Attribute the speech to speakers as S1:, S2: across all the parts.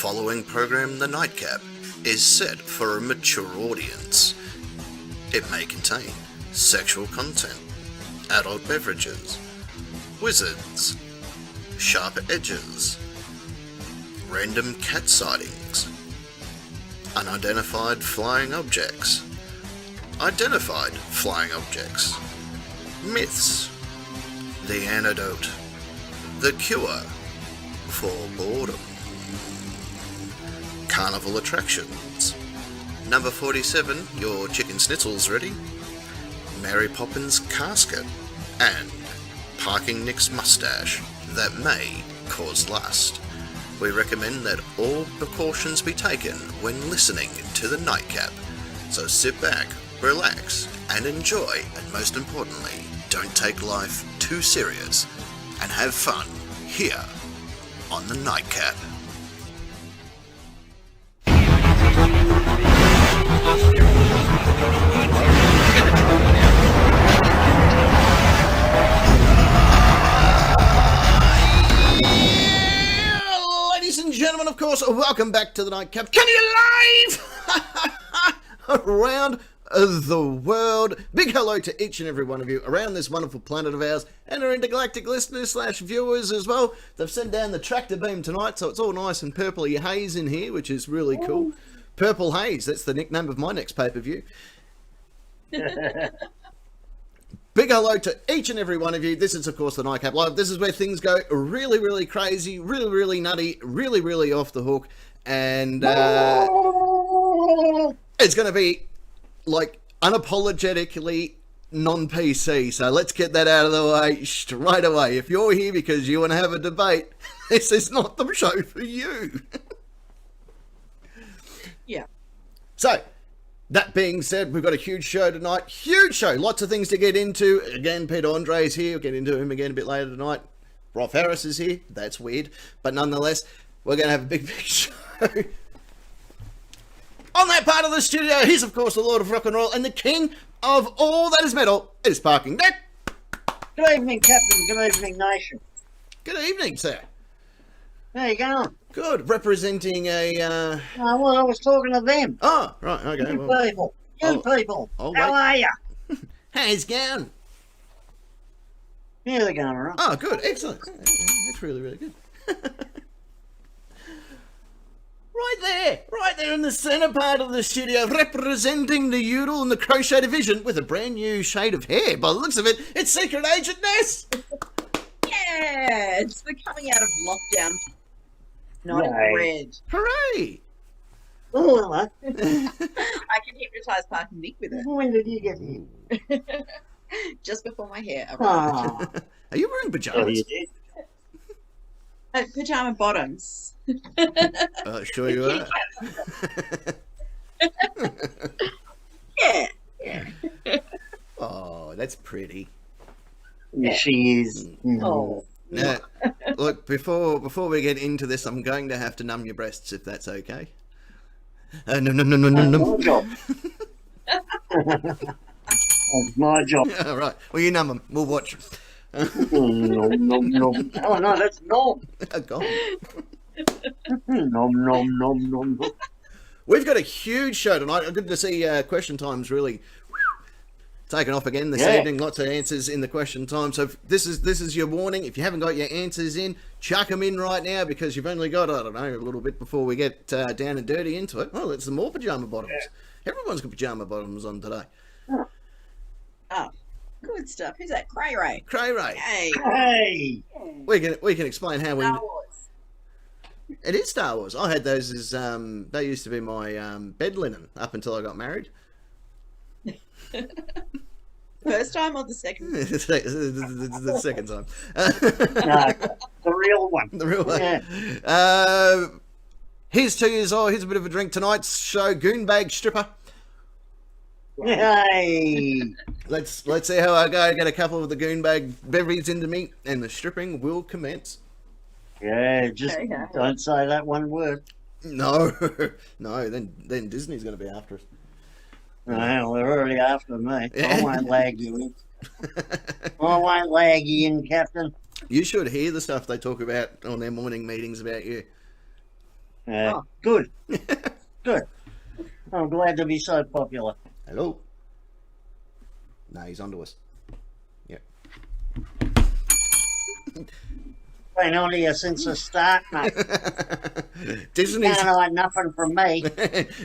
S1: following program, The Nightcap, is set for a mature audience. It may contain sexual content, adult beverages, wizards, sharp edges, random cat sightings, unidentified flying objects, identified flying objects, myths, the antidote, the cure for boredom, carnival attractions, number 47, your chicken schnitzel's ready, Mary Poppins casket, and parking Nick's mustache that may cause lust. We recommend that all precautions be taken when listening to The Nightcap. So sit back, relax, and enjoy, and most importantly, don't take life too serious, and have fun here on The Nightcap. Ladies and gentlemen, of course, welcome back to The Nightcap. Can you live around the world? Big hello to each and every one of you around this wonderful planet of ours, and our intergalactic listeners / viewers as well. They've sent down the tractor beam tonight, so it's all nice and purpley haze in here, which is really cool. Purple Haze, that's the nickname of my next pay-per-view. Big hello to each and every one of you. This is, of course, the Nightcap Live. This is where things go really, really crazy, really, really nutty, really, really off the hook, and it's going to be like unapologetically non-PC, so let's get that out of the way straight away. If you're here because you want to have a debate, this is not the show for you.
S2: Yeah.
S1: So, that being said, we've got a huge show tonight. Huge show. Lots of things to get into. Again, Peter Andre's here. We'll get into him again a bit later tonight. Rolf Harris is here. That's weird. But nonetheless, we're going to have a big show. On that part of the studio, he's, of course, the Lord of Rock and Roll and the King of all that is metal. It is Parking Nick.
S3: Good evening, Captain. Good evening, Nation.
S1: Good evening, sir.
S3: How you going?
S1: Good. Representing a...
S3: Well, I was talking to them.
S1: Oh, right. Okay.
S3: You
S1: Well,
S3: people. You people.
S1: I'll
S3: How
S1: wait.
S3: are you?
S1: How's it going?
S3: Yeah, they're going all right.
S1: Oh, good. Excellent. That's really, really good. Right there in the centre part of the studio, representing the Udall and the Crochet Division with a brand new shade of hair. By the looks of it, it's Secret Agent Ness.
S2: Yeah, it's the coming out of lockdown. Not
S3: Yay.
S2: red.
S1: Hooray!
S3: Oh,
S2: I can hypnotise Parking Nick with it.
S3: when did you get here?
S2: Just before my hair arrived.
S3: Oh,
S1: Are you wearing
S3: oh
S1: pajamas?
S3: you did?
S2: Pajama bottoms.
S1: Sure you are.
S2: Yeah.
S1: Oh, that's pretty.
S3: Yeah, she is.
S2: Oh.
S1: Now, look, before we get into this, I'm going to have to numb your breasts, if that's okay. No.
S3: My job. That's my job.
S1: All right. Well, you numb them. We'll watch.
S3: Nom. Oh, no, that's nom.
S1: Go on.
S3: Nom.
S1: We've got a huge show tonight. Good to see question times really taken off again this evening. Lots of answers in the question time. So this is your warning. If you haven't got your answers in, chuck them in right now, because you've only got, I don't know, a little bit before we get down and dirty into it. Oh, there's some more pajama bottoms. Everyone's got pajama bottoms on today.
S2: Oh, good stuff. Who's that? Cray Ray.
S1: Cray Ray.
S2: Hey.
S3: Hey.
S1: We can explain how we.
S2: Star Wars.
S1: It is Star Wars. I had those as they used to be my bed linen up until I got married.
S2: First time or the second?
S1: the second time.
S3: No, the real one.
S1: The real one.
S3: Yeah.
S1: He's 2 years old. Here's a bit of a drink. Tonight's show, Goon Bag Stripper.
S3: Hey.
S1: Let's see how I go. Get a couple of the Goon Bag beverages into me, and the stripping will commence.
S3: Yeah, just don't say that one word.
S1: No, then Disney's going to be after us.
S3: Well, they're already after me.
S1: Yeah.
S3: I won't lag you in. I won't lag you in, Captain.
S1: You should hear the stuff they talk about on their morning meetings about you.
S2: Oh.
S3: Good. Good. I'm glad to be so popular.
S1: Hello. No, he's onto us. Yep.
S3: Been on here since the start, mate.
S1: Disney.
S3: Can't hide nothing from me.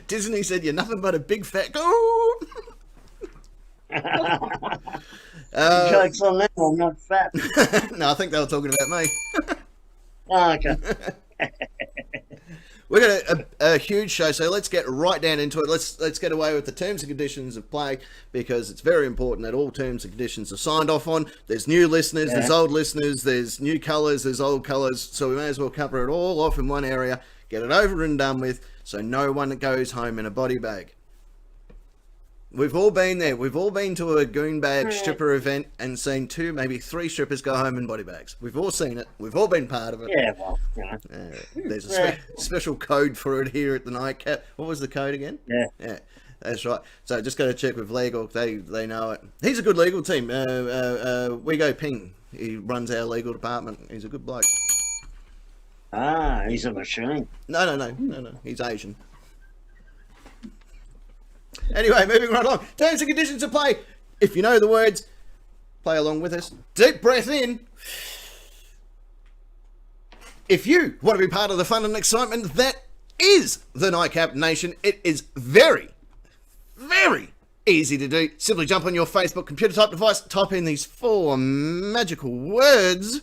S1: Disney said you're nothing but a big fat. Oh!
S3: Jokes on them, I'm not fat.
S1: No, I think they were talking about me.
S3: Oh, okay.
S1: We've got a huge show, so let's get right down into it. Let's get away with the terms and conditions of play, because it's very important that all terms and conditions are signed off on. There's new listeners, there's old listeners, there's new colours, there's old colours, so we may as well cover it all off in one area, get it over and done with, so no one goes home in a body bag. We've all been there. We've all been to a Goon bag stripper event and seen 2, maybe 3 strippers go home in body bags. We've all seen it. We've all been part of it.
S3: Yeah, well, you know.
S1: There's a special code for it here at the Nightcap. What was the code again? Yeah, that's right. So just got to check with legal. They know it. He's a good legal team. We go Ping. He runs our legal department. He's a good bloke.
S3: Ah, he's a machine.
S1: No. He's Asian. Anyway, moving right along. Terms and conditions of play. If you know the words, play along with us. Deep breath in. If you want to be part of the fun and excitement that is the Nightcap Nation, it is very, very easy to do. Simply jump on your Facebook computer type device, type in these 4 magical words.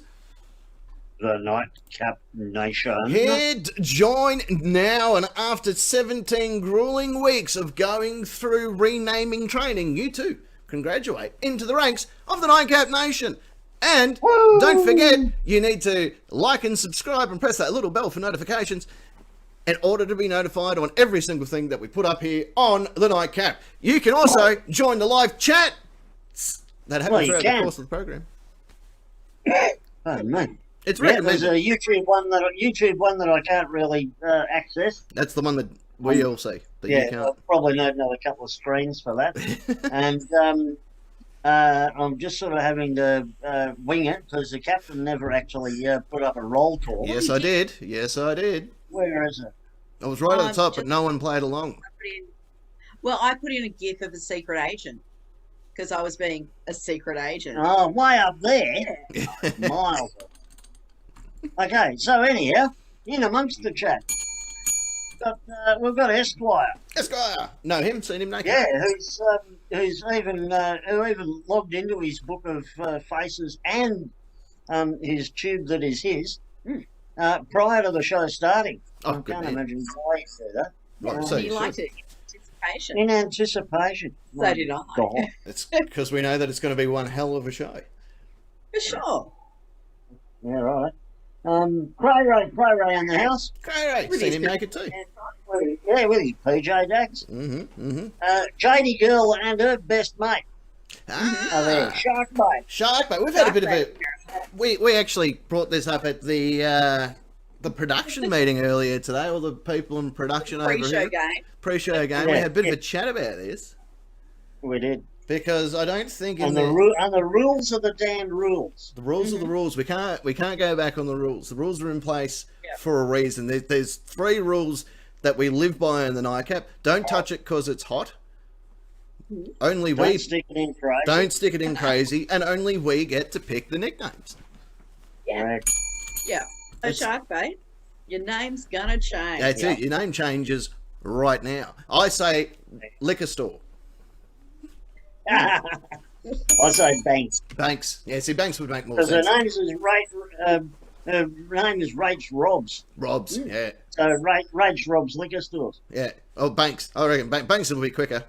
S3: The Nightcap Nation.
S1: Hit join now, and after 17 grueling weeks of going through renaming training, you too can graduate into the ranks of the Nightcap Nation. And don't forget, you need to like and subscribe and press that little bell for notifications in order to be notified on every single thing that we put up here on the Nightcap. You can also join the live chat that happens throughout the course of the program.
S3: Pardon me.
S1: It's recommended.
S3: There's a YouTube one that I can't really access.
S1: That's the one that we all see. That you can't.
S3: I'll probably need another couple of screens for that. And I'm just sort of having to wing it, because the captain never actually put up a roll call.
S1: Yes, I did.
S3: Where is it?
S1: I was right at the top, but no one played along.
S2: I put in a gif of a secret agent, because I was being a secret agent.
S3: Oh, way up there. Miles. Okay, so anyhow, in amongst the chat, we've got Esquire.
S1: Know him? Seen him naked?
S3: Yeah, who even logged into his book of faces and his tube that is his prior to the show starting.
S1: Oh,
S3: I can't imagine why he did that.
S1: Right, so
S2: he liked it in anticipation.
S3: In anticipation.
S2: So did I.
S3: God.
S1: It's because we know that it's going to be one hell of a show.
S2: For sure.
S3: Yeah, right. Cray Ray in the house.
S1: Cray Ray, seen him naked too.
S3: Yeah, with his PJ Dax. JD Girl and her best mate. Are there. Shark Bait.
S1: We've had a bit of a... We actually brought this up at the production meeting earlier today. All the people in production over here. Pre-show game. We had a bit of a chat about this.
S3: We did.
S1: Because I don't think...
S3: And the rules are the damned rules.
S1: The rules are the rules. We can't go back on the rules. The rules are in place for a reason. There's 3 rules that we live by in the Nightcap. Don't touch it because it's hot. Only
S3: Don't stick it in crazy.
S1: Don't stick it in crazy, and only we get to pick the nicknames.
S2: Yeah. So Shark Bait, your name's gonna change.
S1: That's it. Your name changes right now. I say liquor store.
S3: I say Banks.
S1: Banks. Yeah, see, Banks would make more
S3: sense.
S1: sense.
S3: Because her name is Rach Robs.
S1: Robs, yeah.
S3: So Rach Robs liquor stores.
S1: Yeah. Oh, Banks. I reckon Banks will be quicker.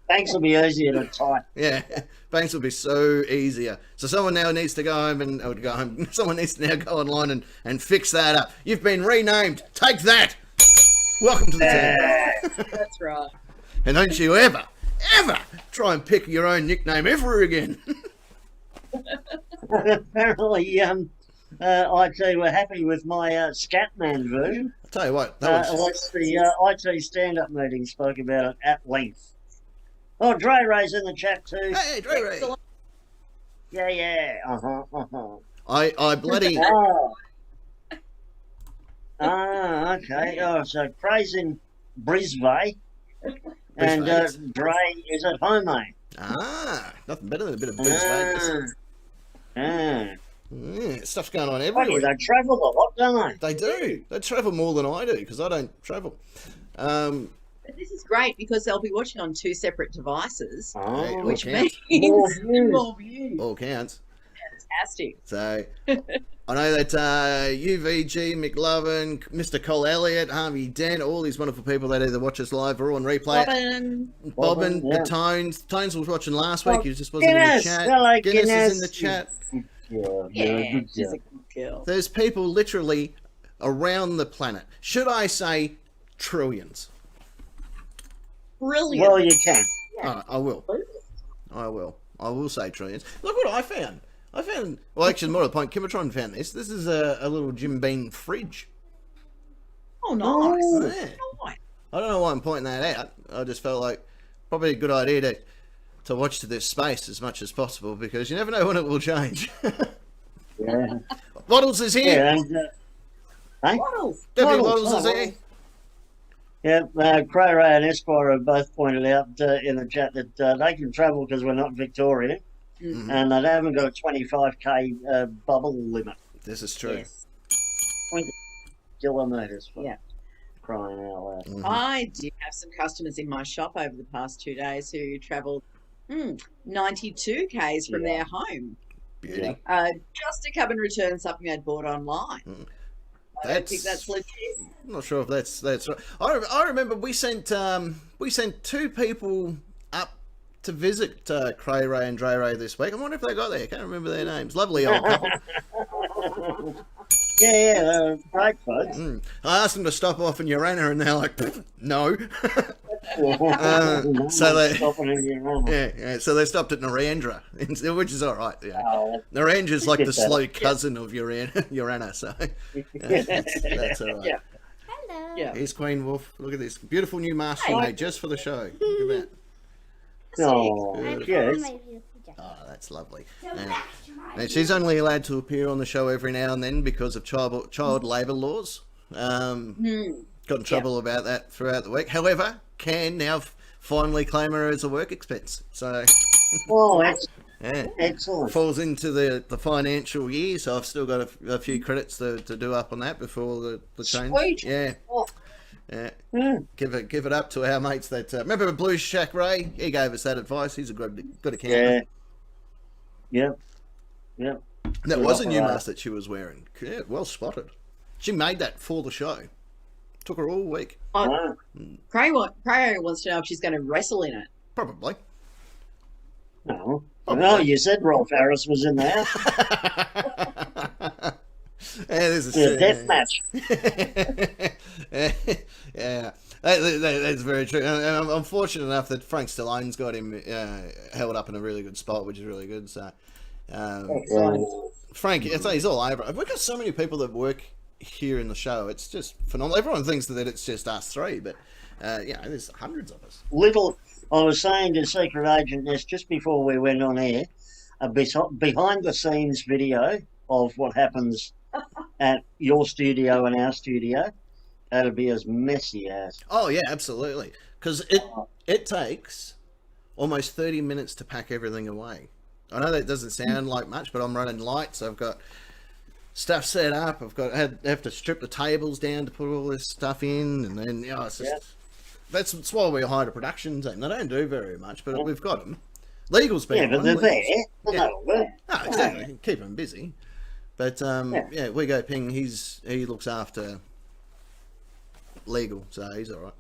S3: Banks will be easier to type.
S1: Yeah, Banks will be so easier. So someone now needs to go home someone needs to now go online and fix that up. You've been renamed. Take that. Welcome to the team.
S2: That's right.
S1: And don't you ever try and pick your own nickname ever again.
S3: Apparently, IT were happy with my Scatman version.
S1: I'll tell you what,
S3: the IT stand-up meeting spoke about it at length. Oh, Dre Ray's in the chat too.
S1: Hey, Dre Ray.
S3: Yeah.
S1: I bloody...
S3: Ah, okay. Oh, so Cray's in Brisbane, and
S1: Brisbane.
S3: Dre is at home, mate.
S1: Ah, nothing better than a bit of Brisbane.
S3: Ah.
S1: Yeah, stuff's going on
S3: Funny,
S1: everywhere.
S3: they travel a lot, don't they?
S1: They do. They travel more than I do because I don't travel.
S2: But this is great because they'll be watching on two separate devices,
S3: Oh,
S2: which
S1: okay.
S2: means
S3: More views.
S2: more views.
S1: All counts.
S2: Fantastic.
S1: So I know that UVG, McLovin, Mr. Cole Elliott, Harvey Dent, all these wonderful people that either watch us live or on replay. Bobbin,
S3: yeah.
S1: the Tones. Tones was watching last week.
S3: Oh,
S1: He just wasn't in the
S3: Guinness.
S1: chat.
S3: Hello,
S1: Guinness is in
S3: Guinness.
S1: the chat.
S3: Yeah, good
S2: She's
S3: job.
S2: a good girl.
S1: There's people literally around the planet. Should I say trillions?
S2: Brilliant.
S3: Well, you can.
S1: I will. I will. I will say trillions. Look what I found. Well, actually, more to the point, Kimatron found this. This is a little Jim Beam fridge.
S2: Oh, nice.
S1: Yeah.
S2: Nice.
S1: I don't know why I'm pointing that out. I just felt like probably a good idea to watch to this space as much as possible because you never know when it will change.
S3: Yeah.
S1: Waddles is here.
S3: Yeah, and, hey?
S2: Waddles.
S1: Deputy
S3: Waddles,
S1: Waddles is
S3: oh,
S1: here.
S3: Yeah, Cray Ray and Esquire have both pointed out in the chat that they can travel because we're not Victorian,
S2: Mm.
S3: and they haven't got a 25k bubble limit.
S1: This is true.
S2: Yes.
S3: 20 kilometres for
S2: Yeah.
S3: crying out loud.
S1: Mhm.
S2: I did have some customers in my shop over the past 2 days who travelled 92 k's from
S3: Yeah.
S2: their home
S1: Beauty.
S2: just to come and return something they'd bought online. I don't think that's legit.
S1: I'm not sure if that's right. I remember we sent two people up to visit Cray Ray and Dre Ray this week. I wonder if they got there. I can't remember their names. Lovely old couple.
S3: Yeah, they're great folks.
S1: I asked them to stop off in Urana, and they're like, no.
S3: So
S1: so they-
S3: stopping in your own.
S1: Yeah, so they stopped at Narendra, which is all right. Yeah.
S3: Oh,
S1: Narendra's like
S3: Get
S1: the
S3: that.
S1: slow cousin of Urana, so that's all right.
S2: Yeah.
S4: Hello.
S2: Yeah.
S1: Here's Queen Wolf. Look at this beautiful new mask she
S2: Hey.
S1: made just for the show. Look at that.
S3: Oh,
S4: I
S3: yes.
S4: found my beautiful jacket.
S1: Oh, that's lovely.
S4: So
S1: And-
S4: back to my
S1: and she's only allowed to appear on the show every now and then because of child labour laws. Got in trouble about that throughout the week. However, can now finally claim her as a work expense. So,
S3: Oh, that's
S1: yeah.
S3: excellent.
S1: Falls into the financial year, so I've still got a few credits to do up on that before the change.
S2: Sweet.
S1: Yeah.
S2: Oh.
S1: Yeah.
S3: Mm.
S1: Give it up to our mates that remember Blue Shack Ray? He gave us that advice. He's a good
S3: Yeah.
S1: accountant.
S3: Yep. Yep.
S1: That
S3: Good
S1: was a new
S3: operator.
S1: mask that she was wearing. Yeah, well spotted. She made that for the show. Took her all week.
S3: Wow.
S2: Cray wants to know if she's going to wrestle in it.
S1: Probably.
S3: No. Oh, you said Rolf Harris was in there.
S1: Yeah, this is
S3: Yeah, death match.
S1: Yeah, that's very true. And I'm fortunate enough that Frank Stallone's got him held up in a really good spot, which is really good. So, Frank, he's all over. We've got so many people that work here in the show. It's just phenomenal. Everyone thinks that it's just us three, but there's hundreds of us.
S3: I was saying to Secret Agent Ness just before we went on air, a behind the scenes video of what happens at your studio and our studio. That'd be as messy as.
S1: Oh yeah, absolutely. Because it takes almost 30 minutes to pack everything away. I know that doesn't sound like much, but I'm running lights. I've got stuff set up. Have to strip the tables down to put all this stuff in, and then it's just that's why we hired a production team. They don't do very much, but we've got them. Legal's been
S3: Yeah, but they're there. They're
S1: Yeah.
S3: there.
S1: Oh, exactly. Keep them busy. But we go Ping. He looks after legal, so he's all right.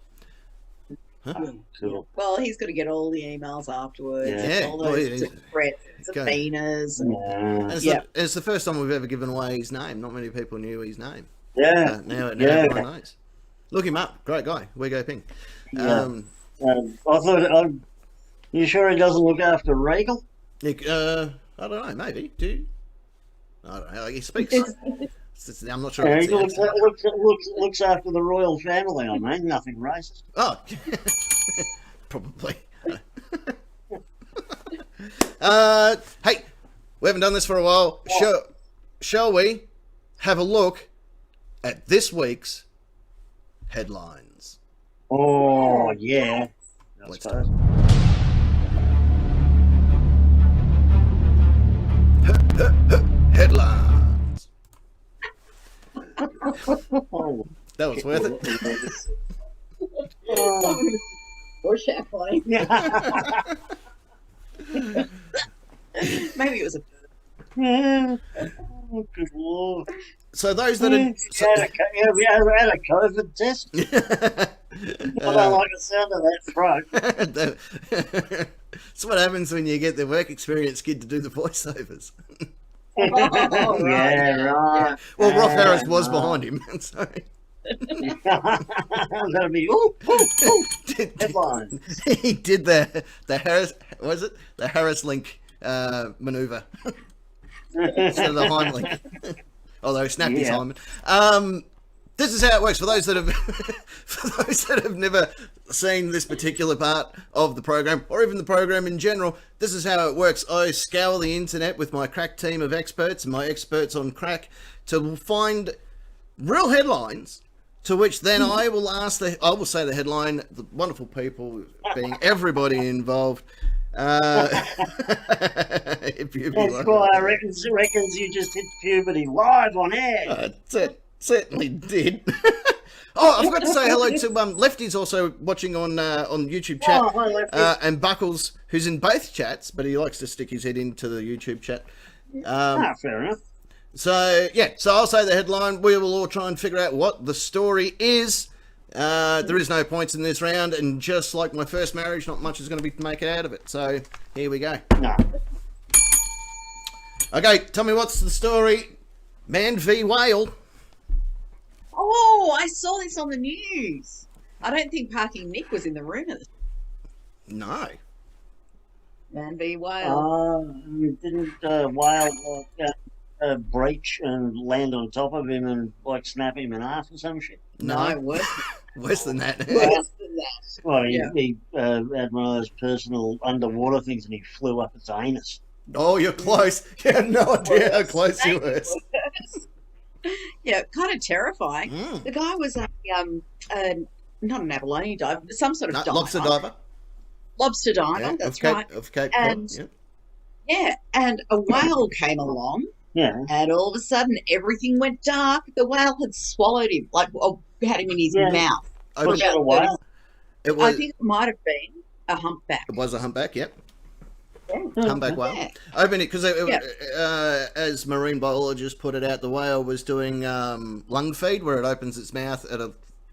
S3: Cool.
S2: Well, he's got to get all the emails afterwards.
S3: Yeah.
S2: All
S1: Well,
S2: those
S1: yeah.
S2: threats,
S1: Go.
S2: subpoenas. And,
S1: And
S3: Yeah.
S1: it's,
S2: Yeah.
S1: it's the first time we've ever given away his name. Not many people knew his name.
S3: Yeah.
S1: Now
S3: Yeah.
S1: everyone knows. Look him up. Great guy. We go Ping.
S3: Yeah. I thought. You sure he doesn't look after Regal?
S1: I don't know. Maybe. Do you? I don't know. He speaks. I'm not sure.
S3: Yeah,
S1: If
S3: he
S1: it's
S3: looks after the royal family. I mean, nothing racist.
S1: Oh, probably. Hey, we haven't done this for a while. Shall we have a look at this week's headlines.
S3: Oh, yeah. I
S1: Let's
S3: suppose.
S1: Headlines.
S3: Oh,
S1: That was worth it.
S2: Bush funny. Maybe it was a.
S3: Oh, good Lord.
S1: So those that are...
S3: Have you ever had a COVID test? I don't like the sound of that throat.
S1: That's what happens when you get the work experience kid to do the voiceovers.
S2: Oh, right.
S3: Yeah, right.
S1: Well, Roth Harris was
S3: right.
S1: behind him. So
S3: That'll be headlines.
S1: he did the Harris, was it the Harris link maneuver instead of the Heimlich. Although he snapped his hymen. This is how it works for those that have never seen this particular part of the program, or even the program in general. This is how it works. I scour the internet with my crack team of experts and my experts on crack to find real headlines, to which then I will say the headline. The wonderful people, being everybody involved.
S3: That's why I reckons you just hit puberty live on air.
S1: Certainly did. Oh, I forgot to say hello to Lefty's also watching on YouTube chat.
S3: Oh, hi, Lefty.
S1: And Buckles, who's in both chats, but he likes to stick his head into the YouTube chat.
S3: Fair enough.
S1: So I'll say the headline. We will all try and figure out what the story is. There is no points in this round, and just like my first marriage, not much is going to be make it out of it. So here we go.
S3: No.
S1: Okay, tell me what's the story. Man v whale.
S2: Oh, I saw this on the news. I don't think Parking Nick was in the room at the
S1: No.
S2: Man v Whale.
S3: Didn't Whale breach and land on top of him and snap him in half or some shit?
S1: No.
S2: Worse
S1: Worse than that.
S2: than that.
S3: Well, he had one of those personal underwater things and he flew up its anus.
S1: Oh, you're close. You have no idea how close you were.
S2: Yeah, kind of terrifying.
S1: Mm.
S2: The guy was not an abalone diver, but some sort of diver.
S1: Lobster diver.
S2: Lobster diver,
S1: Yeah,
S2: that's
S1: of Cape,
S2: right.
S1: Of Cape
S2: And-
S1: Cod,
S2: Yeah, and a whale came along,
S3: Yeah.
S2: and all of a sudden everything went dark. The whale had swallowed him, had him in his
S3: Yeah.
S2: mouth.
S1: I
S3: Was that a whale?
S1: It
S2: I
S1: was.
S2: think it might have been a humpback.
S1: It was a humpback. Yep.
S2: Yeah.
S1: Humpback whale.
S2: Yeah.
S1: Open it because, as marine biologists put it out, the whale was doing lung feed, where it opens its mouth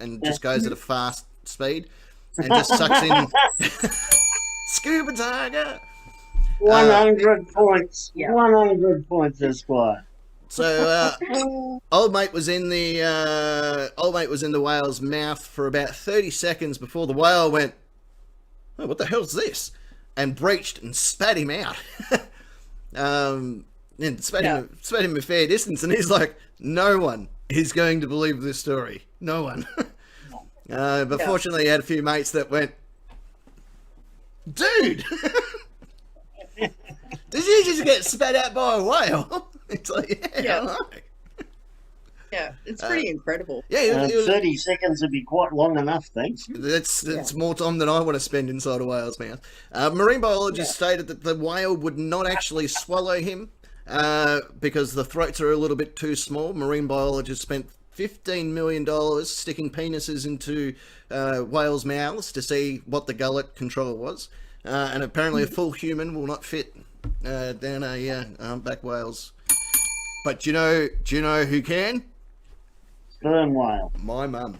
S1: and just goes at a fast speed and just sucks in. Scuba tiger.
S3: 100 points.
S2: Yeah.
S3: 100 points, Esquire.
S1: So old mate was in the whale's mouth for about 30 seconds before the whale went, "Oh, what the hell's this?" and breached and spat him out. And spat him a fair distance, and he's like, "No one is going to believe this story. No one." But fortunately, he had a few mates that went, "Dude, did you just get spat out by a whale?" It's like, yeah. I know.
S2: Yeah, it's pretty incredible.
S1: Yeah,
S3: 30 seconds would be quite long enough, thanks.
S1: that's more time than I want to spend inside a whale's mouth. Marine biologists stated that the whale would not actually swallow him because the throats are a little bit too small. Marine biologists spent $15 million sticking penises into whales' mouths to see what the gullet control was. And apparently a full human will not fit down a humpback whale's. But do you know who can?
S3: Sperm whale.
S1: My mum.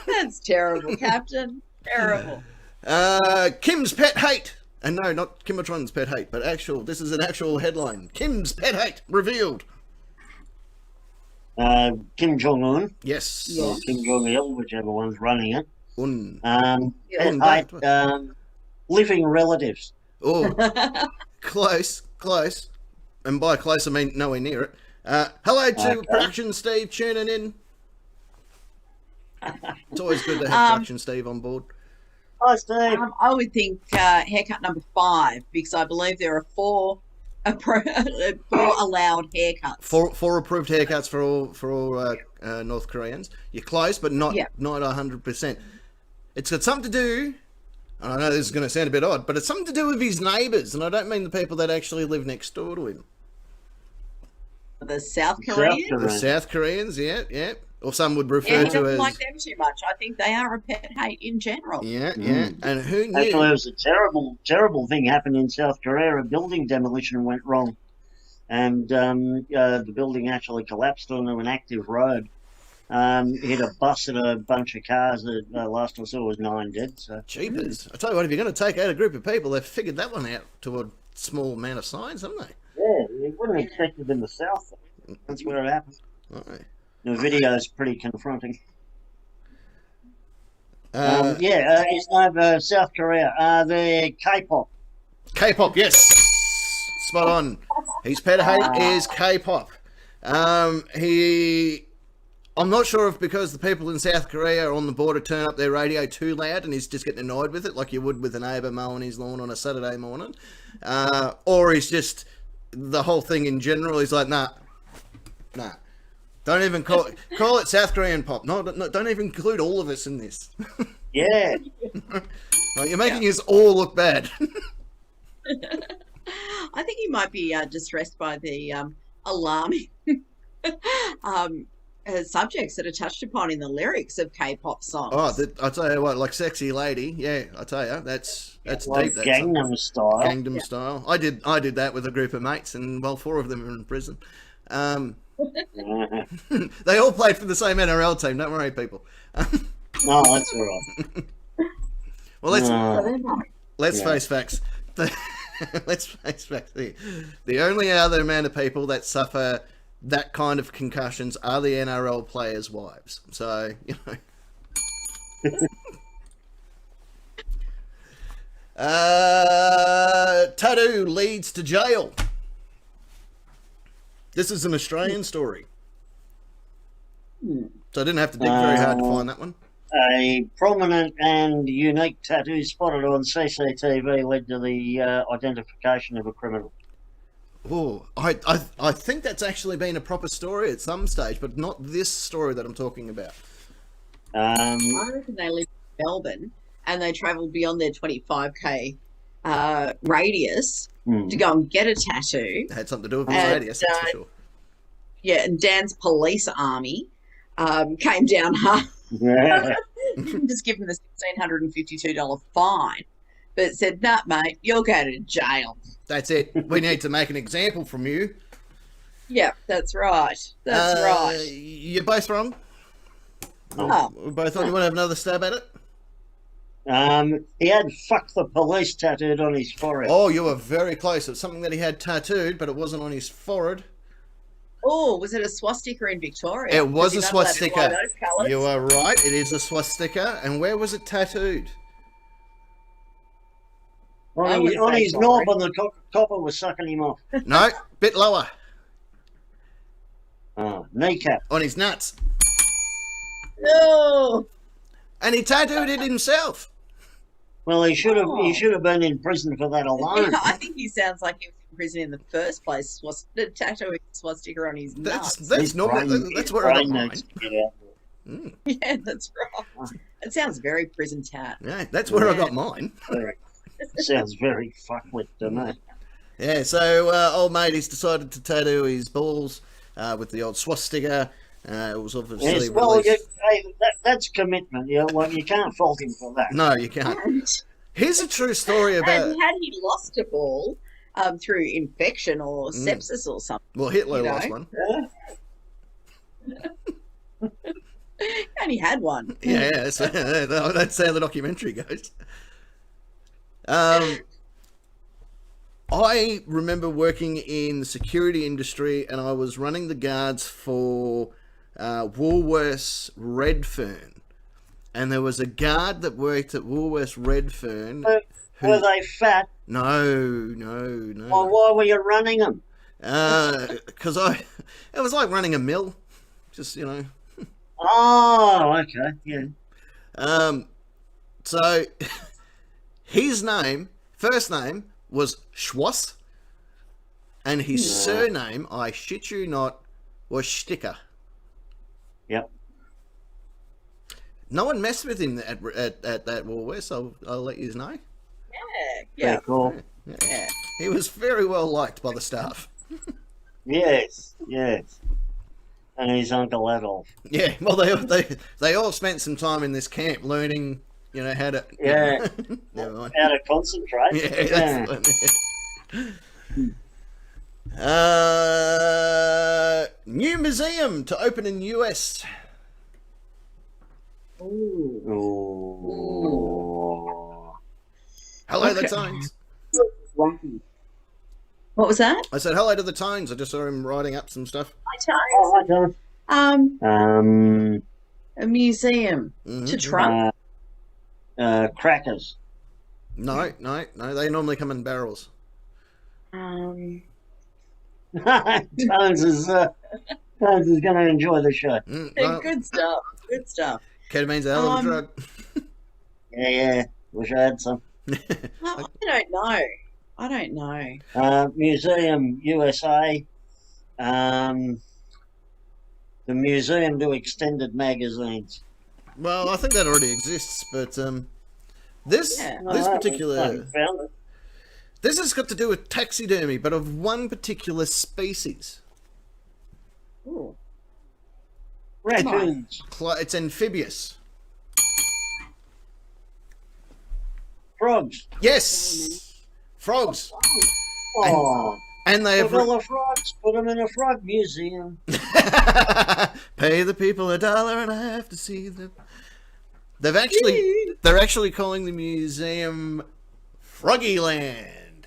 S2: That's terrible, Captain. Terrible.
S1: Kim's pet hate. And no, not Kimatron's pet hate, but this is an actual headline. Kim's pet hate revealed.
S3: Kim Jong-un.
S1: Yes.
S3: Or Kim Jong-il, whichever one's running it.
S1: Un.
S3: Living relatives.
S1: Oh, close. And by close, I mean nowhere near it. Hello to Production Steve tuning in. It's always good to have Production Steve on board.
S3: Hi, Steve.
S2: I would think haircut number 5, because I believe there are 4 for allowed haircuts.
S1: Four approved haircuts for all North Koreans. You're close, but not 100%. It's got something to do. And I know this is going to sound a bit odd, but it's something to do with his neighbours, and I don't mean the people that actually live next door to him.
S2: The South Koreans?
S1: The South Koreans, yeah. Or some would refer
S2: He
S1: to
S2: doesn't
S1: as...
S2: like them too much. I think they are a pet hate in general.
S1: Yeah. And who knew?
S3: Actually, there was a terrible thing happened in South Korea. A building demolition went wrong, and the building actually collapsed onto an active road. Hit a bus and a bunch of cars. Last I saw was 9 dead. So.
S1: Jeepers. I tell you what, if you're going to take out a group of people, they've figured that one out to a small amount of size, haven't they?
S3: Yeah, you wouldn't expect it in the South. That's where it happened.
S1: Right.
S3: The video's pretty confronting. His name, South Korea. They're K-pop.
S1: K-pop, yes. Spot on. His pet hate is K-pop. I'm not sure if because the people in South Korea on the border turn up their radio too loud and he's just getting annoyed with it like you would with a neighbour mowing his lawn on a Saturday morning. Or he's just, the whole thing in general, he's like, nah. Don't even call it South Korean pop. No, don't even include all of us in this.
S3: Yeah.
S1: Like, you're making us all look bad.
S2: I think he might be distressed by the alarming subjects that are touched upon in the lyrics of K-pop songs.
S1: Oh, I tell you what, like "Sexy Lady," yeah, I tell you, that's
S3: like
S1: deep. That's
S3: Gangnam Style.
S1: Gangnam Style. I did that with a group of mates, and 4 of them are in prison. They all played for the same NRL team. Don't worry, people.
S3: No, that's all right.
S1: Well, let's face facts. Let's face facts. The only other amount of people that suffer that kind of concussions are the NRL players' wives. So, you know. Tattoo leads to jail. This is an Australian story. So I didn't have to dig very hard to find that one.
S3: A prominent and unique tattoo spotted on CCTV led to the identification of a criminal.
S1: Oh, I think that's actually been a proper story at some stage, but not this story that I'm talking about.
S2: I reckon they live in Melbourne and they travelled beyond their 25k radius to go and get a tattoo.
S1: It had something to do with his radius, that's for sure.
S2: Yeah, and Dan's police army came down hard. Just give them the $1,652 fine, but said, "Nah, mate, you'll go to jail."
S1: That's it. We need to make an example from you.
S2: Yeah, that's right. That's right.
S1: You're both wrong.
S2: Oh.
S1: We're both on. You want to have another stab at it?
S3: He had "fuck the police" tattooed on his forehead.
S1: Oh, you were very close. It's something that he had tattooed, but it wasn't on his forehead.
S2: Oh, was it a swastika in Victoria?
S1: It was a swastika.
S2: You
S1: You are right. It is a swastika. And where was it tattooed?
S3: On his knob, and the copper was sucking him off.
S1: No, bit lower.
S3: Kneecap.
S1: On his nuts.
S2: No.
S1: And he tattooed it himself.
S3: Well, he should have been in prison for that alone.
S2: Yeah, I think he sounds like he was in prison in the first place. Tattooing swastika on his nuts.
S1: That's normal. That's where I got mine.
S2: Yeah, that's right. It sounds very prison tat.
S1: Yeah, that's where I got mine.
S3: Sounds very fuckwit to me.
S1: Yeah, so old mate, he's decided to tattoo his balls with the old swastika. It was obviously
S3: Yes, well,
S1: released.
S3: that's commitment. You can't fault him for that.
S1: No, you can't. Here's a true story about...
S2: And had he lost a ball through infection or sepsis or something...
S1: Well, Hitler lost one.
S2: He only had one.
S1: Yeah, so that's how the documentary goes. I remember working in the security industry, and I was running the guards for Woolworths Redfern, and there was a guard that worked at Woolworths Redfern.
S3: Were they fat?
S1: No.
S3: Well, why were you running them?
S1: Because it was like running a mill, just
S3: Oh, okay, yeah.
S1: So his first name was Schwass, And his surname, I shit you not, was Sticker.
S3: Yep.
S1: No one messed with him at that Woolworths, I'll let you know.
S2: Yeah.
S3: Very cool.
S2: Yeah.
S1: He was very well liked by the staff.
S3: Yes. And his Uncle Adolf.
S1: Yeah, well, they all spent some time in this camp learning, how to...
S3: Yeah.
S1: Never mind.
S3: How to concentrate.
S1: Yeah, new museum to open in US.
S3: Ooh.
S1: Hello, the
S2: Okay.
S1: Tones.
S2: Wacky. What was that?
S1: I said hello to the Tones. I just saw him writing up some stuff.
S3: Oh, I don't.
S2: A museum to Trump.
S3: Crackers.
S1: No. They normally come in barrels.
S3: Tones is going to enjoy the show.
S1: Well,
S2: Good stuff. Good stuff.
S1: ketamine's a hell of a drug.
S3: Yeah. Wish I had some.
S2: I don't know.
S3: Museum USA. The museum to extended magazines.
S1: Well, I think that already exists, but this
S2: Yeah.
S1: particular
S3: Found it.
S1: this has got to do with taxidermy, but of one particular species.
S2: Ooh.
S3: Raccoons.
S1: It's amphibious.
S3: Frogs.
S1: Yes, frogs,
S3: Oh.
S1: and they have.
S3: Look at all the frogs. Put them in a frog museum.
S1: Pay the people $1.50 to see them. They're actually calling the museum Froggyland.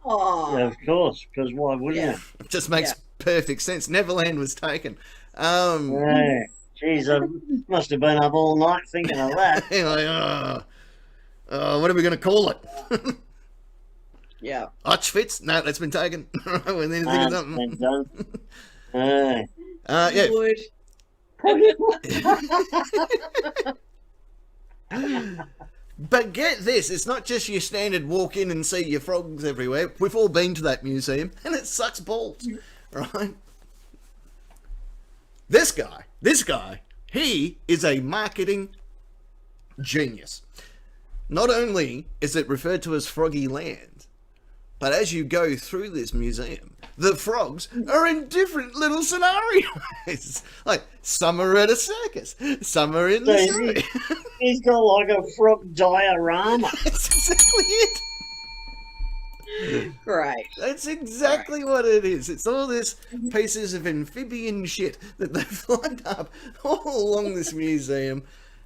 S2: Oh.
S3: Yeah, of course, because why wouldn't
S2: Yeah.
S1: It just makes perfect sense. Neverland was taken.
S3: you? Yeah. Jeez, I must have been up all night thinking of that.
S1: Like, what are we going to call it?
S2: Yeah.
S1: Auschwitz? No, that's been taken. We need to think of something.
S3: Been done.
S1: Yeah.
S2: Wood.
S1: But get this, it's not just your standard walk in and see your frogs everywhere. We've all been to that museum, and it sucks balls, right? This guy, he is a marketing genius. Not only is it referred to as Froggy Land, but as you go through this museum, the frogs are in different little scenarios. Like, some are at a circus, some are in the sea.
S3: He's got like a frog diorama.
S1: That's exactly it.
S2: Great.
S1: That's exactly what it is. It's all this pieces of amphibian shit that they've lined up all along this museum.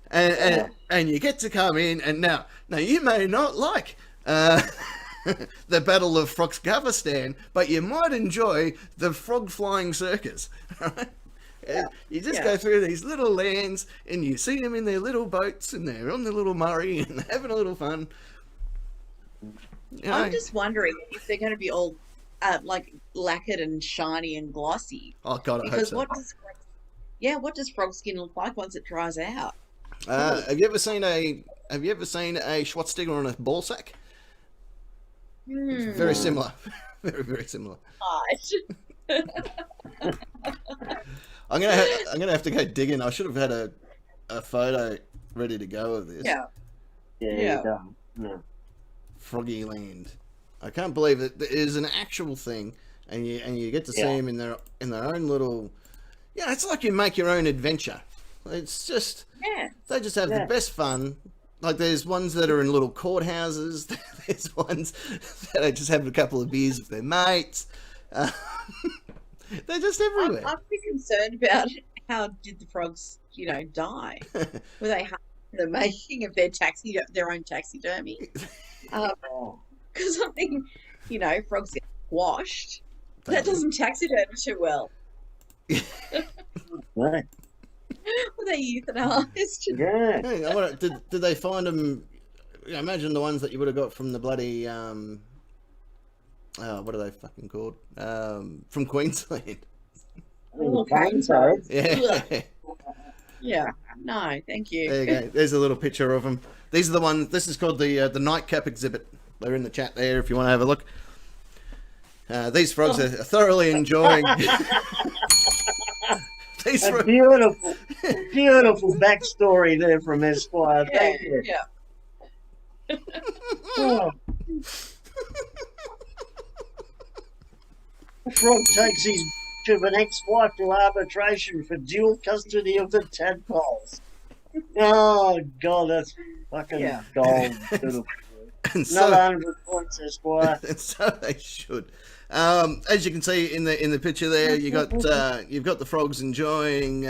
S1: And you get to come in, and now you may not like the Battle of Frogsgavastan, but you might enjoy the frog flying circus. Right? You just go through these little lands, and you see them in their little boats, and they're on the little Murray, and they're having a little fun. You know,
S2: I'm just wondering if they're going to be all like lacquered and shiny and glossy.
S1: oh God, I hope
S2: Because
S1: so.
S2: what does frog skin look like once it dries out?
S1: Have you ever seen a Schwarzenegger on a ball sack? Very similar. Very, very similar.
S2: Right.
S1: I'm gonna have to go digging. I should have had a photo ready to go of this.
S2: Yeah.
S3: Yeah. No.
S1: Froggy Land. I can't believe it is an actual thing, and you get to see them in their own little. Yeah, it's like you make your own adventure. It's just they just have the best fun. Like, there's ones that are in little courthouses. There's ones that are just having a couple of beers with their mates. They're just everywhere.
S2: I'm a bit concerned about how did the frogs, die? Were they harmed in the making of their own taxidermy? Because I think, frogs get washed. That doesn't taxidermy too well.
S3: Right.
S2: Were they euthanized?
S3: Yeah.
S1: Hey, I wonder, did they find them? Imagine the ones that you would have got from the bloody what are they fucking called? From Queensland.
S2: Little
S3: Cane
S2: toads.
S1: Yeah.
S2: Yeah. No, thank you.
S1: There you go. There's a little picture of them. These are the ones. This is called the nightcap exhibit. They're in the chat there if you want to have a look. These frogs are thoroughly enjoying.
S3: A beautiful, beautiful backstory there from Esquire.
S2: Yeah,
S3: Thank you.
S2: yeah.
S3: Oh. The frog takes his of an ex-wife to arbitration for dual custody of the tadpoles. Oh, God, that's fucking gold. Beautiful. Another 100 points, Esquire.
S1: And so they should. As you can see in the picture there, you've got the frogs enjoying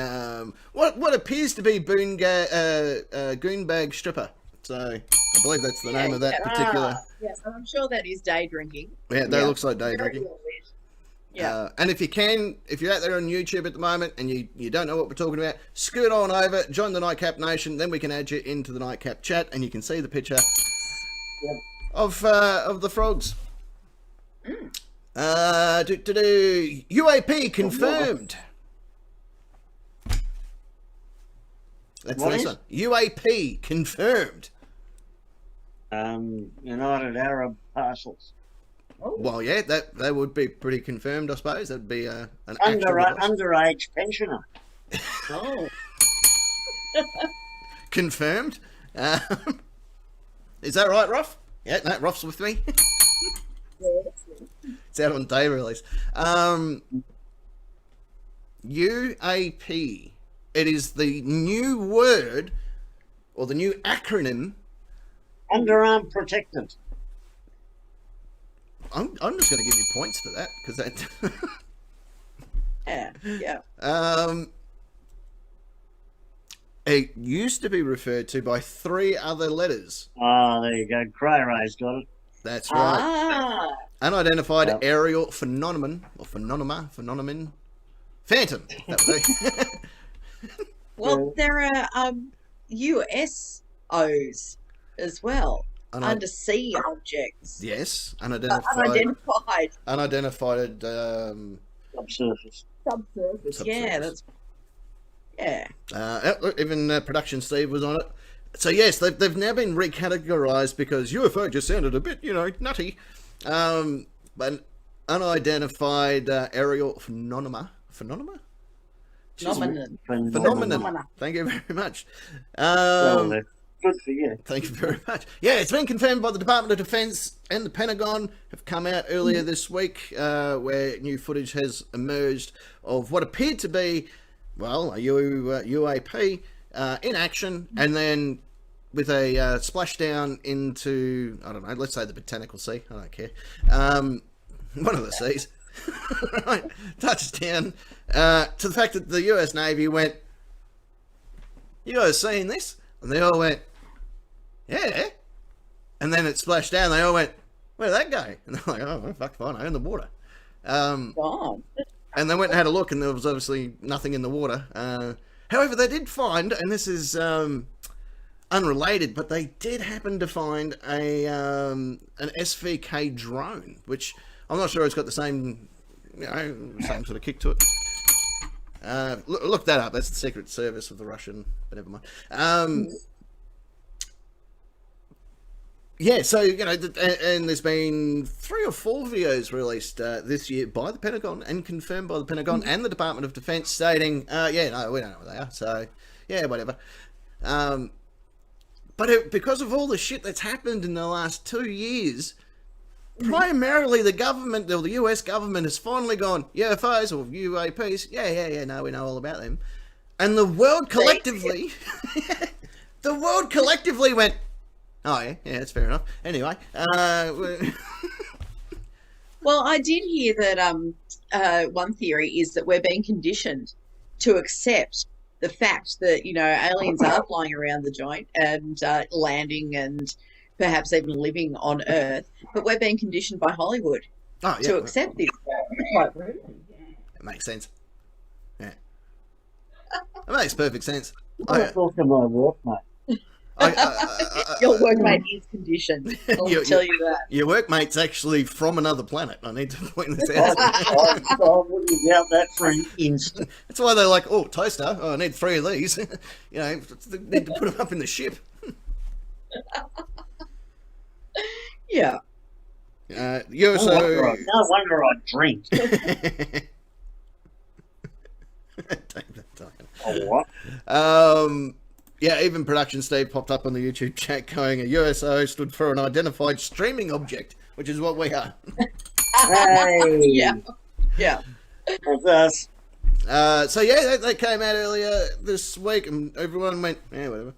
S1: what appears to be Goonbag stripper. So I believe that's the name of that particular.
S2: Yes, I'm sure that is day drinking.
S1: Yeah, that looks like day drinking.
S2: Yeah.
S1: And if you're out there on YouTube at the moment and you don't know what we're talking about, scoot on over, join the Nightcap Nation, then we can add you into the Nightcap chat and you can see the picture of the frogs. UAP confirmed. That's the next one. UAP confirmed.
S3: United Arab Parcels.
S1: Well, yeah, that would be pretty confirmed, I suppose. That'd be an
S3: underage pensioner.
S2: Oh.
S1: Confirmed. Is that right, Ruff? Yeah, no, Ruff's with me. It's out on day release. UAP. It is the new word, or the new acronym.
S3: Underarm protectant.
S1: I'm just going to give you points for that, because that...
S2: Yeah.
S1: It used to be referred to by 3 other letters.
S3: Oh, there you go. Cray Ray's got it.
S1: That's right. Unidentified aerial phenomenon, or phenomenon, phantom. That would be.
S2: Well, there are USOs as well. Undersea objects.
S1: Yes, unidentified. Unidentified.
S3: Subsurface.
S2: Yeah, that's. Yeah.
S1: Look, even Production Steve was on it. So yes, they've now been recategorized because UFO just sounded a bit, nutty. But unidentified aerial phenomenon. Phenomenon. Thank you very much.
S3: Good for you.
S1: Thank you very much. Yeah, it's been confirmed by the Department of Defense and the Pentagon have come out earlier this week where new footage has emerged of what appeared to be, well, a UAP in action, and then with a splashdown into, I don't know, let's say the Botanical Sea. I don't care. One of the seas. Right, touchdown to the fact that the US Navy went, you guys seeing this? And they all went, yeah. And then it splashed down. They all went, where did that go? And they're like, oh, fuck, fine, I own the water. And they went and had a look, and there was obviously nothing in the water. However, they did find, and this is unrelated, but they did happen to find an SVK drone, which I'm not sure it's got the same, same sort of kick to it. Look that up. That's the Secret Service of the Russian, but never mind. Yeah, so, and there's been 3 or 4 videos released this year by the Pentagon and confirmed by the Pentagon and the Department of Defense stating, yeah, no, we don't know where they are, so, yeah, whatever. But because of all the shit that's happened in the last 2 years, primarily the government, or the US government, has finally gone, UFOs or UAPs, yeah, no, we know all about them. And the world collectively, went, oh, yeah, that's fair enough. Anyway.
S2: Well, I did hear that one theory is that we're being conditioned to accept the fact that, aliens are flying around the joint and landing and perhaps even living on Earth, but we're being conditioned by Hollywood to accept this.
S1: It makes sense. Yeah. It makes perfect sense.
S3: I talk to my workmate.
S2: Your workmate is conditioned. I'll tell you that.
S1: Your workmate's actually from another planet. I need to point this out.
S3: I wouldn't doubt that for an instant.
S1: That's why they're like, oh, toaster. Oh, I need 3 of these. Need to put them up in the ship.
S2: Yeah.
S1: USO.
S3: No wonder I drink.
S1: Take that time.
S3: Oh, what?
S1: Yeah, even Production Steve popped up on the YouTube chat going, a USO stood for an identified streaming object, which is what we are.
S3: Hey.
S2: Yeah.
S3: That's us.
S1: So yeah, they came out earlier this week, and everyone went, yeah, whatever.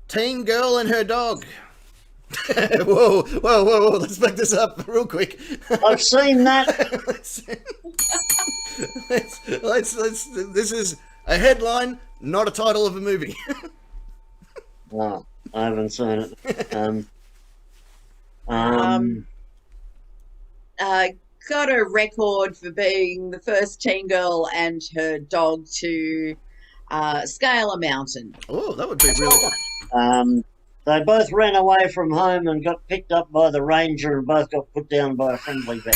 S1: Teen girl and her dog. whoa, let's back this up real quick.
S3: I've seen that.
S1: let's this is a headline, not a title of a movie.
S3: Oh, I haven't seen it.
S2: Got a record for being the first teen girl and her dog to scale a mountain.
S1: Oh, that would be really
S3: They both ran away from home and got picked up by the ranger and both got put down by a friendly vet.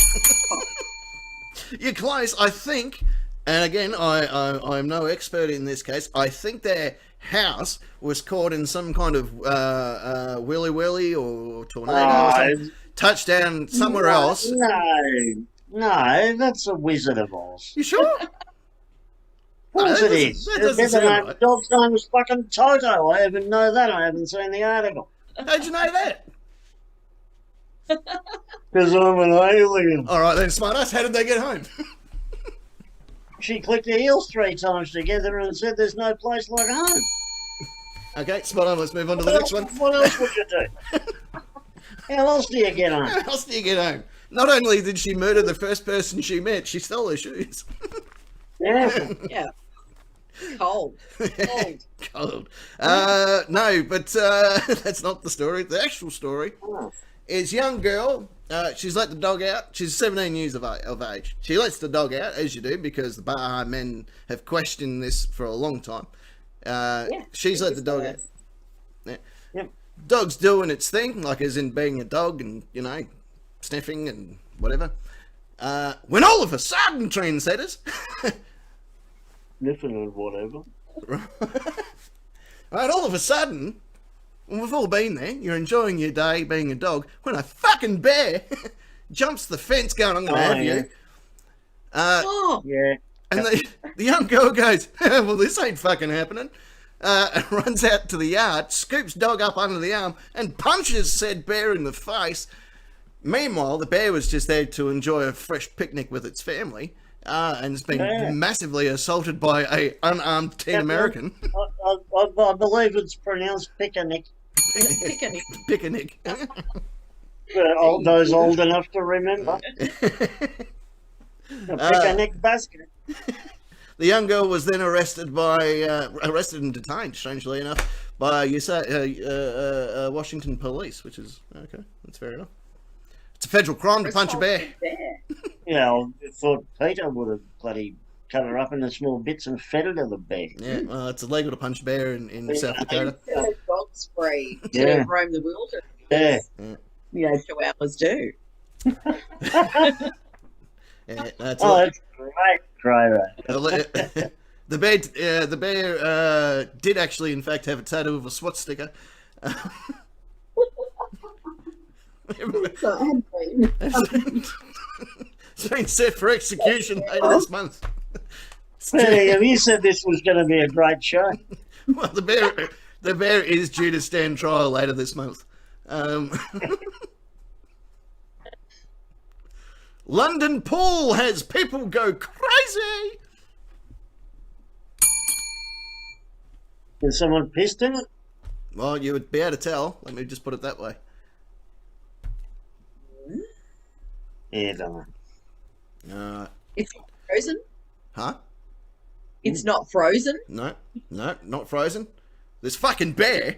S1: You're close, I think. And again, I'm no expert in this case. I think their house was caught in some kind of willy or tornado or something. Touchdown somewhere else.
S3: No, that's a Wizard of Oz.
S1: You sure?
S3: Of course it is. The dog's name was fucking Toto. I even know that. I haven't seen the article.
S1: How'd you know that?
S3: Because I'm an alien.
S1: All right then, smartass. How did they get home?
S3: She clicked her heels 3 times together and said there's no place like home.
S1: Okay, spot on. Let's move on to the next one.
S3: What else would you do? How else do you get home?
S1: How else do you get home? Not only did she murder the first person she met, she stole her shoes.
S3: Yeah.
S2: Yeah. Cold.
S1: Cold. No, but that's not the story. The actual story is young girl. She's let the dog out. She's 17 years of age. She lets the dog out, as you do, because the bar men have questioned this for a long time. She's let the dog out. Yeah.
S3: Yep.
S1: Dog's doing its thing, like as in being a dog and, you know, sniffing and whatever. When all of a sudden, trendsetters...
S3: Sniffing and whatever.
S1: Right, all of a sudden, we've all been there, you're enjoying your day being a dog, when a fucking bear jumps the fence going, I'm going to have you.
S3: Yeah.
S1: And the young girl goes, well, this ain't fucking happening. And runs out to the yard, scoops dog up under the arm, and punches said bear in the face. Meanwhile, the bear was just there to enjoy a fresh picnic with its family. And has been massively assaulted by a unarmed teen American.
S3: I believe it's pronounced picnic.
S2: Picnic.
S3: Those old enough to remember. A picnic basket.
S1: The young girl was then arrested and detained, strangely enough, by Washington police, which is okay. That's fair enough. It's a federal crime to punch a bear.
S3: Yeah, I thought Peter would have bloody cut her up into small bits and fed her to the bear.
S1: Yeah, well, it's illegal to punch a bear in South Dakota.
S2: Dogs free to roam the wilderness.
S3: Yeah.
S2: You know, 2 hours do.
S1: Yeah, that's
S3: that's great.
S1: The bear did actually, in fact, have a tattoo of a SWAT sticker. It's been set for execution later this month.
S3: Hey, have you said this was going to be a great show?
S1: Well, the bear is due to stand trial later this month. London pool has people go crazy.
S3: Is someone pissed in it?
S1: Well, you would be able to tell. Let me just put it that way.
S3: Yeah, don't know.
S2: It's not frozen?
S1: Huh?
S2: It's not frozen?
S1: No, not frozen. This fucking bear.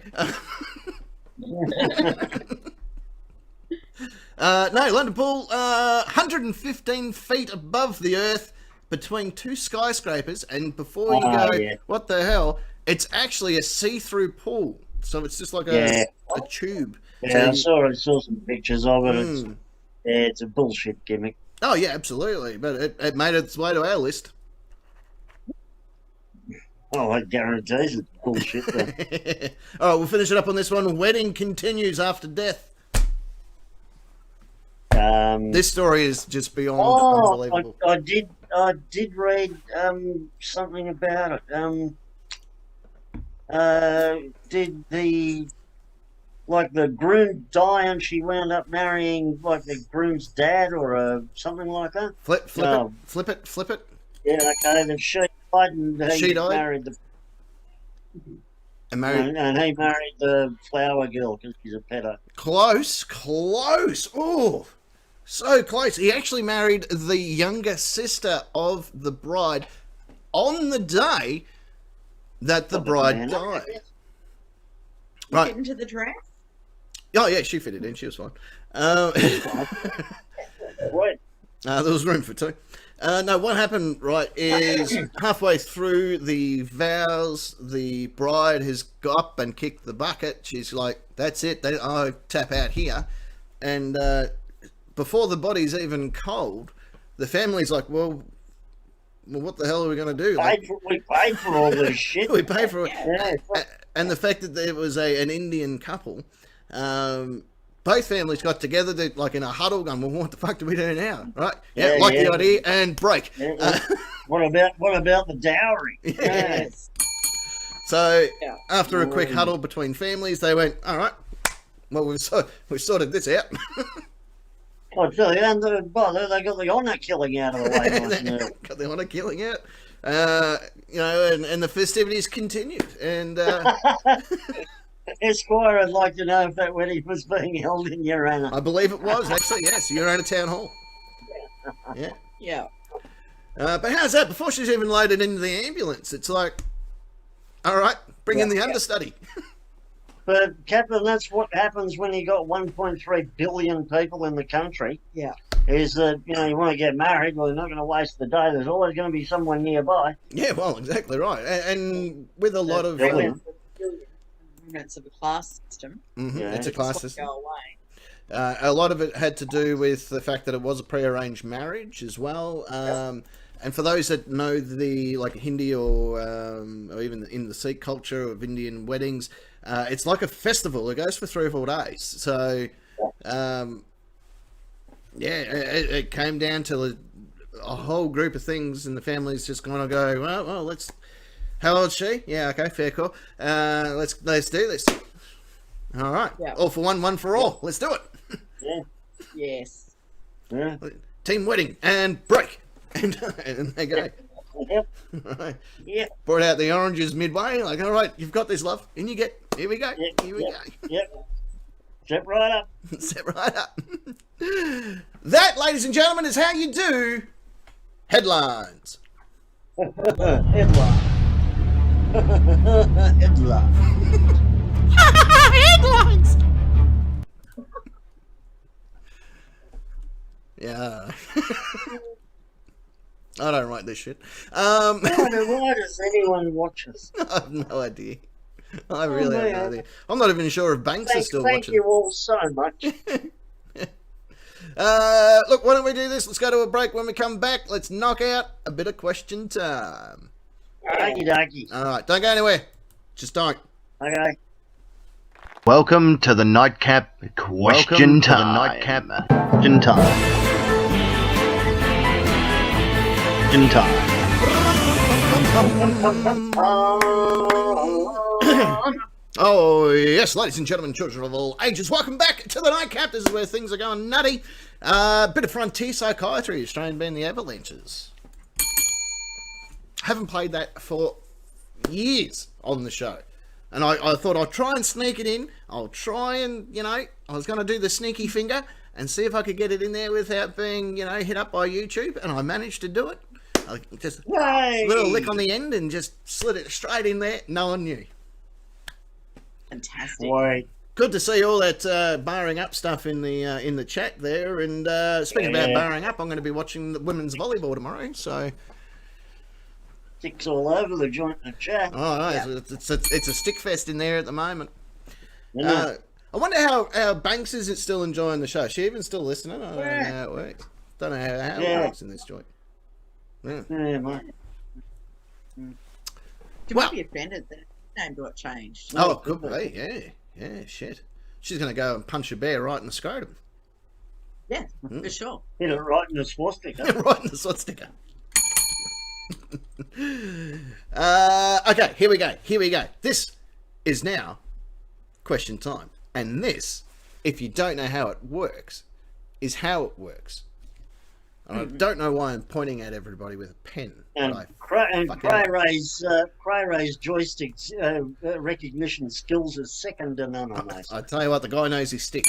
S1: No, London Pool, 115 feet above the earth between 2 skyscrapers, and before you go, what the hell, it's actually a see-through pool. So it's just like a tube.
S3: Yeah, so I saw some pictures of it. It's a bullshit gimmick.
S1: Oh, yeah, absolutely. But it made its way to our list.
S3: Oh, I guarantee it's bullshit.
S1: All right, we'll finish it up on this one. Wedding continues after death. This story is just beyond unbelievable.
S3: I did read something about it. Did the groom die and she wound up marrying like the groom's dad or something like that?
S1: Flip it.
S3: Yeah, okay. Then she died and he
S1: died?
S3: married the.
S1: And married.
S3: And he married the flower girl because she's a pedo.
S1: Close. Oh, so close. He actually married the younger sister of the bride on the day that the bride died.
S2: Right. Fit into the dress?
S1: Oh, yeah, she fitted in. She was fine.
S3: What?
S1: There was room for two. No, what happened, right, is halfway through the vows, the bride has got up and kicked the bucket. She's like, that's it. I'll tap out here. And before the body's even cold, the family's like, well, what the hell are we going to do?
S3: We paid for all this shit.
S1: We paid for it.
S3: Yeah.
S1: And the fact that there was an Indian couple, both families got together, like in a huddle, going, "Well, what the fuck do we do now?" Right? Yeah, like the idea, and break.
S3: Yeah. What about the dowry?
S1: Yes. So after a quick huddle between families, they went, "All right, well, we've sorted this out."
S3: I tell you, and they got the honour killing out of the way.
S1: Got the honour killing out. And the festivities continued, and.
S3: Esquire, I'd like to know if that wedding was being held in your honour.
S1: I believe it was, actually, yes. You're at a town hall.
S2: Yeah.
S1: But how's that? Before she's even loaded into the ambulance, it's like, all right, bring in the understudy.
S3: But, Captain, that's what happens when you got 1.3 billion people in the country.
S2: Yeah.
S3: Is that, you want to get married, well, you're not going to waste the day. There's always going to be someone nearby.
S1: Yeah, well, exactly right. And with a lot of...
S2: Of a class system.
S1: Mm-hmm. Yeah. It's a class system.
S2: Go away.
S1: A lot of it had to do with the fact that it was a pre-arranged marriage as well. And for those that know the Hindi or even in the Sikh culture of Indian weddings, it's like a festival. It goes for 3 or 4 days. So, it came down to a whole group of things, and the family's just going to go, well, let's. How old's she? Yeah, okay, fair call. Let's do this. All right. Yeah. All for one for all. Let's do it.
S3: Yeah.
S2: Yes.
S3: Yeah.
S1: Team wedding and break. And they go.
S3: Yep.
S1: Right.
S3: Yep.
S1: Brought out the oranges midway. Like, all right, you've got this, love. In you get. Here we go.
S3: Yep.
S1: Here we go.
S3: Yep. Step right up.
S1: Step right up. That, ladies and gentlemen, is how you do headlines.
S3: Headlines.
S1: Headlines. Yeah. I don't write this shit.
S3: Why does anyone watch us?
S1: I have no idea. I really have no idea. I'm not even sure if Banks is still watching.
S3: Thank you all so much.
S1: Look, why don't we do this? Let's go to a break. When we come back, let's knock out a bit of question time.
S3: Okie dokie.
S1: All right, don't go anywhere. Just don't.
S3: Okay.
S5: Welcome to the Nightcap Question Time. Question Time. Question Time.
S1: Oh, yes, ladies and gentlemen, children of all ages, welcome back to the Nightcap. This is where things are going nutty. Bit of frontier psychiatry, Australian band The Avalanches. Haven't played that for years on the show. And I thought I'd try and sneak it in. I'll try and, I was going to do the sneaky finger and see if I could get it in there without being, hit up by YouTube. And I managed to do it. I just a little lick on the end and just slid it straight in there. No one knew.
S2: Fantastic.
S3: Wait.
S1: Good to see all that barring up stuff in the chat there. And speaking about barring up, I'm going to be watching the women's volleyball tomorrow. So...
S3: Sticks all over the joint in the chat.
S1: Oh, no, yeah. It's a stick fest in there at the moment.
S3: Yeah.
S1: I wonder how Banks is still enjoying the show. Is she even still listening? I don't know how it works. Don't know how it works in this joint. Yeah,
S3: mate.
S2: She might be offended that her name got changed.
S1: Oh, could be. Yeah, shit. She's going to go and punch a bear right in the scrotum.
S2: Yeah, for sure.
S3: Hit it right in the swastika.
S1: Right in the swastika. Okay, here we go. This is now question time. And this, if you don't know how it works, is how it works. And I don't know why I'm pointing at everybody with a pen.
S3: And Cray-Ray's joystick recognition skills are second to none on those.
S1: I tell you what, the guy knows his stick.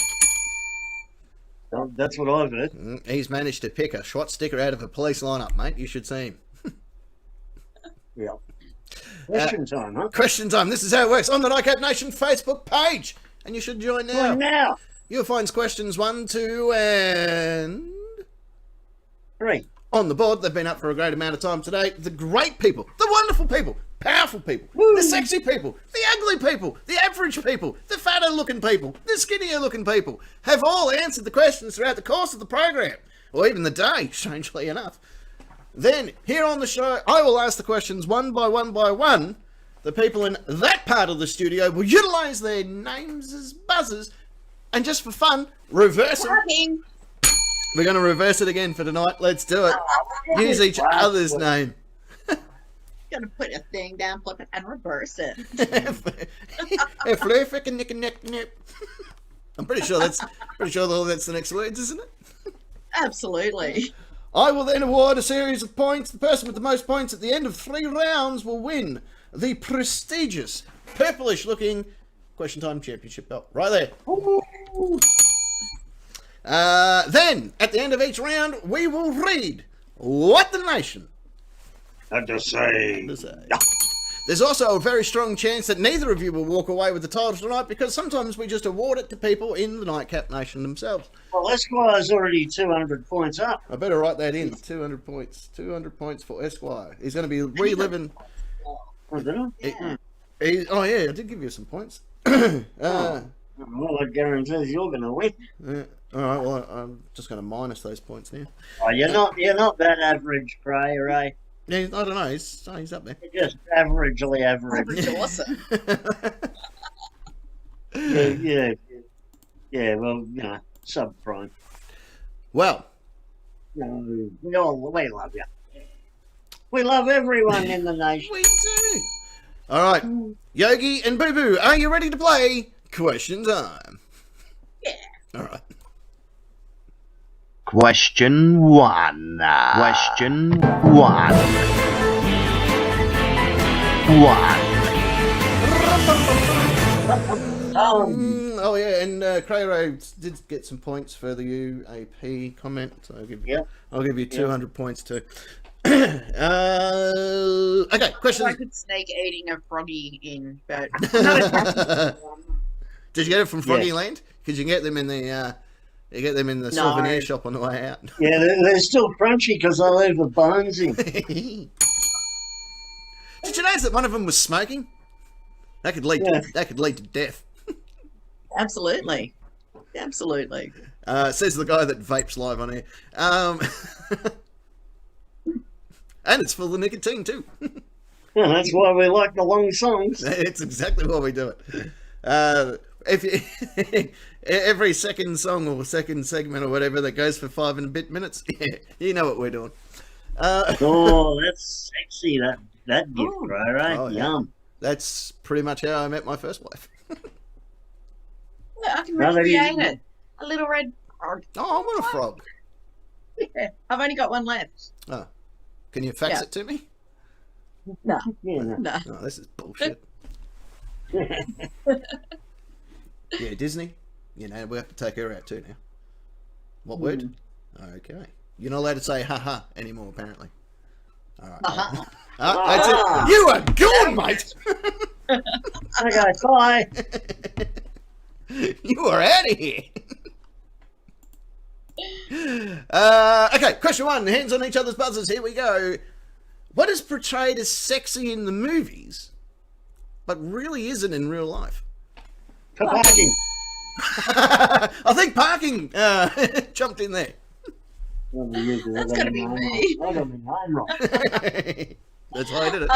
S3: Well, that's what I've heard.
S1: He's managed to pick a shot sticker out of a police lineup, mate. You should see him.
S3: Yeah. Question time, huh?
S1: Question time. This is how it works on the Nightcap Nation Facebook page. And you should join now.
S3: Join now.
S1: You'll find questions 1, 2, and
S3: 3.
S1: on the board. They've been up for a great amount of time today. The great people, the wonderful people, powerful people, the sexy people, the ugly people, the average people, the fatter looking people, the skinnier looking people have all answered the questions throughout the course of the program, or even the day, strangely enough. Then, here on the show, I will ask the questions one by one by one. The people in that part of the studio will utilise their names as buzzers, and just for fun, reverse them. We're going to reverse it again for tonight. Let's do it. Use each other's name.
S2: Gonna put a thing down, flip it, and reverse it.
S1: I'm pretty sure that's the next words, isn't it?
S2: Absolutely.
S1: I will then award a series of points. The person with the most points at the end of 3 rounds will win the prestigious, purplish-looking Question Time Championship belt. Right there. Then, at the end of each round, we will read what the nation
S3: had to say.
S1: There's also a very strong chance that neither of you will walk away with the title tonight, because sometimes we just award it to people in the Nightcap Nation themselves.
S3: Well, Esquire's already 200 points up.
S1: I better write that in. 200 points. 200 points for Esquire. He's going to be reliving...
S3: Oh, did I?
S1: Oh, yeah, I did give you some points.
S3: Well, that guarantees you're going to win.
S1: All right, well, I'm just going to minus those points now.
S3: Oh, you're not that average, Cray.
S1: Yeah, I don't know. He's up there.
S3: You're just averagely average.
S2: Average awesome.
S3: Yeah. Well, subprime.
S1: Well,
S3: We love you. We love everyone in the nation.
S1: we do. All right, Yogi and Boo Boo, are you ready to play Question Time?
S2: Yeah.
S1: All right.
S5: Question 1. Question 1.
S1: Oh yeah, and Cray did get some points for the UAP comment, so I'll give you 200 points too. Okay, question.
S2: I could sneak eating a froggy in, but
S1: Did you get it from Froggy Land? Because you get them in the souvenir shop on the way out.
S3: Yeah, they're still crunchy because I leave the bones in.
S1: Did you notice that one of them was smoking? That could lead to death.
S2: absolutely.
S1: Says the guy that vapes live on air. And it's full of nicotine too.
S3: Yeah, that's why we like the long songs.
S1: It's exactly why we do it. If you, every second song or second segment or whatever that goes for 5 and a bit minutes, you know what we're doing.
S3: Oh, that's sexy, that gift, right?
S1: Oh, yeah.
S3: Yum.
S1: That's pretty much how I met my first wife.
S2: I can recreate it. A little red frog.
S1: Oh, I want a frog.
S2: Yeah, I've only got one left.
S1: Oh, can you fax it to me?
S2: No.
S3: Yeah,
S2: No.
S1: Oh, this is bullshit. Yeah, Disney. We have to take her out too now. What word? Okay. You're not allowed to say ha-ha anymore, apparently. All right. That's it. You are gone, mate.
S3: Okay, bye.
S1: You are out of here. Okay, question 1. Hands on each other's buzzers. Here we go. What is portrayed as sexy in the movies, but really isn't in real life?
S3: Parking.
S1: I think parking jumped in there.
S2: That's going to be me.
S3: I got my name wrong.
S1: That's why I did it.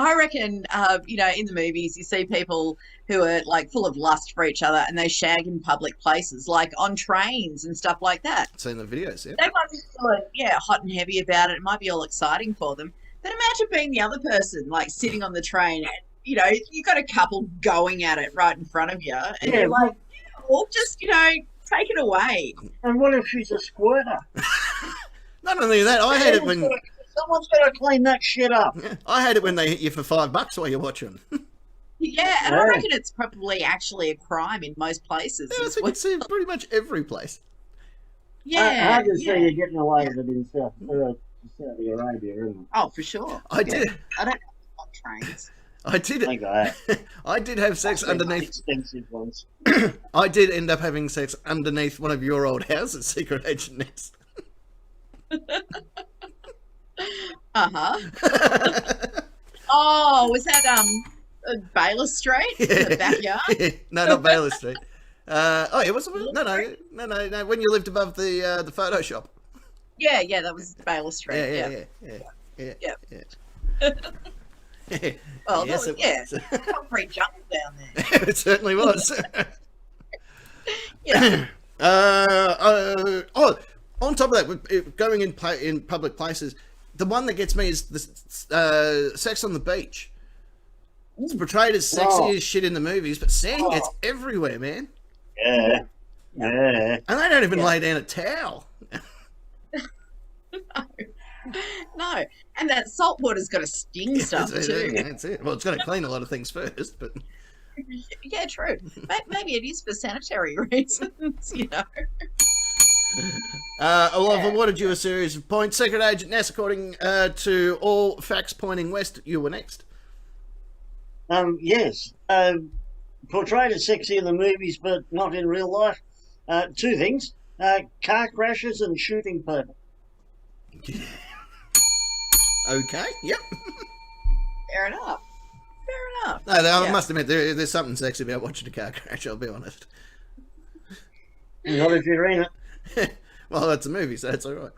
S2: I reckon, in the movies, you see people who are like full of lust for each other and they shag in public places, like on trains and stuff like that.
S1: Seen the videos, yeah.
S2: They might be feeling, hot and heavy about it. It might be all exciting for them. But imagine being the other person, like sitting on the train and, you've got a couple going at it right in front of you. And you're like, well, just, take it away.
S3: And what if she's a squirter?
S1: Not only that, I hate it when...
S3: Someone's got to clean that shit up.
S1: I hate it when they hit you for $5 while you're watching.
S2: Yeah, and I reckon it's probably actually a crime in most places.
S1: Yeah, I think it's in pretty much every place.
S2: Yeah.
S3: I just see you getting away with it in Saudi Arabia, isn't it?
S2: Oh, for sure.
S1: I did.
S2: I don't know on trains.
S1: I did. I did have sex underneath.
S3: Expensive ones.
S1: I did end up having sex underneath one of your old houses, Secret Agent Ness.
S2: Oh, was that Baylor Street? In the backyard?
S1: Yeah. No, not Baylor Street. It wasn't. No. When you lived above the photo shop.
S2: Yeah, that was Baylor Street.
S1: Yeah.
S2: Well,
S1: yes,
S2: concrete jungle down there.
S1: It certainly was.
S2: Yeah.
S1: On top of that, going in public places, the one that gets me is the sex on the beach. It's portrayed as sexy as shit in the movies, but seeing it's everywhere, man.
S3: Yeah.
S1: And they don't even lay down a towel.
S2: No. And that salt water's got to sting stuff too.
S1: That's it. Well, it's got to clean a lot of things first, but...
S2: Yeah, true. Maybe it is for sanitary reasons,
S1: I've awarded you a series of points. Secret Agent Ness, according to all facts pointing west, you were next.
S3: Yes. Portrayed as sexy in the movies, but not in real life. Two things. Car crashes and shooting people.
S1: Okay, yep.
S2: Fair enough.
S1: No, I must admit, there's something sexy about watching a car crash, I'll be honest.
S3: Not if you're in it.
S1: Well, that's a movie, so it's all right.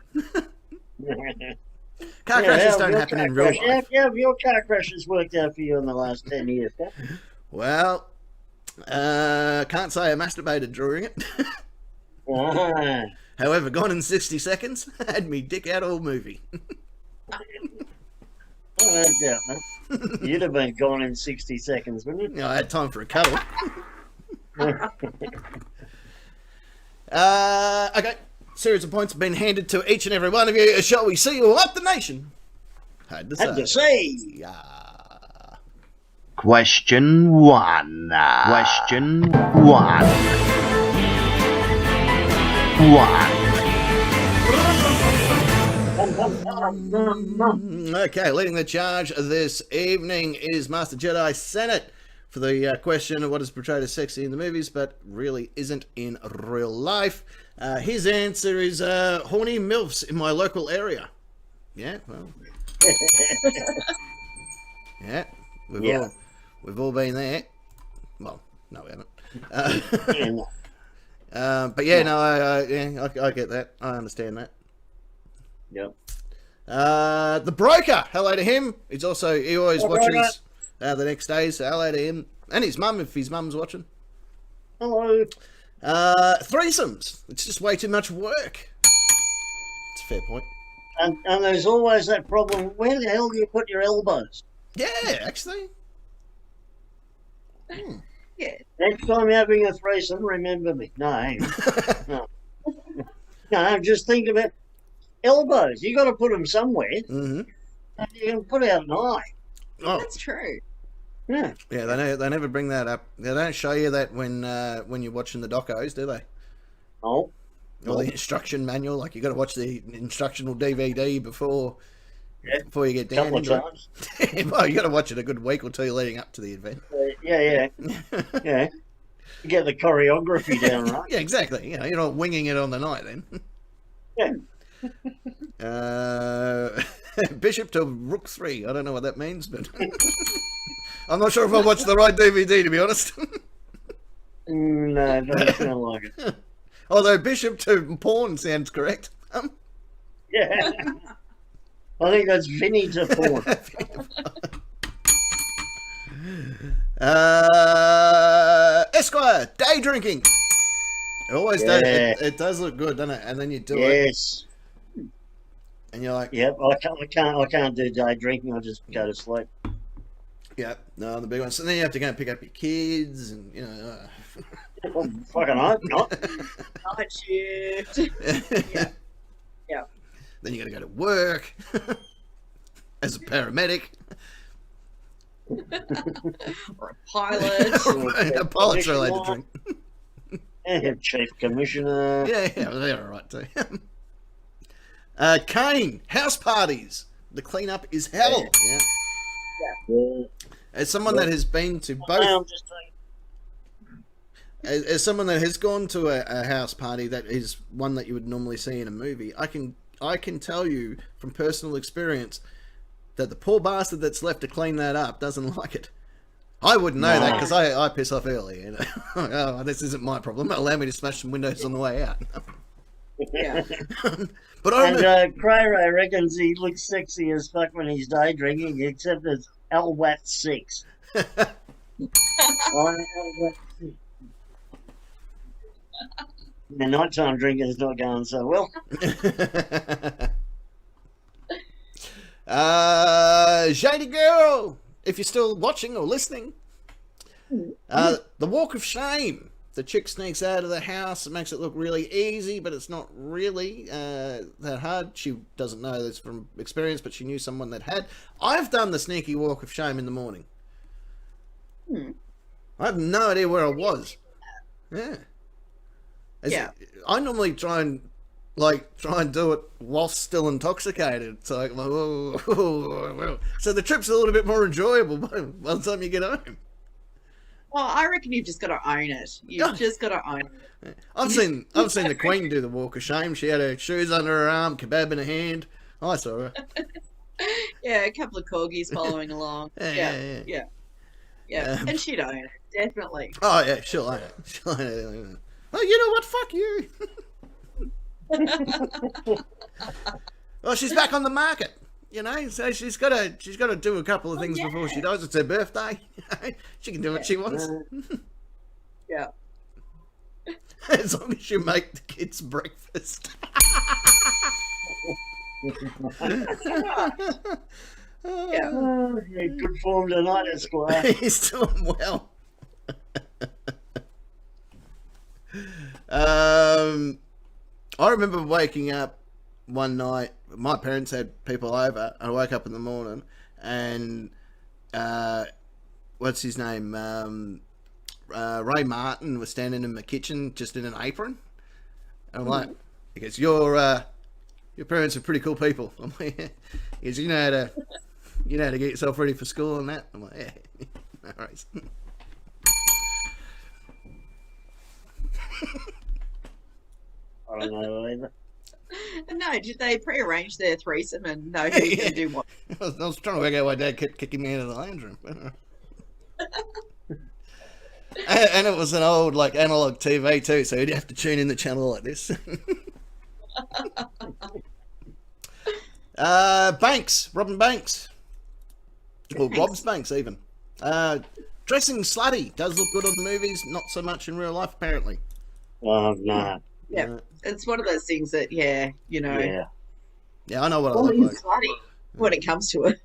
S1: Car crashes don't happen in real life.
S3: Yeah, your car crashes worked out for you in the last 10 years, huh?
S1: Well, can't say I masturbated during it. However, Gone in 60 Seconds had me dick out all movie.
S3: No doubt, man. You'd have been gone in 60 seconds, wouldn't you?
S1: I had time for a cuddle. Okay, series of points have been handed to each and every one of you. Shall we see what the nation had to say? Yeah.
S5: Question 1. Question 1. 1.
S1: Okay, leading the charge this evening is Master Jedi Senate for the question of what is portrayed as sexy in the movies but really isn't in real life. His answer is horny MILFs in my local area. Yeah, well. Yeah, we've all been there. Well, no, we haven't. But yeah, no, I get that. I understand that.
S3: Yep.
S1: The broker, hello to him. He always watches the next day, so hello to him. And his mum, if his mum's watching.
S3: Hello.
S1: Threesomes. It's just way too much work. It's a fair point.
S3: And there's always that problem, where the hell do you put your elbows?
S1: Yeah, actually.
S2: Yeah.
S3: Next time you're having a threesome, remember me. No, hang on. No, just think about elbows. You got to put them somewhere.
S1: Mm-hmm.
S3: And you can put out an eye.
S1: Oh,
S2: That's true.
S3: Yeah.
S1: yeah. They never bring that up. They don't show you that when you're watching the docos, do they?
S3: Oh.
S1: Or the instruction manual. Like you got to watch the instructional DVD before you get down into
S3: times.
S1: it. Well, you got to watch it a good week or two leading up to the event.
S3: Yeah. Yeah. You get the choreography down, right?
S1: Yeah, exactly. You're not winging it on the night then.
S3: Yeah.
S1: Bishop to Rook 3. I don't know what that means, but I'm not sure if I watched the right DVD, to be honest.
S3: No, it doesn't sound like it.
S1: Although Bishop to Pawn sounds correct.
S3: Yeah. I think that's Vinny to Pawn.
S1: Esquire, day drinking. It always does.
S3: Yeah.
S1: It does look good, doesn't it? And then you do it,
S3: Yes.
S1: and you're like,
S3: Yep. I can't do day drinking. I just go to sleep.
S1: yeah, no, the big ones. And then you have to go and pick up your kids, and you know.
S3: Fucking hope not.
S2: Night shift. Yeah. Yeah.
S1: Then you got to go to work as a paramedic.
S2: Or a pilot.
S1: A pilot's related to drink.
S3: And chief commissioner.
S1: Yeah, they're all right too. Kane, house parties. The cleanup is hell. Yeah.
S3: Yeah.
S1: As someone that has been to both,
S3: I'm just
S1: as someone that has gone to a house party that is one that you would normally see in a movie, I can tell you from personal experience that the poor bastard that's left to clean that up doesn't like it. I wouldn't know that because I piss off early. You know? Oh, this isn't my problem. Allow me to smash some windows on the way out.
S2: Yeah.
S1: But I remember,
S3: And Cray reckons he looks sexy as fuck when he's day drinking, except it's LWAT 6. The nighttime drinking is not going so well.
S1: Shady Girl, if you're still watching or listening, the walk of shame. The chick sneaks out of the house. It makes it look really easy, but it's not really that hard. She doesn't know this from experience, but she knew someone that had. I've done the sneaky walk of shame in the morning. I have no idea where I was. Yeah. I normally try and do it whilst still intoxicated. It's like, whoa. So the trip's a little bit more enjoyable by the time you get home.
S2: Well, I reckon you've just got to own it. You've just got to own it.
S1: I've seen the Queen do the walk of shame. She had her shoes under her arm, kebab in her hand. I saw her.
S2: Yeah, a couple of corgis following along. Yeah. And she'd own it, definitely.
S1: Oh yeah, she'll own it. She'll own it. Oh, you know what? Fuck you. Well, she's back on the market. You know, so she's got to do a couple of things before she dies. It's her birthday. She can do what she wants.
S2: Yeah.
S1: As long as you make the kids breakfast.
S3: Good form tonight, Esquire.
S1: He's doing well. I remember waking up one night. My parents had people over. I woke up in the morning, and what's his name? Ray Martin was standing in my kitchen, just in an apron. And I'm like, he goes, "Your parents are pretty cool people." I'm like, yeah. He goes, you know how to get yourself ready for school and that. I'm like, yeah, no worries.
S3: I don't know either.
S2: No, did they prearrange their threesome and know who was going to do what?
S1: I was trying to work out why Dad kept kicking me out of the lounge room. And it was an old, like, analog TV too, so you'd have to tune in the channel like this. Banks, Robin Banks. Or Rob's Banks, even. Dressing slutty does look good on the movies, not so much in real life, apparently.
S3: Oh, no.
S2: Yeah, it's one of those things that,
S3: Yeah.
S1: Yeah, I know what I
S2: well,
S1: look
S2: he's
S1: like.
S2: slutty when it comes to it.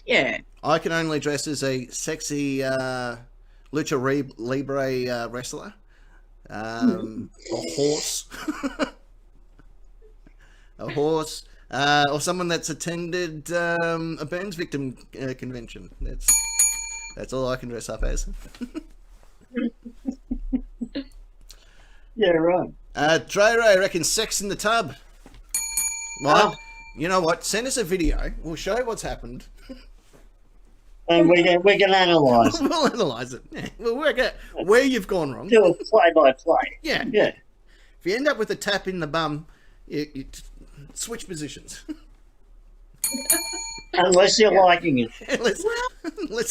S2: Yeah.
S1: I can only dress as a sexy lucha libre wrestler, a horse, or someone that's attended a burns victim convention. That's all I can dress up as.
S3: Yeah, right.
S1: Dre Ray reckons sex in the tub. Well, you know what? Send us a video. We'll show you what's happened.
S3: And we can analyse.
S1: We'll analyse it. Yeah. We'll work out where you've gone wrong.
S3: Do a play-by-play.
S1: Yeah.
S3: Yeah.
S1: If you end up with a tap in the bum, you switch positions.
S3: Unless you're liking it.
S1: Unless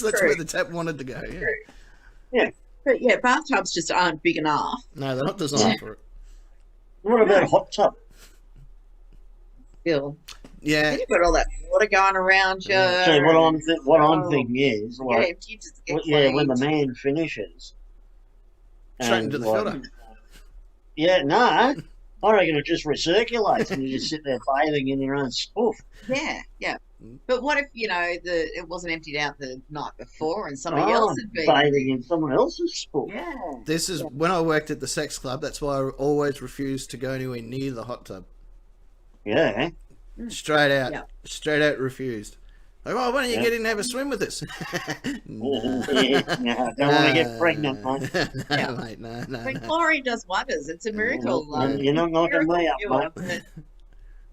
S1: that's where the tap wanted to go. Yeah.
S3: Yeah.
S2: But yeah, bathtubs just aren't big enough.
S1: No, they're not designed for it.
S3: What about a hot tub?
S2: Still.
S1: Yeah.
S2: You've got all that water going around you.
S3: So what I'm thinking is, like,
S2: you just get
S3: when the
S2: cleaned.
S3: man finishes,
S1: Straight into the
S3: like,
S1: filter.
S3: yeah, no, I reckon it just recirculates and you just sit there bathing in your own spoof.
S2: Yeah, yeah. But what if, it wasn't emptied out the night before and somebody else had been
S3: bathing in someone else's spoof.
S2: Yeah.
S1: This is when I worked at the sex club. That's why I always refused to go anywhere near the hot tub.
S3: Yeah.
S1: Straight out.
S2: Yeah.
S1: Straight out refused. Like, oh, why don't you get in and have a swim with us?
S3: No, don't want to get pregnant, mate.
S1: No, mate, no.
S2: But chlorine does wonders. It's a miracle.
S3: You're not knocking me up,
S2: miracle
S3: mate.
S2: cure, but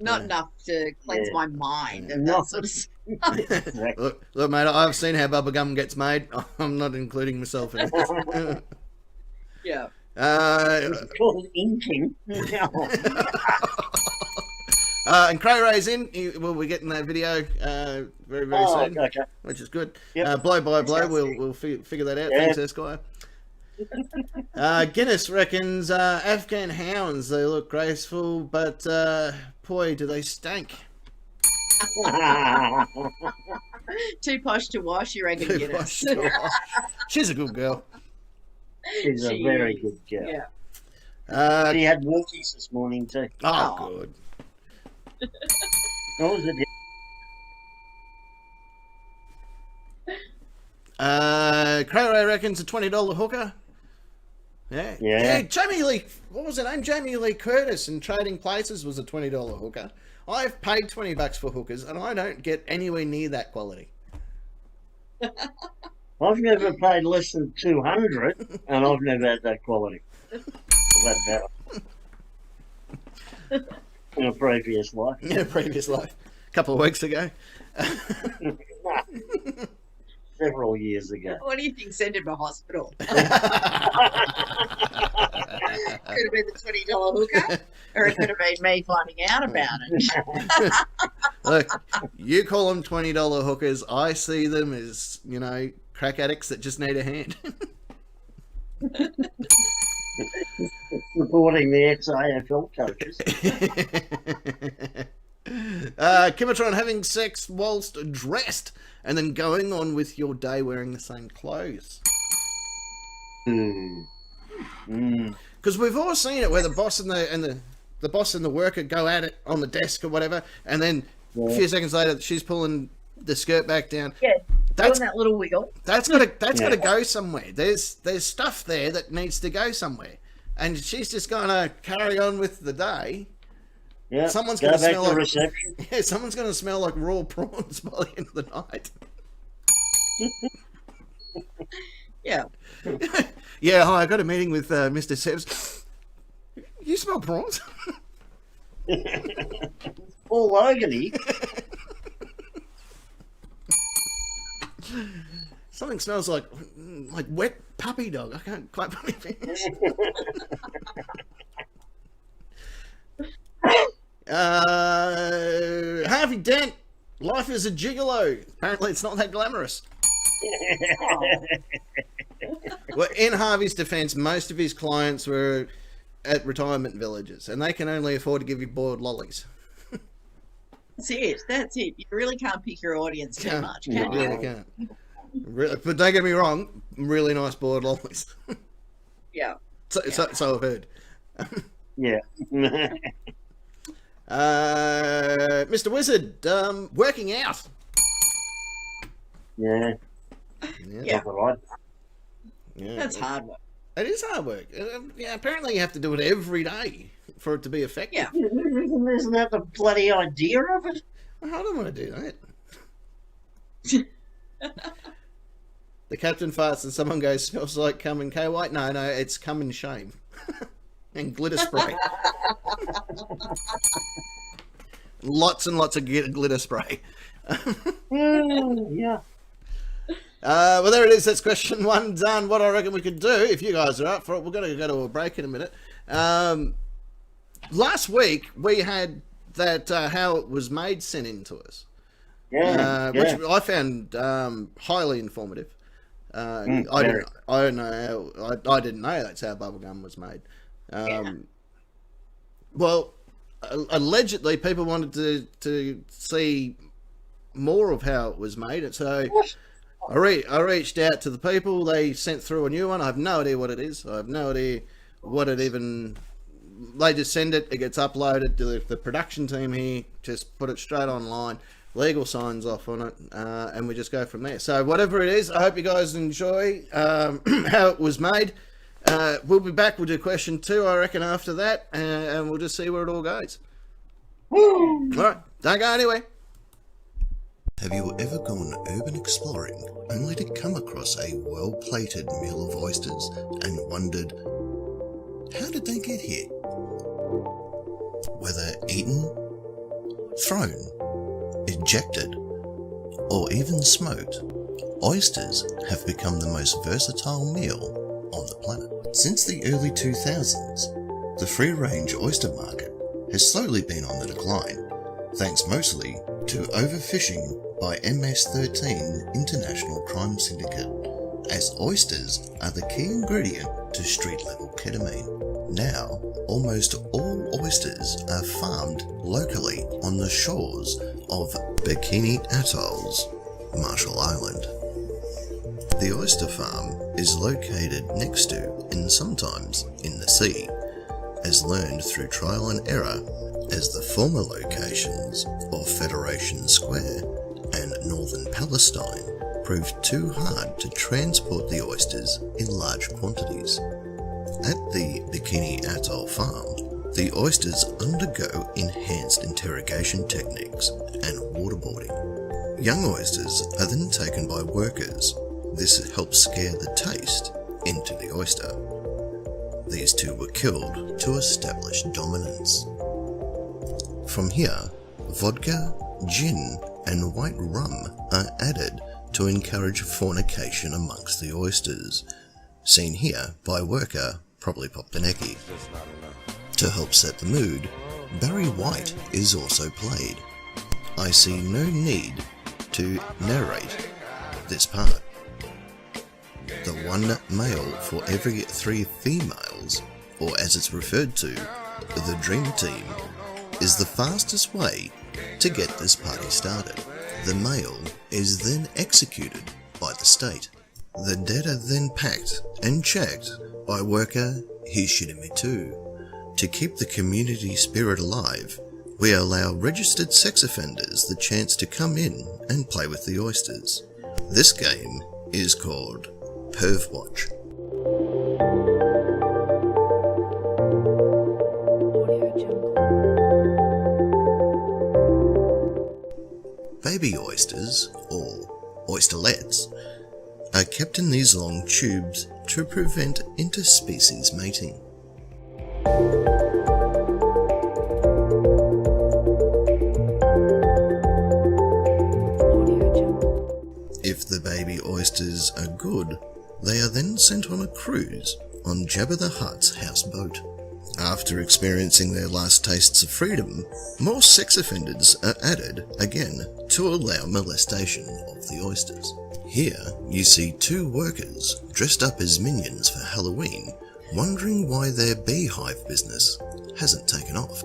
S2: not enough to cleanse my mind and
S3: No.
S2: that sort of stuff.
S1: Look, mate, I've seen how bubblegum gets made. I'm not including myself in it.
S2: Yeah.
S3: It's called inking.
S1: And Cray Ray's in. We'll be getting that video very, very soon,
S3: okay.
S1: which is good.
S3: Yep.
S1: Blow by blow, we'll figure that out.
S3: Yeah.
S1: Thanks, Esquire. Guinness reckons Afghan hounds, they look graceful, but boy, do they stank.
S2: Too posh to wash, you reckon,
S1: Too
S2: Guinness?
S1: much to wash. She's a good girl.
S3: She's a very good girl.
S2: Yeah.
S3: She had walkies this morning too.
S1: Oh,
S2: Oh.
S1: good.
S3: What was it?
S1: Cray Ray reckons a $20 hooker. Yeah.
S3: Yeah.
S1: Jamie Lee, what was her name? Jamie Lee Curtis in Trading Places was a $20 hooker. I've paid $20 for hookers, and I don't get anywhere near that quality.
S3: I've never paid less than 200, and I've never had that quality. I've had better. In a previous life.
S1: In a previous life. A couple of weeks ago.
S3: Several years ago.
S2: What do you think sent him to hospital? Could have been the $20 hooker, or it could have been me finding out about it.
S1: Look, you call them $20 hookers. I see them as, crack addicts that just need a hand.
S3: Supporting the ex-AFL coaches.
S1: Kimatron having sex whilst dressed and then going on with your day wearing the same clothes. Because we've all seen it where the boss and the boss and the worker go at it on the desk or whatever, and then a few seconds later she's pulling the skirt back down.
S2: Yeah,
S1: That's
S2: doing that little wiggle.
S1: That's gotta go somewhere. There's stuff there that needs to go somewhere, and she's just gonna carry on with the day.
S3: Yeah,
S1: Someone's
S3: go
S1: gonna
S3: back
S1: smell
S3: to
S1: like
S3: reception.
S1: Yeah, someone's gonna smell like raw prawns by the end of the night.
S2: Yeah.
S1: Yeah, hi, I got a meeting with Mr. Sebs. You smell prawns?
S3: Paul Logan.
S1: Something smells like wet puppy dog. I can't quite put my fingers. Harvey Dent, life is a gigolo. Apparently it's not that glamorous. Well, in Harvey's defense, most of his clients were at retirement villages, and they can only afford to give you boiled lollies.
S2: That's it. You really can't pick your audience too much,
S1: You
S2: can you?
S1: really can't. But don't get me wrong, really nice boiled lollies.
S2: Yeah.
S1: So I've heard.
S3: Yeah.
S1: Mr. Wizard, working out.
S3: Yeah.
S2: Yeah.
S3: That's all right.
S1: Yeah.
S2: That's hard work.
S1: It is hard work. Yeah, apparently you have to do it every day for it to be effective.
S2: Yeah.
S3: Isn't that the bloody idea of it?
S1: I don't want to do that. The captain farts and someone goes, smells like cum and K-White. No, it's cum and shame. And glitter spray. Lots and lots of glitter spray.
S3: Yeah.
S1: Well, there it is. That's question one done. What I reckon we could do, if you guys are up for it, we're going to go to a break in a minute. Last week, we had that how it was made sent in to us.
S3: Yeah.
S1: Which I found highly informative. I didn't know how, I didn't know that's how bubblegum was made. Well, allegedly people wanted to see more of how it was made, and so I reached out to the people. They sent through a new one. I have no idea what it is. I have no idea what it even... They just send it. It gets uploaded. The production team here just put it straight online. Legal signs off on it, and we just go from there. So whatever it is, I hope you guys enjoy how it was made. We'll be back. We'll do question 2, I reckon, after that, and we'll just see where it all goes. All right, don't go anywhere.
S6: Have you ever gone urban exploring only to come across a well-plated meal of oysters and wondered, how did they get here? Whether eaten, thrown, ejected, or even smoked, oysters have become the most versatile meal on the planet. Since the early 2000s, the free-range oyster market has slowly been on the decline, thanks mostly to overfishing by MS-13 International Crime Syndicate, as oysters are the key ingredient to street-level ketamine. Now, almost all oysters are farmed locally on the shores of Bikini Atolls, Marshall Island. The oyster farm is located next to, and sometimes in the sea, as learned through trial and error, as the former locations of Federation Square and Northern Palestine proved too hard to transport the oysters in large quantities. At the Bikini Atoll farm, the oysters undergo enhanced interrogation techniques and waterboarding. Young oysters are then taken by workers. This helps scare the taste into the oyster. These two were killed to establish dominance. From here, vodka, gin, and white rum are added to encourage fornication amongst the oysters. Seen here by worker, probably popped an Eckie. To help set the mood, Barry White is also played. I see no need to narrate this part. The one male for every 3 females, or as it's referred to, the Dream Team, is the fastest way to get this party started. The male is then executed by the state. The dead are then packed and checked by worker Hishirimi2. To keep the community spirit alive, we allow registered sex offenders the chance to come in and play with the oysters. This game is called Perv Watch. Baby oysters, or oysterlets, are kept in these long tubes to prevent interspecies mating. If the baby oysters are good, they are then sent on a cruise on Jabba the Hutt's houseboat. After experiencing their last tastes of freedom, more sex offenders are added again to allow molestation of the oysters. Here you see 2 workers dressed up as minions for Halloween, wondering why their beehive business hasn't taken off.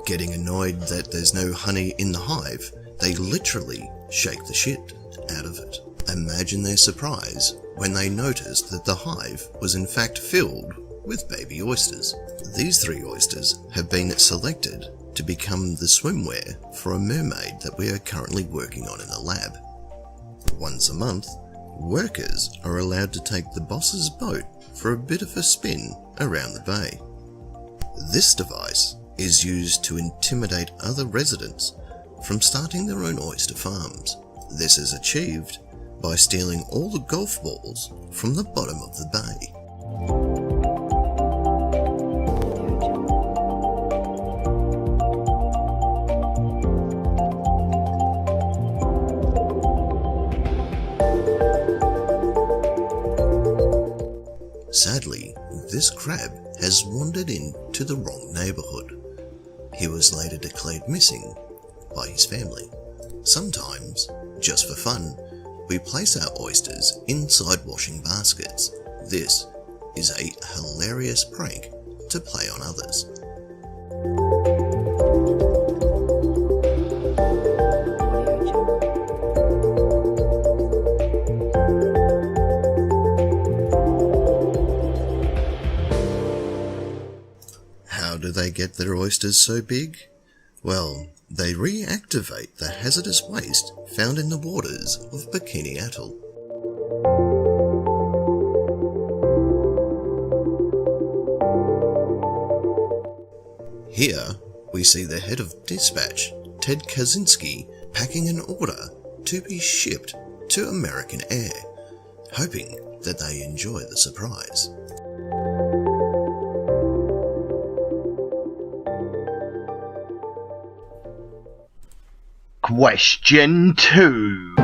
S6: Getting annoyed that there's no honey in the hive, they literally shake the shit out of it. Imagine their surprise when they noticed that the hive was in fact filled with baby oysters. These 3 oysters have been selected to become the swimwear for a mermaid that we are currently working on in the lab. Once a month, workers are allowed to take the boss's boat for a bit of a spin around the bay. This device is used to intimidate other residents from starting their own oyster farms. This is achieved by stealing all the golf balls from the bottom of the bay. Sadly, this crab has wandered into the wrong neighbourhood. He was later declared missing by his family. Sometimes, just for fun, we place our oysters inside washing baskets. This is a hilarious prank to play on others. How do they get their oysters so big? Well, they reactivate the hazardous waste found in the waters of Bikini Atoll. Here, we see the head of dispatch, Ted Kaczynski, packing an order to be shipped to American Air, hoping that they enjoy the surprise.
S5: Question 2.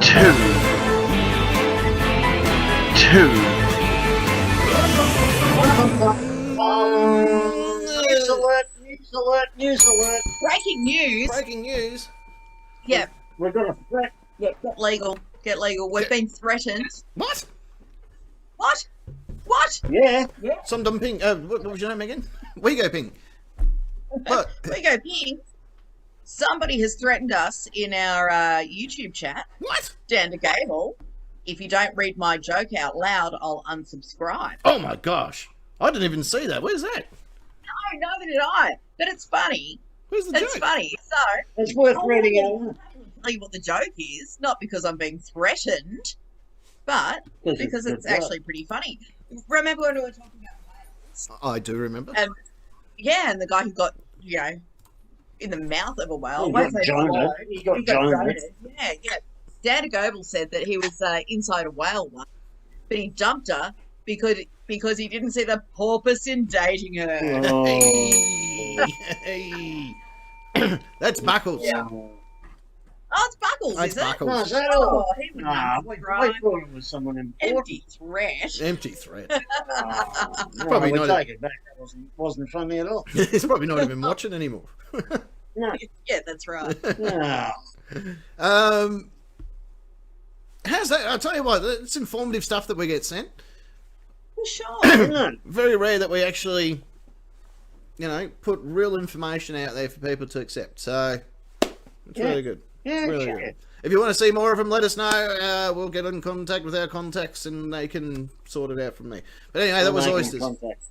S5: 2.
S3: News alert.
S2: Breaking news.
S1: Breaking news.
S2: Yeah,
S3: We've got a threat.
S2: yeah, get legal. Get legal. We've been threatened.
S1: What?
S2: What? What?
S3: Yeah.
S1: Some dumb ping. What was your name again? We go ping. What?
S2: We go ping. Somebody has threatened us in our YouTube chat.
S1: What?
S2: Dan to Gable. If you don't read my joke out loud, I'll unsubscribe.
S1: Oh my gosh. I didn't even see that. Where's that?
S2: No, neither did I. But it's funny.
S1: Where's the
S2: It's
S1: joke?
S2: funny. So,
S3: It's worth reading out.
S2: tell you what the joke is, not because I'm being threatened, but because it's actually pretty funny. Remember when we were talking about whales?
S1: I do remember.
S2: Yeah, and the guy who got, you know, in the mouth of a whale.
S3: He
S2: Won't
S3: got
S2: say
S3: Jonah.
S2: swallowed.
S3: He got
S2: He
S3: Jonah.
S2: Jonah. Yeah. Dan Goble said that he was inside a whale once, but he dumped her because he didn't see the purpose in dating her.
S3: Oh.
S1: Hey. That's Buckles.
S2: Yeah. Oh, it's Buckles,
S1: That's
S2: is it?
S1: Buckles.
S3: No, is that all?
S2: Oh, he would
S3: Nah, we
S2: unsubscribe.
S3: thought it was someone important.
S2: Empty threat.
S1: Empty threat.
S3: Probably
S1: not
S3: take it back. That wasn't funny at all.
S1: He's probably not even watching anymore.
S3: No.
S2: Yeah, that's right.
S3: No.
S1: How's that? I'll tell you what, it's informative stuff that we get sent.
S2: For sure.
S3: Isn't it?
S1: Very rare that we actually, you know, put real information out there for people to accept. So, it's really good.
S3: Yeah,
S1: Really
S3: sure.
S1: good. If you want to see more of them, let us know. We'll get in contact with our contacts and they can sort it out from me. But anyway, that was
S3: Making
S1: oysters.
S3: contact.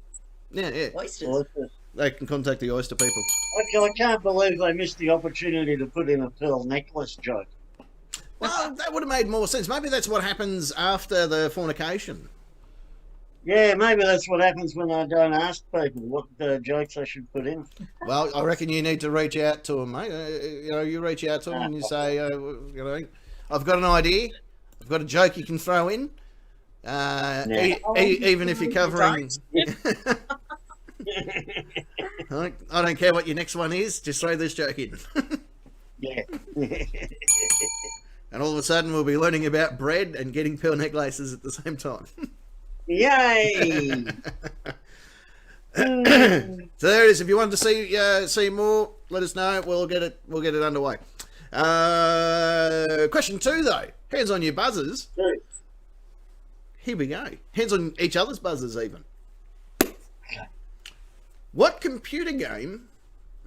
S1: Yeah.
S2: Oysters.
S3: Oysters.
S1: They can contact the oyster people.
S3: I can't believe they missed the opportunity to put in a pearl necklace joke.
S1: Well, that would have made more sense. Maybe that's what happens after the fornication.
S3: Yeah, maybe that's what happens when I don't ask people what jokes I should put in.
S1: Well, I reckon you need to reach out to them, mate. You know, you reach out to them and you say, you know, I've got an idea. I've got a joke you can throw in. Even if you're covering... I don't care what your next one is. Just throw this joke in.
S3: Yeah.
S1: And all of a sudden we'll be learning about bread and getting pearl necklaces at the same time.
S3: Yay!
S1: So there it is. If you want to see more, let us know. We'll get it underway. Question 2 though. Hands on your buzzers. Here we go. Hands on each other's buzzers even. What computer game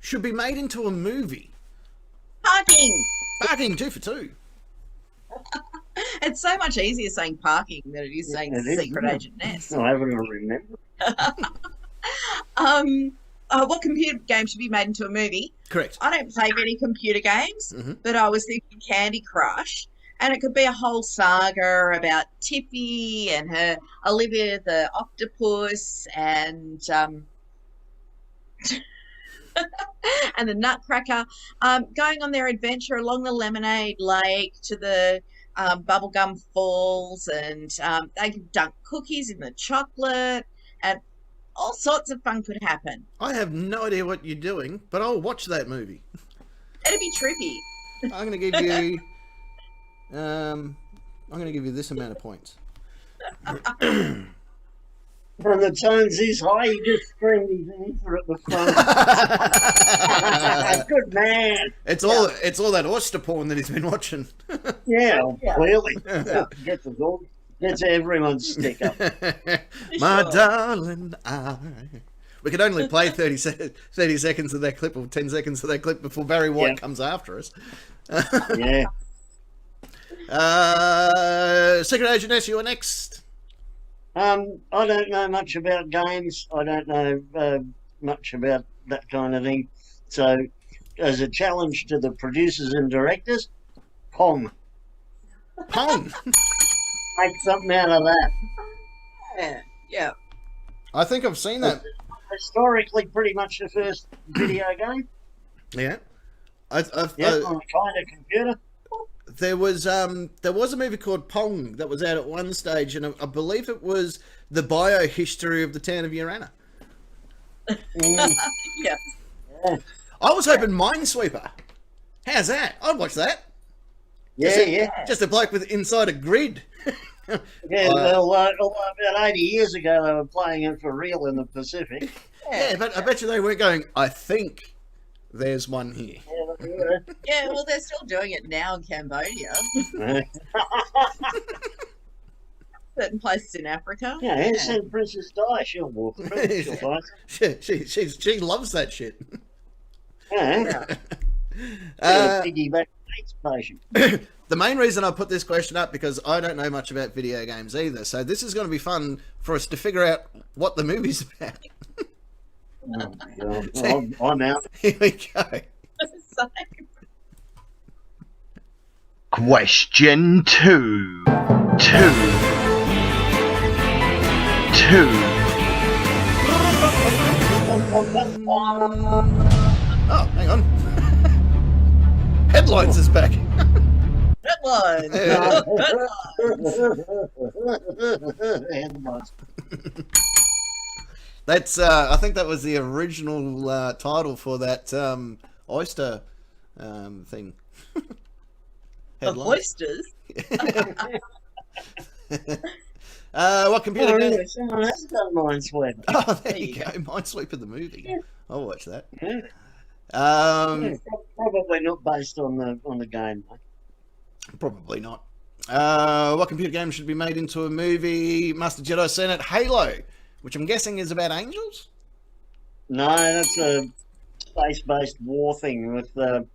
S1: should be made into a movie?
S2: Parking.
S1: Parking 2 for 2.
S2: It's so much easier saying parking than it is saying
S3: It is,
S2: Secret
S3: isn't it?
S2: Agent Ness.
S3: I haven't remembered.
S2: What computer game should be made into a movie?
S1: Correct.
S2: I don't play many computer games, but I was thinking Candy Crush, and it could be a whole saga about Tiffy and her Olivia the octopus and and the Nutcracker going on their adventure along the Lemonade Lake to the Bubblegum Falls, and they could dunk cookies in the chocolate, and all sorts of fun could happen.
S1: I have no idea what you're doing, but I'll watch that movie.
S2: It'd be trippy.
S1: I'm going to give you I'm going to give you this amount of points.
S3: From the tones is high, he just screamed his answer at the front. Good man.
S1: It's all that oyster porn that he's been watching.
S3: Yeah,
S2: Yeah.
S3: clearly. Get the dog. It's everyone's sticker.
S1: My
S2: Sure.
S1: darling, we could only play 30 seconds of that clip or 10 seconds of that clip before Barry White
S3: Yeah.
S1: comes after us.
S3: Yeah.
S1: Secret Agent S, you are next.
S3: I don't know much about games. I don't know much about that kind of thing. So, as a challenge to the producers and directors, Pong.
S1: Pong.
S3: Make something out of that.
S2: Yeah. Yeah.
S1: I think I've seen that.
S3: Historically, pretty much the first video game.
S1: Yeah.
S3: Yeah, on a kind of computer.
S1: There was a movie called Pong that was out at one stage, and I believe it was the biohistory of the town of Urana.
S3: Mm,
S2: Yeah.
S3: yeah,
S1: I was hoping Minesweeper. How's that? I'd watch that.
S3: yeah.
S1: Just a bloke with inside a grid.
S3: Yeah, well, about 80 years ago, they were playing it for real in the Pacific.
S1: Yeah, but I bet you they weren't going, I think there's one here.
S2: Yeah, well, they're still doing it now in Cambodia. Certain places in Africa.
S3: Yeah, and send Princess Di, she'll walk through. She'll find it.
S1: She loves that shit.
S3: Yeah,
S1: Uh,
S3: piggyback station.
S1: The main reason I put this question up because I don't know much about video games either, so this is going to be fun for us to figure out what the movie's about.
S3: Oh, God. Well, I'm out.
S1: Here we go.
S2: So,
S5: Question 2.
S1: Oh, hang on. Headlines is back.
S2: headlines.
S3: Headlines.
S1: That's I think that was the original title for that oyster thing.
S2: The
S1: Headlines.
S2: oysters.
S1: What computer game?
S3: Someone has done Minesweeper.
S1: Oh, there
S2: There
S1: you
S2: you
S1: go. Minesweeper the movie.
S3: Yeah.
S1: I'll watch that.
S3: Yeah.
S1: Um,
S3: Probably not based on the game.
S1: Probably not. What computer game should be made into a movie? Master Jedi Senate Halo, which I'm guessing is about angels.
S3: No, that's a space-based war thing with the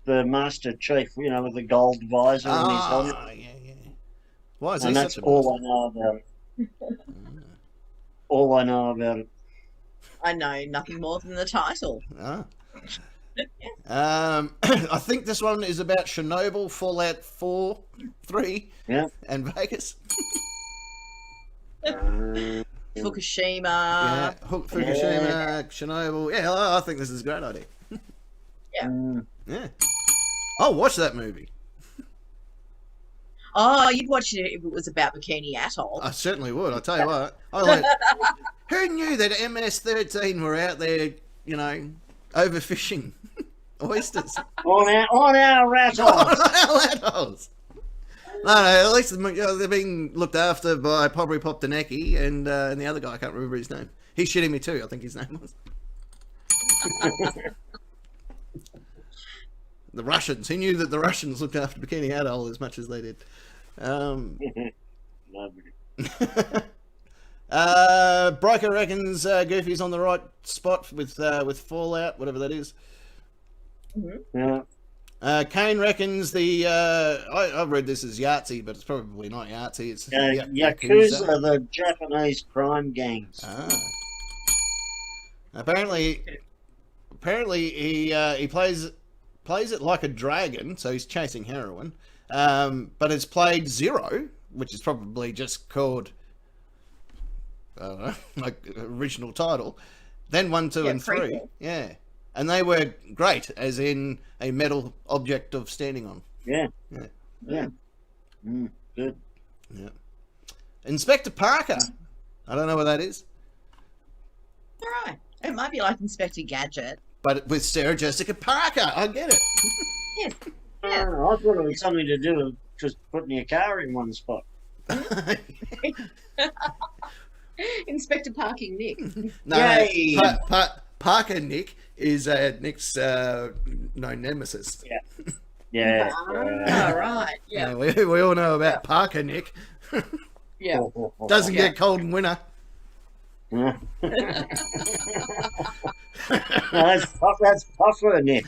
S3: Master Chief, with the gold visor and his helmet.
S1: Yeah. Why is
S3: And
S1: he
S3: that's
S1: such a
S3: all I know about it. All I know about it.
S2: I know nothing more than the title.
S1: Ah. I think this one is about Chernobyl, Fallout 4, 3,
S3: Yeah.
S1: and Vegas.
S2: Fukushima.
S1: Yeah, Fukushima, Chernobyl. Yeah, I think this is a great idea. Yeah. I'll watch that movie.
S2: Oh, you'd watch it if it was about Bikini Atoll.
S1: I certainly would. I'll tell you what. Who knew that MS-13 were out there, overfishing oysters?
S3: on our rattle.
S1: Atolls. No, at least they're being looked after by Pobry Poptaneki and the other guy, I can't remember his name. He's shitting me too, I think his name was. The Russians. He knew that the Russians looked after Bikini Atoll as much as they did.
S3: Lovely.
S1: Bryker reckons Goofy's on the right spot with Fallout, whatever that is.
S3: Yeah.
S1: Kane reckons I read this as Yahtzee, but it's probably not Yahtzee. It's
S3: Yakuza, the Japanese crime gangs.
S1: Ah. Apparently he plays it like a dragon, so he's chasing heroin. But it's played Zero, which is probably just called, I don't know, like original title. Then 1, 2, and 3.
S2: prequel.
S1: Yeah. And they were great, as in a metal object of standing on.
S3: Yeah.
S1: Yeah.
S3: Yeah. Good.
S1: Yeah. Inspector Parker. I don't know what that is.
S2: All right. It might be like Inspector Gadget.
S1: But with Sarah Jessica Parker. I get it.
S2: Yes.
S3: I thought it was something to do with just putting your car in one spot.
S2: Inspector Parking Nick.
S1: No,
S3: Yay.
S1: Parker Nick is Nick's nemesis.
S3: Yeah.
S2: All right. Yeah.
S1: We all know about Parker Nick.
S2: Yeah.
S1: Doesn't
S2: Yeah.
S1: get cold in winter.
S3: No, that's puffer, Nick.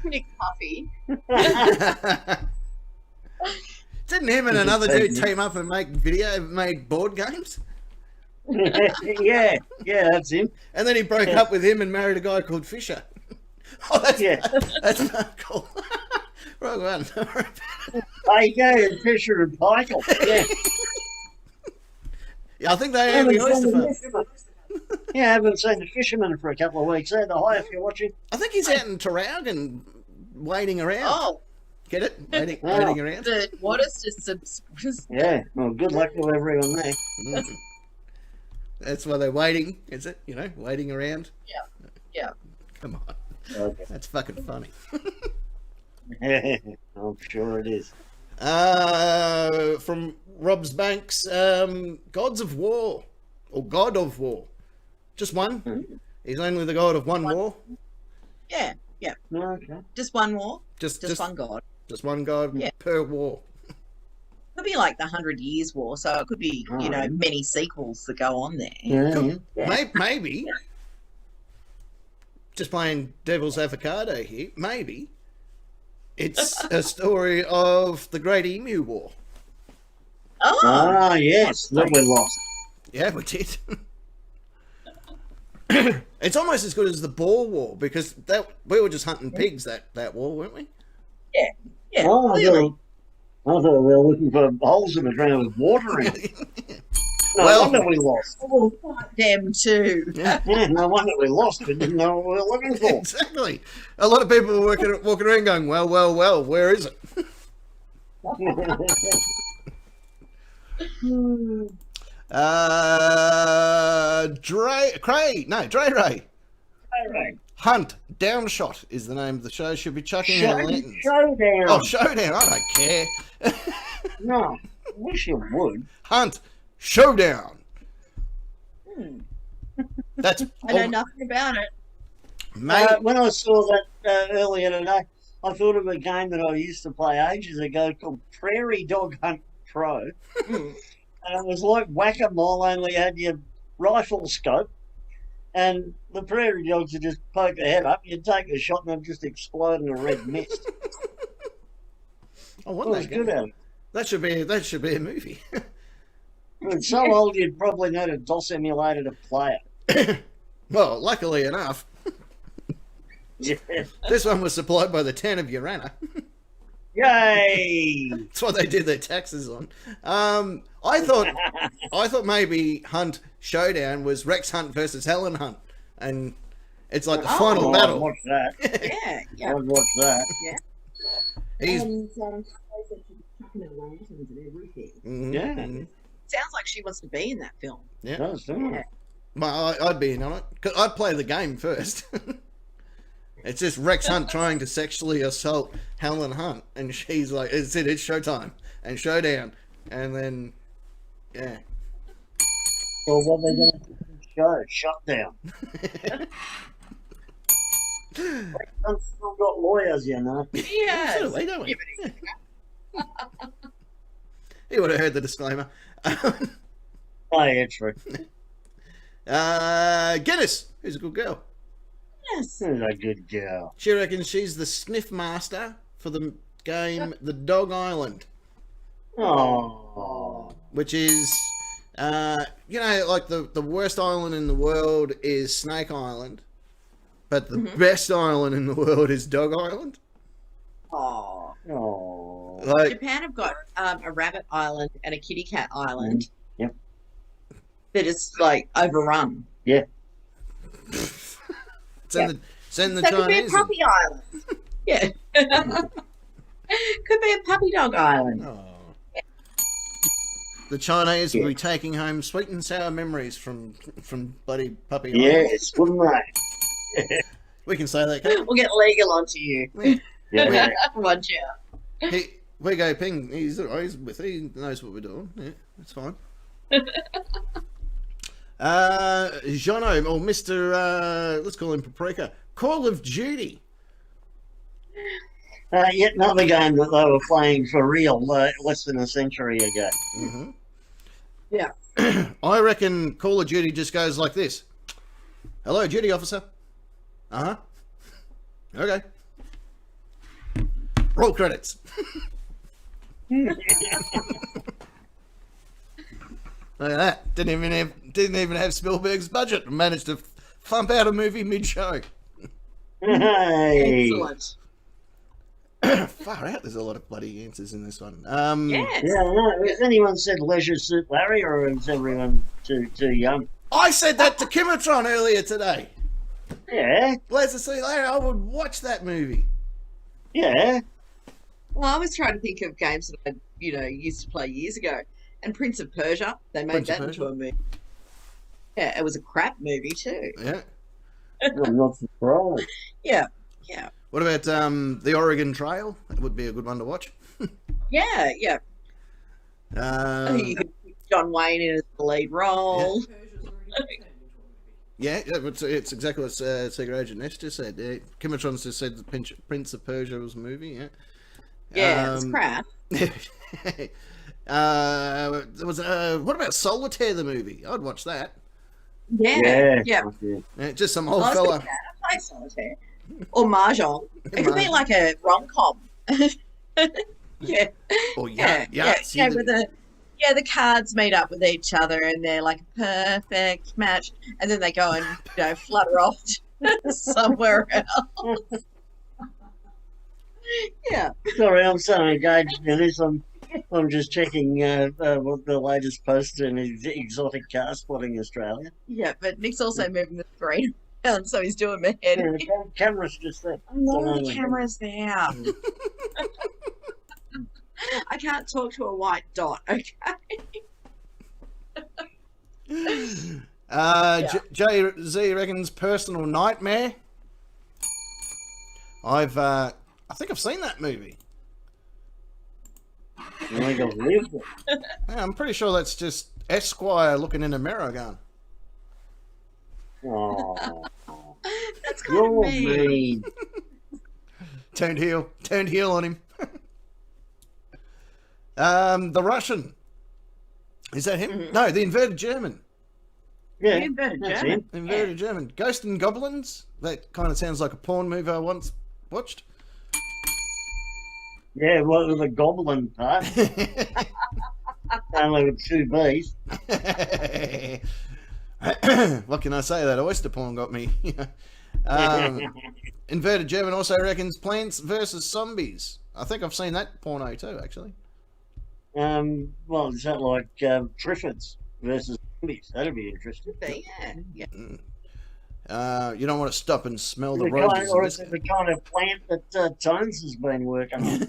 S2: Nick Puffy.
S1: Didn't him and another dude team up and made board games?
S3: Yeah, that's him.
S1: And then he broke up with him and married a guy called Fisher. Oh, that's not cool. Wrong one.
S3: There you go, Fisher and Peichel. Yeah.
S1: Yeah, I think they own the oyster farm.
S3: Yeah, I haven't seen the fisherman for a couple of weeks. There, the high if you're watching.
S1: I think he's out in Tarragin waiting around.
S2: Oh,
S1: Get it? Waiting around.
S2: the water's just
S3: Yeah, well, good luck to everyone there.
S1: Mm. That's why they're waiting, is it? You know, waiting around.
S2: yeah.
S1: Come on.
S3: Okay.
S1: That's fucking funny.
S3: I'm sure it is.
S1: From Rob's Banks, Gods of War, or God of War. Just one. He's only the god of one war.
S2: Yeah.
S3: Okay.
S2: Just one more.
S1: Just
S2: One god.
S1: Just one god
S2: Yeah.
S1: per war.
S2: Could be like the 100 Years' War, so it could be, many sequels that go on there.
S3: Yeah.
S1: Maybe. Just playing devil's avocado here. Maybe it's a story of the Great Emu War.
S2: Oh,
S3: Ah, yes, that we lost.
S1: Yeah, we did. It's almost as good as the Boer War because we were just hunting pigs that war, weren't we?
S2: yeah.
S3: Oh,
S2: Clearly.
S3: I thought we were looking for holes in the ground with water in it. No
S1: Well-
S3: wonder we lost.
S2: We'll fight them too.
S1: Yeah.
S3: Yeah, no wonder we lost. We didn't know what we were looking for.
S1: Exactly. A lot of people were walking around going, well, where is it? Dre Ray. Hunt Downshot is the name of the show. Should be chucking her lanterns.
S3: Showdown.
S1: Oh, Showdown. I don't care.
S3: No, I wish you would.
S1: Hunt Showdown. That's
S2: I know nothing about it.
S1: mate.
S3: When I saw that earlier today, I thought of a game that I used to play ages ago called Prairie Dog Hunt Pro. And it was like whack-a-mole, only had your rifle scope. And the prairie dogs would just poke their head up. You'd take a shot and they'd just explode in a red mist.
S1: I
S3: I
S1: want
S3: was
S1: that
S3: good
S1: game.
S3: at it.
S1: That should be a movie.
S3: It's so old you'd probably need a DOS emulator to play it.
S1: Well, luckily enough,
S3: Yeah.
S1: this one was supplied by the town of Urana.
S3: Yay!
S1: That's what they did their taxes on. I thought maybe Hunt Showdown was Rex Hunt versus Helen Hunt, and it's like the final
S3: I'd
S1: battle.
S3: watch that.
S2: Yeah.
S3: I'd watch that.
S1: He's
S2: And they said she was chucking her lanterns and everything.
S3: Yeah.
S2: Sounds like she wants to be in that film.
S1: Yeah.
S3: Does, doesn't it?
S1: Well, I'd be in on it. 'Cause I'd play the game first. It's just Rex Hunt trying to sexually assault Helen Hunt, and she's like, "It's showtime and showdown," and then, yeah.
S3: Well, what are they going to show? Shut down. I've still got lawyers, you know.
S2: Yeah.
S1: So do we, don't we? You would have heard the disclaimer.
S3: Oh, yeah, true.
S1: Guinness, who's a good girl.
S2: Yes.
S3: She's a good girl.
S1: She reckons she's the sniff master for the game The Dog Island,
S3: Oh.
S1: which is, like the worst island in the world is Snake Island, but the best island in the world is Dog Island.
S2: Oh.
S3: Oh.
S1: Like,
S2: Japan have got a rabbit island and a kitty cat island.
S3: Yep.
S2: That is like overrun.
S3: Yeah.
S1: send the
S2: So it could be a
S1: Chinese.
S2: puppy island. Yeah. Could be a puppy dog island.
S1: Oh. The Chinese will be taking home sweet and sour memories from bloody Puppy Island.
S3: Yes, wouldn't they?
S1: We can say that. Can't
S2: We'll get legal onto you.
S3: Yeah.
S2: Watch out.
S1: we go Ping. He's with. He knows what we're doing. Yeah, that's fine. Jono or Mr. Let's call him Paprika. Call of Duty.
S3: Yet another game that they were playing for real less than a century ago.
S1: Mm-hmm.
S2: Yeah.
S1: I reckon Call of Duty just goes like this. Hello, duty officer. Uh-huh. Okay. Roll credits. Look at that. Didn't even have Spielberg's budget and managed to thump out a movie mid-show.
S3: Hey.
S2: Excellent.
S1: Far out, there's a lot of bloody answers in this one.
S2: Yes.
S3: Yeah, no, has anyone said Leisure Suit Larry, or is everyone too young?
S1: I said that to Kimatron earlier today.
S3: Yeah,
S1: Leisure Suit Larry, I would watch that movie.
S3: yeah.
S2: Well, I was trying to think of games that I, used to play years ago. And Prince of Persia, they made
S1: Prince of
S2: that into a movie. Yeah, it was a crap movie too.
S1: Yeah.
S3: I'm not surprised.
S2: Yeah.
S1: What about the Oregon Trail? That would be a good one to watch.
S2: Yeah. You could put John Wayne in as the lead role.
S1: Yeah, it's exactly what Secret Agent Ness just said. Kimatron's just said the Prince of Persia was a movie, yeah.
S2: Yeah, it's crap.
S1: What about Solitaire, the movie? I'd watch that.
S2: Yeah.
S1: Yeah, just some old
S2: I
S1: fella.
S2: play Solitaire. Or Mahjong. It could be like a rom-com. Yeah.
S1: Or
S2: Yeah. With the cards meet up with each other and they're like a perfect match, and then they go and flutter off somewhere else. Yeah.
S3: Sorry, I'm so engaged in this. I'm just checking what the latest post in exotic car spotting Australia.
S2: Yeah, but Nick's also moving the screen around, so he's doing my head.
S3: Yeah, the camera's just there.
S2: I know the camera's there. I can't talk to a white dot, okay?
S1: Jay-Z reckons personal nightmare. I think I've seen that movie.
S3: I think I've lived it.
S1: Yeah, I'm pretty sure that's just Esquire looking in a mirror going,
S3: Oh,
S2: That's kind of
S3: you're
S2: mean.
S3: mean.
S1: turned heel on him. The Russian. Is that him?
S2: Mhm.
S1: No, the inverted German.
S3: Yeah,
S2: You better
S3: that's
S2: German.
S3: him.
S1: Inverted German. Ghost and Goblins. That kind of sounds like a porn movie I once watched.
S3: Yeah, well, with the goblin part, only with two B's.
S1: What can I say? That oyster porn got me. Inverted German also reckons Plants vs. Zombies. I think I've seen that porno too, actually.
S3: Well, is that like Triffids versus zombies? That'd be interesting.
S2: Yeah.
S1: You don't want to stop and smell the
S3: The
S1: roses.
S3: kind, or is it the kind of plant that Tones has been working on?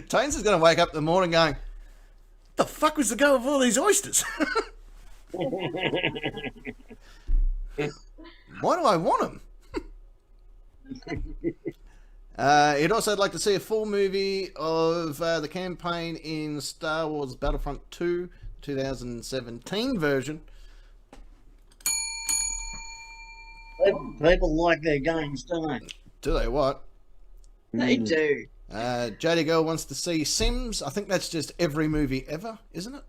S1: Tones is going to wake up in the morning going, "What the fuck was the go of all these oysters? Why do I want them?" He'd also like to see a full movie of the campaign in Star Wars Battlefront 2, 2017 version.
S3: People like their games, don't they?
S1: Do they what?
S2: They do.
S1: JD Girl wants to see Sims. I think that's just every movie ever, isn't it?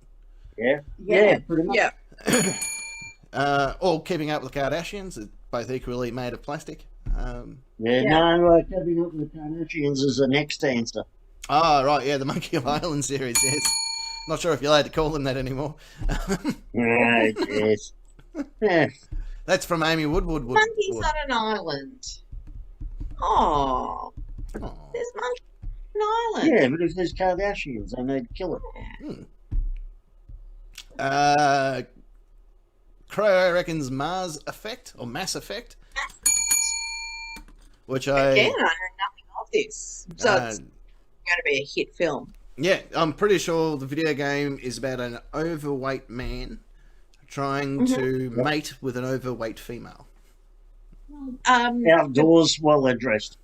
S3: Yeah, pretty much.
S2: Yeah.
S1: Or Keeping Up with the Kardashians, are both equally made of plastic.
S3: No, Keeping Up with the Kardashians is the next answer.
S1: Oh, right, yeah, the Monkey Island series, yes. Not sure if you're allowed to call them that anymore.
S3: Right, yes. Yeah.
S1: That's from Amy Woodward.
S2: Monkeys on an island. Oh,
S1: Oh.
S2: there's monkeys on an island.
S3: Yeah, but if there's Kardashians, they need to kill it.
S1: Crow reckons Mars Effect, or Mass Effect. Which
S2: Again, I know nothing of this. So it's going to be a hit film.
S1: Yeah, I'm pretty sure the video game is about an overweight man trying to mate with an overweight female.
S3: Outdoors while they're dressed.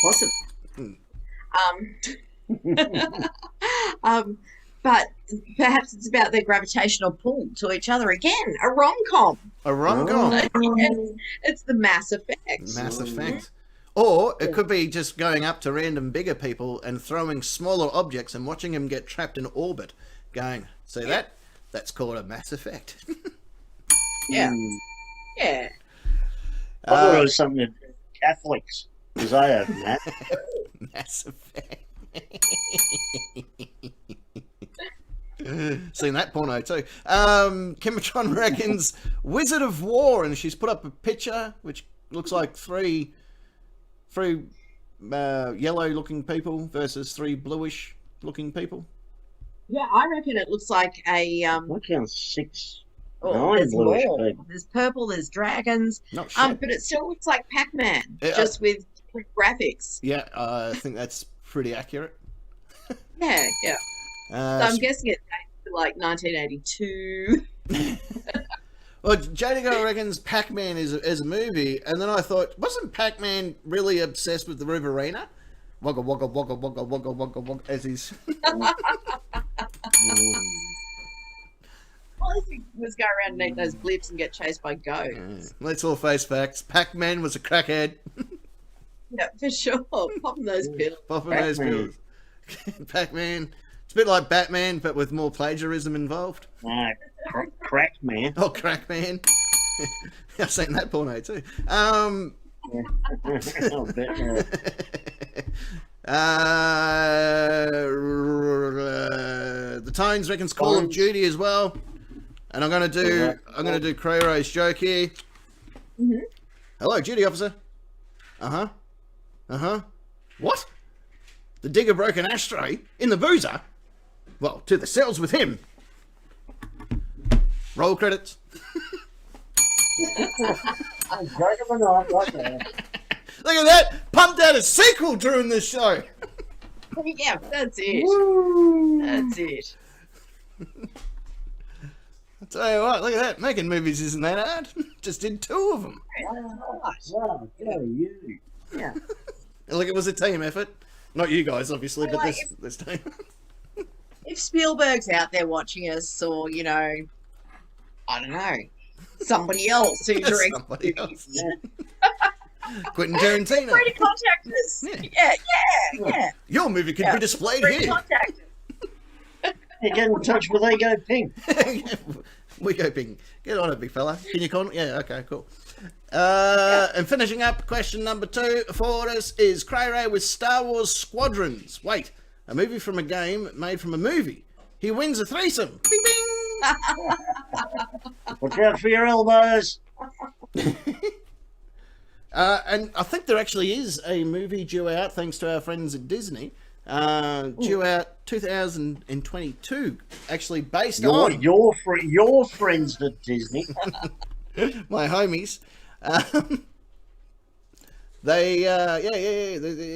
S2: Possibly. But perhaps it's about their gravitational pull to each other again. A rom-com.
S1: A rom-com.
S2: It's the Mass Effect.
S1: Mass Effect.
S7: Or it could be just going up to random bigger people and throwing smaller objects and watching them get trapped in orbit. Going, see that? That's called a mass effect.
S2: Yeah. Yeah.
S3: I thought it was something to do with Catholics, because I have that.
S7: Mass effect. Seen that porno too. Kimatron reckons Wizard of War, and she's put up a picture which looks like three yellow-looking people versus 3 bluish-looking people.
S2: Yeah, I reckon it looks like a
S3: I count 6,
S2: oh,
S3: 9
S2: there's
S3: bluish
S2: more.
S3: people.
S2: There's purple, there's dragons.
S7: Not shit.
S2: But it still looks like Pac-Man,
S7: Yeah,
S2: just with different graphics.
S7: Yeah, I think that's pretty accurate.
S2: Yeah, yeah. So I'm guessing it dates to like 1982.
S7: Well, JD Girl reckons Pac-Man is a movie, and then I thought, wasn't Pac-Man really obsessed with the Riverina? Wugga wugga wugga wugga wugga wugga wugga as he's.
S2: All he did was go around and eat those blips and get chased by goats.
S7: Let's all face facts. Pac-Man was a crackhead.
S2: Yeah, for sure. Popping those pills.
S7: Popping those pills. Pac-Man. It's a bit like Batman, but with more plagiarism involved.
S3: Crack man.
S7: Oh, Crackman. I've seen that porno too.
S3: I'll bet,
S7: The Tones reckons Call of Duty as well, and I'm gonna do Cray Ray's joke here.
S2: Mm-hmm.
S7: Hello, duty officer. What? The digger broke an ashtray in the boozer. Well, to the cells with him. Roll credits.
S3: Break him a knife like that.
S7: Look at that! Pumped out a sequel during this show.
S2: Yeah, that's it.
S3: Woo.
S2: That's it.
S7: I'll tell you what, look at that. Making movies isn't that hard. Just did 2 of them.
S3: Wow, go you.
S2: Yeah.
S7: Look, it was a team effort. Not you guys, obviously, but
S2: Like,
S7: this team.
S2: If Spielberg's out there watching us, or, you know, I don't know, somebody else who directs
S7: Somebody else.
S2: movies,
S7: Quentin Tarantino.
S2: free to contact us. Yeah.
S7: Your movie could
S2: Yeah.
S7: be displayed
S2: Free to
S7: here.
S2: contact us.
S3: You get in touch with Ego Ping.
S7: We go ping. Get on it, big fella. Can you call? Yeah, okay, cool. And finishing up, question number 2 for us is Cray Ray with Star Wars Squadrons. Wait, a movie from a game made from a movie. He wins a threesome. Bing, bing.
S3: Watch out for your elbows.
S7: And I think there actually is a movie due out, thanks to our friends at Disney. Due out 2022, actually based on
S3: your friends at Disney.
S7: my homies. They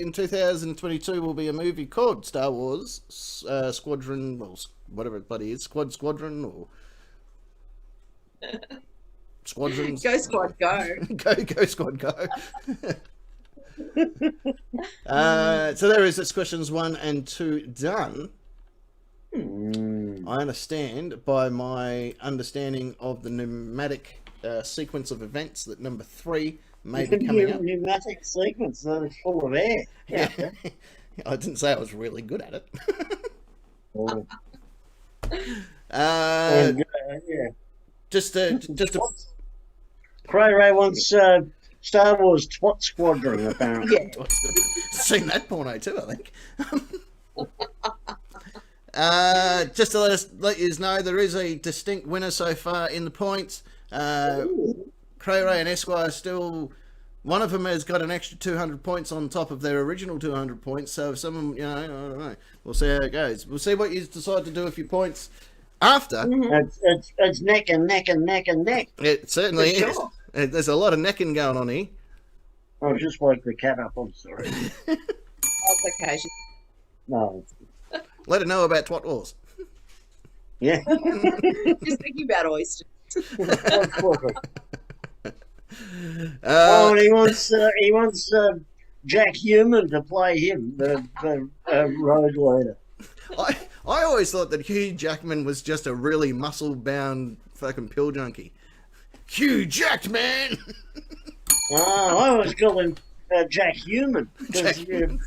S7: in 2022 will be a movie called Star Wars Squadron, or whatever it bloody is, Squadron or Squadrons.
S2: Go Squad, go.
S7: go Squad, go. So there is. That's questions 1 and 2 done. I understand by my understanding of the pneumatic sequence of events that number 3 may be coming up.
S3: Pneumatic sequence that is full of air.
S7: Yeah. I didn't say I was really good at it.
S3: Oh.
S7: Yeah. Just a
S3: Cray Ray wants Star Wars Twat Squadron, apparently.
S2: Yeah.
S7: seen that porno too, I think. Just to let you know, there is a distinct winner so far in the points. Cray Ray and Esquire still. One of them has got an extra 200 points on top of their original 200 points. So if someone, I don't know. We'll see how it goes. We'll see what you decide to do with your points after.
S3: It's neck and neck and neck and neck.
S7: It certainly
S2: For
S7: is.
S2: sure.
S7: There's a lot of necking going on here.
S3: I just woke the cat up. I'm sorry.
S2: That's okay.
S3: No.
S7: Let her know about Twat Wars.
S3: Yeah.
S2: Just thinking about oysters.
S3: And he wants Jack Human to play him, the road leader.
S7: I always thought that Hugh Jackman was just a really muscle-bound fucking pill junkie. Hugh Jackman!
S3: I always call him Jack Human. Because
S7: Jack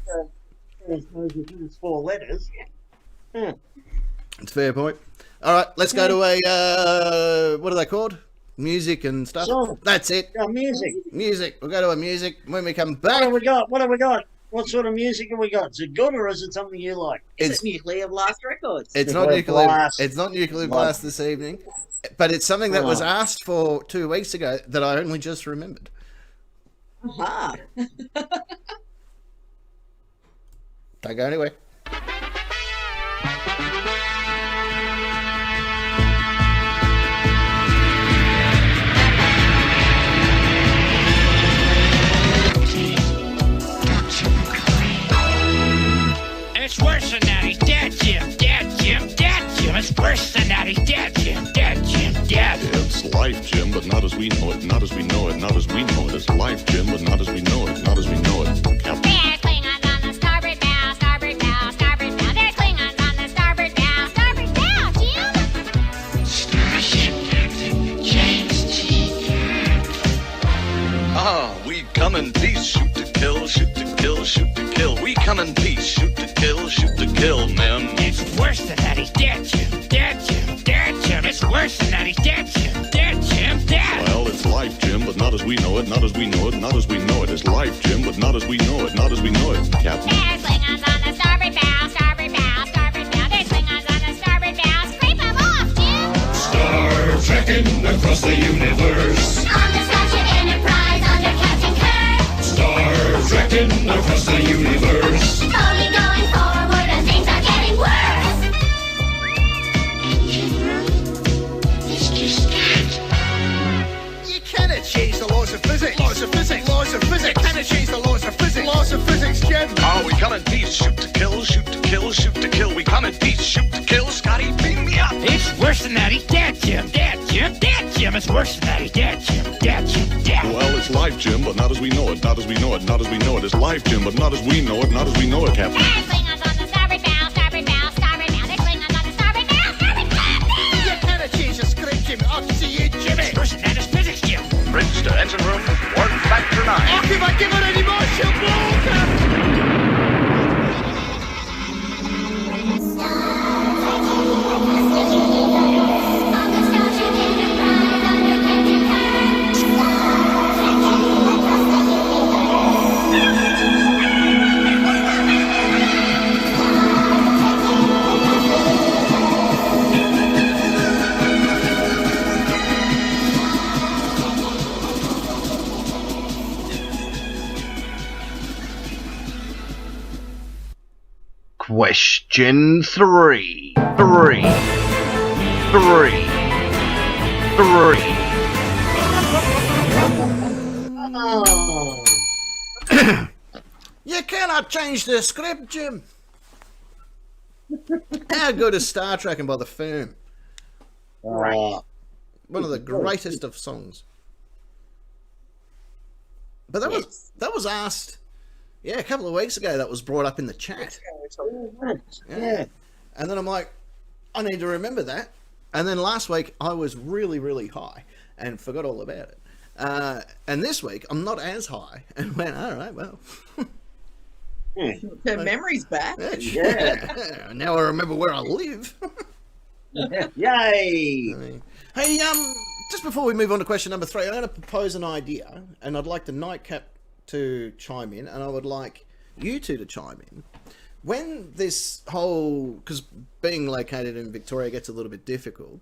S3: it's 4 letters. Yeah.
S7: It's a fair point. All right, let's go to a what are they called? Music and stuff.
S3: Song.
S7: That's it.
S3: Music.
S7: Music. We'll go to a music when we come
S3: What
S7: back.
S3: have we got? What have we got? What sort of music have we got? Is it good or is it something you like?
S2: Is it Nuclear Blast Records?
S7: It's not
S3: Nuclear
S7: nuclear.
S3: Blast.
S7: It's not nuclear blast this evening, but it's something that was asked for 2 weeks ago that I only just remembered.
S2: Aha.
S7: Don't go anywhere.
S8: It's worse than that. He's dead, Jim. Dead, Jim. Dead, Jim. It's worse than that. He's dead, Jim. Dead, Jim. Dead.
S9: It's life, Jim, but not as we know it. Not as we know it. Not as we know it. It's life, Jim, but not as we know it. Not as we know it. Captain.
S4: There's Klingons on the starboard bow, starboard bow, starboard bow. There's Klingons on the starboard bow, Jim.
S8: Starship Captain James T.
S9: Ah, we come in peace. Shoot to kill, shoot to kill, shoot to kill. We come in peace. Shoot to kill, men.
S8: It's worse than that. He's dead, Jim. Dead, Jim. Dead, Jim. It's worse than that. He's dead, Jim. Dead, Jim. Dead.
S9: Well, it's life, Jim, but not as we know it. Not as we know it. Not as we know it. It's life, Jim, but not as we know it. Not as we know it. Captain.
S4: There's Klingons on the starboard bow, starboard bow, starboard bow. There's Klingons on the starboard bow. Scrape 'em off, Jim.
S10: Star trekking across the universe.
S4: On the Starship Enterprise under Captain Kirk.
S10: Star trekking across the universe.
S4: Only going forward and things are getting worse.
S8: It's just that.
S11: You cannot change the laws of physics. Laws of physics. Laws of physics. You cannot change the laws of physics. Laws of physics, Jim.
S9: Ah, we come in peace. Shoot to kill, shoot to kill, shoot to kill. We come in peace. Shoot to kill. Scotty, beam me up.
S8: It's worse than that. He's dead, Jim. Dead, Jim. Dead, Jim. It's worse than that. He's dead, Jim. Dead, Jim. Dead.
S9: Well, it's life, Jim, but not as we know it. Not as we know it. Not as we know it. It's life, Jim, but not as we know it. Not as we know it, Captain.
S4: There's Klingons on the starboard bow, starboard bow, starboard bow. There's Klingons on the starboard bow, starboard bow.
S11: You cannot change the script, Jim. I'll see you, Jimmy.
S8: It's worse than that. It's physics, Jim.
S9: Bridge to engine room. Warp factor 9.
S11: Oh, if I give it any more, she'll blow, Captain.
S4: On the Starship Enterprise under Captain Kirk.
S5: Question 3. 3. 3. 3.
S3: Oh.
S7: You cannot change the script, Jim. How good is Star Trek and by the Firm?
S3: Right.
S7: One of the greatest of songs. But that was asked, a couple of weeks ago. That was brought up in the chat.
S3: Yeah.
S7: And then I'm like, I need to remember that. And then last week I was really, really high and forgot all about it. And this week I'm not as high and went, all right, well.
S2: Her memory's back.
S7: Yeah. Now I remember where I live.
S3: Yay!
S7: Hey, just before we move on to question number 3, I'm going to propose an idea, and I'd like the Nightcap to chime in, and I would like you two to chime in. When this whole, because being located in Victoria gets a little bit difficult,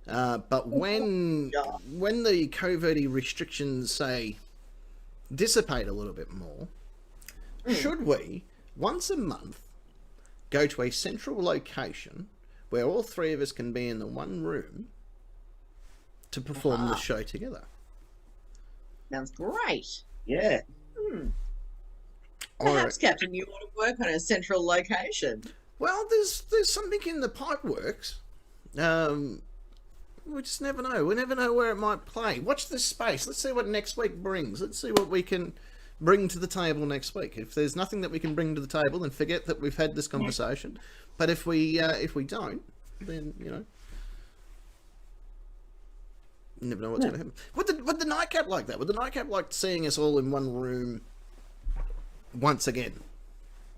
S7: but when the COVID restrictions, say, dissipate a little bit more, should we, once a month, go to a central location where all 3 of us can be in the one room to perform the show together?
S2: Sounds great.
S3: Yeah.
S2: Perhaps, Captain, you want to work on a central location.
S7: Well, there's something in the pipe works. We just never know. We never know where it might play. Watch this space. Let's see what next week brings. Let's see what we can bring to the table next week. If there's nothing that we can bring to the table, then forget that we've had this conversation. But if we don't, then you never know what's going to happen. Would the Nightcap like that? Would the Nightcap like seeing us all in one room once again.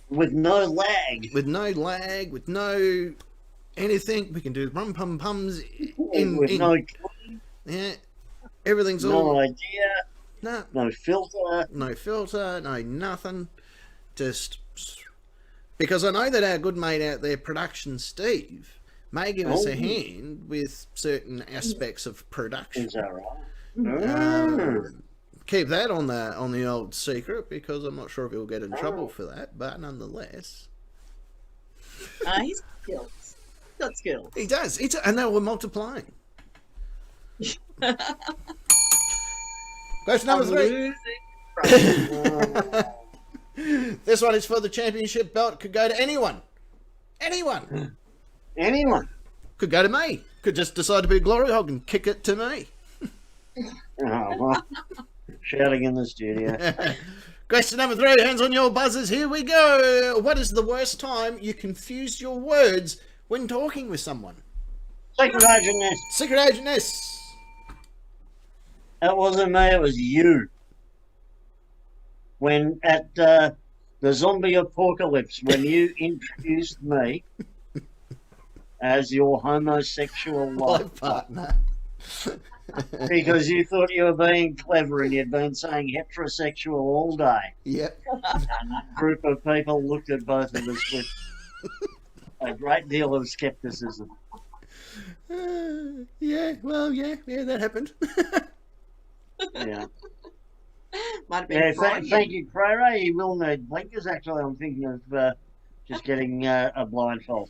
S3: With no lag.
S7: With no lag, with no anything. We can do rum pum pums
S3: With no
S7: yeah. Everything's
S3: no
S7: all
S3: idea. No filter.
S7: No filter, no nothing. Just because I know that our good mate out there, Production Steve, may give us a hand with certain aspects of production.
S3: Is that right?
S7: Keep that on the old secret, because I'm not sure if he'll get in trouble for that, but nonetheless.
S2: He's got skills.
S7: He does. And they were multiplying. Question number 3. This one is for the championship belt. Could go to anyone. Anyone. Could go to me. Could just decide to be a glory hog and kick it to me.
S3: Well, shouting in the studio.
S7: Question number 3. Hands on your buzzers. Here we go. What is the worst time you confuse your words when talking with someone?
S3: Secret Agent Ness.
S7: Secret Agent Ness.
S3: That wasn't me, it was you. When at the zombie apocalypse, when you introduced me as your homosexual life
S7: partner.
S3: Because you thought you were being clever and you'd been saying heterosexual all day.
S7: Yep.
S3: A group of people looked at both of us with a great deal of skepticism.
S7: Yeah, that happened.
S3: Yeah.
S2: Might have been
S3: thank you, Crowray. You will need blinkers. Actually, I'm thinking of just getting a blindfold.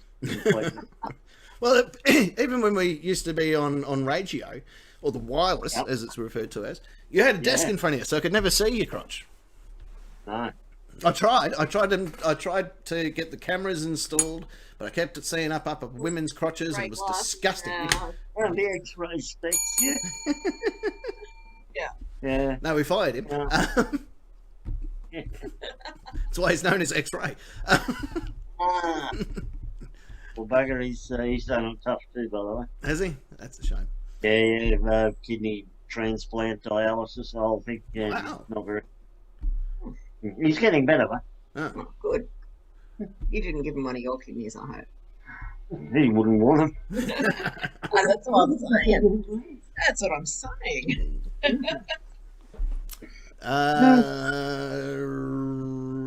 S7: Well, even when we used to be on radio, or the wireless, as it's referred to as, you had a desk in front of you, so I could never see your crotch.
S3: No.
S7: I tried to get the cameras installed, but I kept it seeing up of women's crotches, and it was disgusting.
S3: And the X-ray specs, yeah. Yeah.
S7: No, we fired him. That's why he's known as X-ray.
S3: Well, bugger, he's done it tough too, by the way.
S7: Has he? That's a shame.
S3: Yeah, kidney transplant, dialysis, the whole thing. Yeah,
S7: wow.
S3: Not very. He's getting better, though.
S2: Oh, good. You didn't give him one of your kidneys, I hope.
S3: He wouldn't want them.
S2: That's what I'm saying. That's what I'm saying.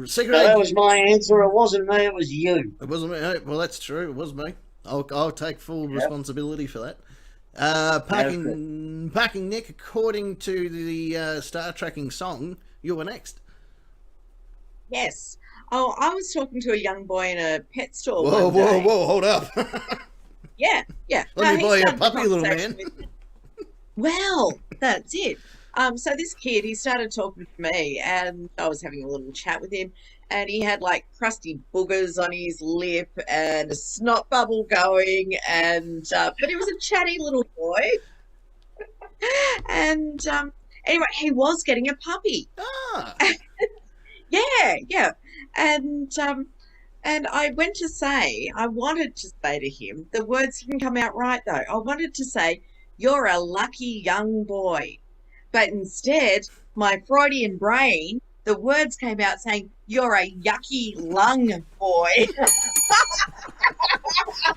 S7: Secret
S3: that was my answer. It wasn't me. It was you.
S7: It wasn't me. Well, that's true. It was me. I'll take full responsibility for that. Parking Nick, according to the Star Trekking song, you were next.
S2: Yes. Oh, I was talking to a young boy in a pet store.
S7: Whoa, hold up.
S2: Yeah.
S7: Let me buy you a puppy, little man.
S2: Well, that's it. So this kid, he started talking to me, and I was having a little chat with him, and he had like crusty boogers on his lip and a snot bubble going, and but he was a chatty little boy. And anyway, he was getting a puppy. Yeah. And I wanted to say to him, the words didn't come out right though. I wanted to say, "You're a lucky young boy." But instead, my Freudian brain, the words came out saying, "You're a yucky lung boy."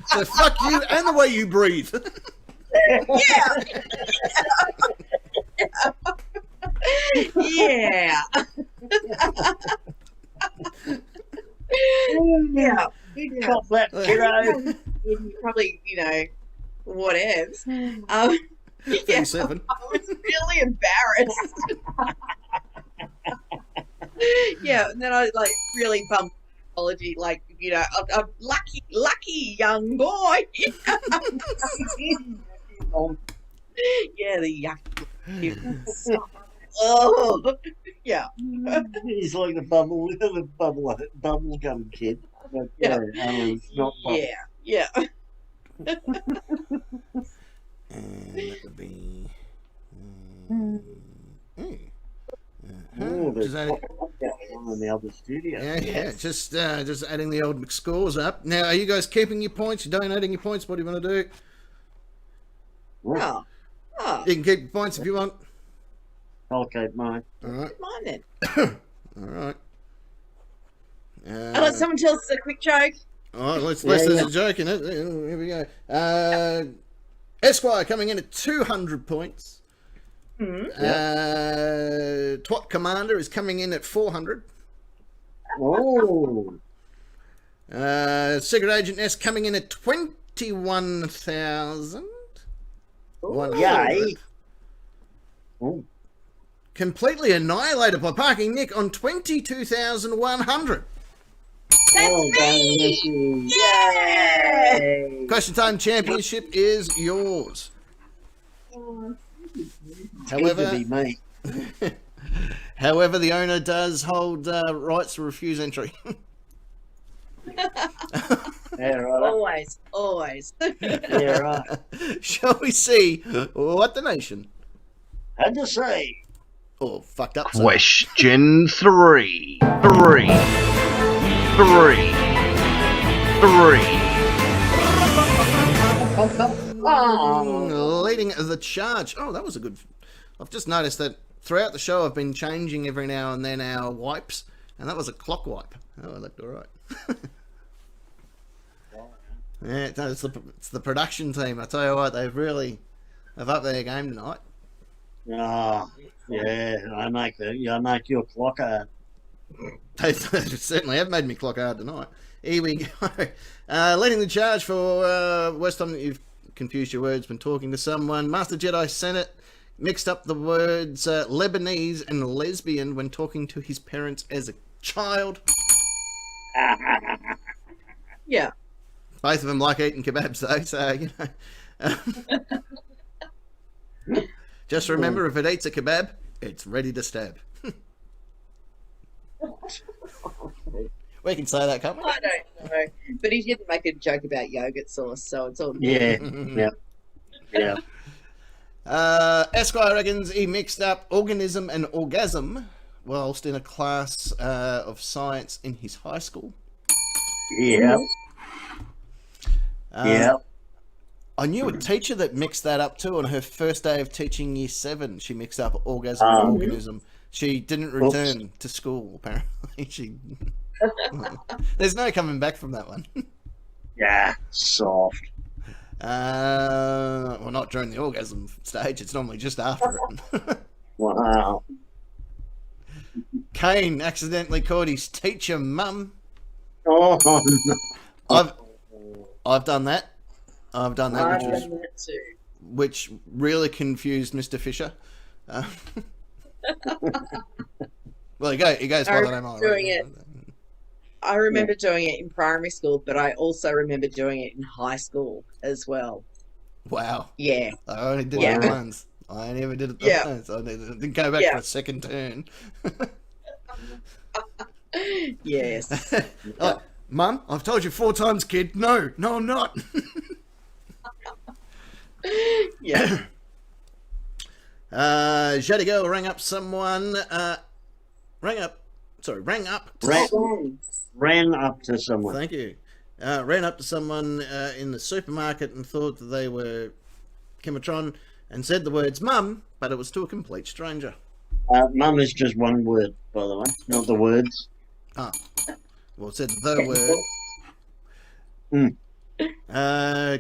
S7: So fuck you and the way you breathe.
S2: Yeah. Yeah.
S3: Cop that, kiddo.
S2: Probably, whatevs. Yeah,
S7: 37.
S2: I was really embarrassed. Yeah, and then I really bumped apology, a lucky young boy. Yeah, the yucky. Oh, yeah.
S3: He's like the bubble gum kid. But, it's not bubble.
S2: Yeah.
S7: And that would be.
S3: There's going on in the other studio.
S7: Yeah. Just adding the old scores up. Now, are you guys keeping your points? You donating your points? What do you want to do?
S2: Oh.
S7: You can keep your points if you want.
S3: I'll keep mine.
S7: All right.
S2: Mine then.
S7: All right.
S2: Someone tell us a quick joke.
S7: Oh, there's a joke in it. Here we go. Esquire coming in at 200 points. Twat Commander is coming in at 400.
S3: Oh.
S7: Secret Agent S coming in at 21,000.
S3: Yay. Oh.
S7: Completely annihilated by Parking Nick on 22,100.
S2: That's me! Yay!
S7: Question Time Championship is yours. However,
S3: Good to be me.
S7: however, the owner does hold rights to refuse entry.
S3: Yeah, right.
S2: Always.
S3: Yeah, right.
S7: Shall we see what the nation
S3: Had to say.
S7: fucked up?
S5: Question 3. 3.
S7: Leading the charge. Oh, that was a good. I've just noticed that throughout the show I've been changing every now and then our wipes, and that was a clock wipe. Oh, it looked all right. Yeah, it's the production team. I tell you what, they've upped their game tonight.
S3: Oh, yeah, I make your clock hard.
S7: They certainly have made me clock hard tonight. Here we go. Leading the charge for worst time that you've confused your words when talking to someone. Master Jedi Senate mixed up the words Lebanese and lesbian when talking to his parents as a child.
S2: Yeah.
S7: Both of them like eating kebabs though, so you know. Just remember, if it eats a kebab, it's ready to stab. We can say that, can't we?
S2: I don't know. But he didn't make a joke about yogurt sauce, so it's all good.
S3: Yeah. Yeah.
S7: Esquire reckons he mixed up organism and orgasm whilst in a class of science in his high school.
S3: Yeah.
S7: I knew a teacher that mixed that up too on her first day of teaching year 7. She mixed up orgasm and organism. She didn't return to school, apparently. There's no coming back from that one.
S3: Yeah, soft.
S7: Well, not during the orgasm stage. It's normally just after it.
S3: Wow.
S7: Kane accidentally called his teacher mum.
S3: Oh, no.
S7: I've done that. I've done that,
S2: I've done that too.
S7: which really confused Mr. Fisher. Well, he goes by the name of
S2: doing it. I remember doing it in primary school, but I also remember doing it in high school as well.
S7: Wow.
S2: Yeah.
S7: I only did it once. I never did it once. I didn't go back for a second turn.
S2: Yes.
S7: Oh, Mum, I've told you 4 times, kid. No, I'm not.
S2: Yeah.
S7: Shady Girl rang up someone. Rang up
S3: Ran up to someone.
S7: Thank you. Ran up to someone in the supermarket and thought that they were Kimatron and said the words "mum," but it was to a complete stranger.
S3: Mum is just one word, by the way, not the words.
S7: Ah, well, it said the word.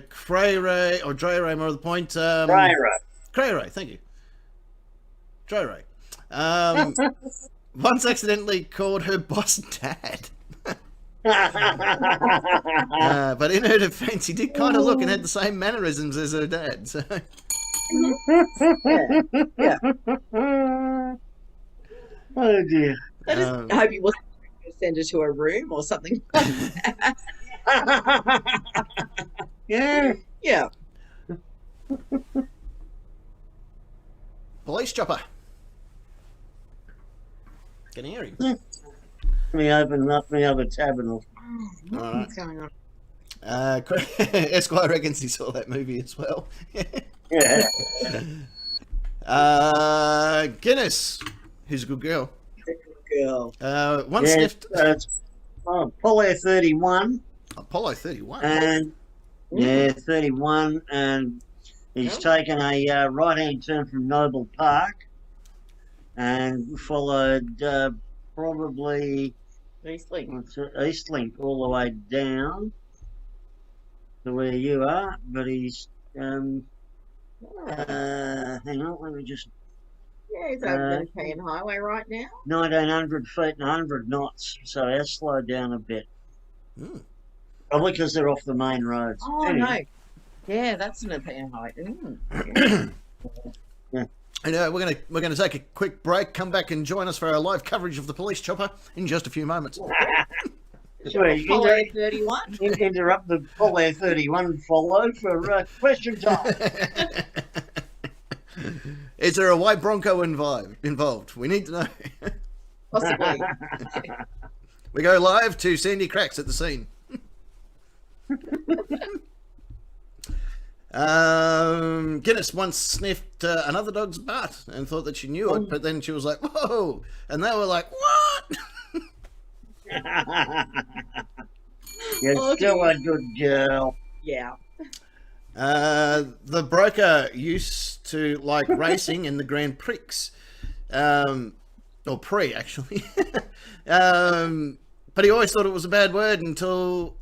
S7: Cray Ray or Dre Ray, more of the point. Cray Ray, thank you. Dre Ray. Once accidentally called her boss dad. But in her defense, he did kind of look and had the same mannerisms as her dad. So.
S2: Yeah.
S3: Oh dear.
S2: I hope he wasn't going to send her to a room or something like that.
S3: Yeah.
S2: Yeah.
S7: Police chopper. Can you hear him?
S3: Let me open up my other tab and all.
S2: What's going on?
S7: Esquire reckons he saw that movie as well.
S3: Yeah.
S7: Guinness, who's a good girl.
S2: Girl.
S7: One sniffed.
S3: Apollo 31.
S7: Apollo 31.
S3: And 31, and he's taken a right-hand turn from Noble Park, and followed probably
S2: Eastlink.
S3: It's Eastlink all the way down to where you are, but he's hang on, let me just
S2: Yeah, he's over the Nepean Highway right now.
S3: 1900 feet and 100 knots, so it has slowed down a bit. Probably because they're off the main roads.
S2: Oh no, yeah, that's the Nepean Highway.
S3: Yeah.
S7: And we're gonna take a quick break. Come back and join us for our live coverage of the police chopper in just a few moments.
S3: Sorry,
S2: Follow 31.
S3: interrupt the Follow 31 follow for question time.
S7: Is there a white Bronco involved? We need to know.
S2: Possibly.
S7: We go live to Sandy Cracks at the scene. Guinness once sniffed another dog's butt and thought that she knew it, but then she was like, whoa! And they were like, what?
S3: You're still a good girl.
S2: Yeah.
S7: The broker used to like racing in the Grand Prix, or Prix actually, but he always thought it was a bad word until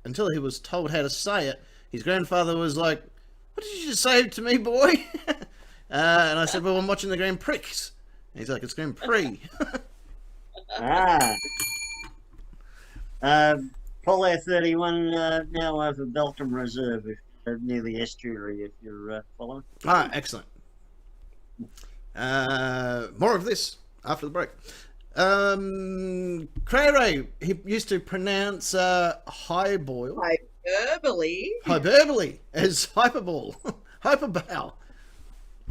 S7: he was told how to say it. His grandfather was like, "What did you just say to me, boy?" And I said, "Well, I'm watching the Grand Prix." And he's like, "It's Grand Prix."
S3: Polo 31 now over Belton Reserve, near the estuary, if you're following.
S7: Ah, excellent. More of this after the break. Cray, he used to pronounce highboil. Hyperbole as hyperbole. Hyperbow.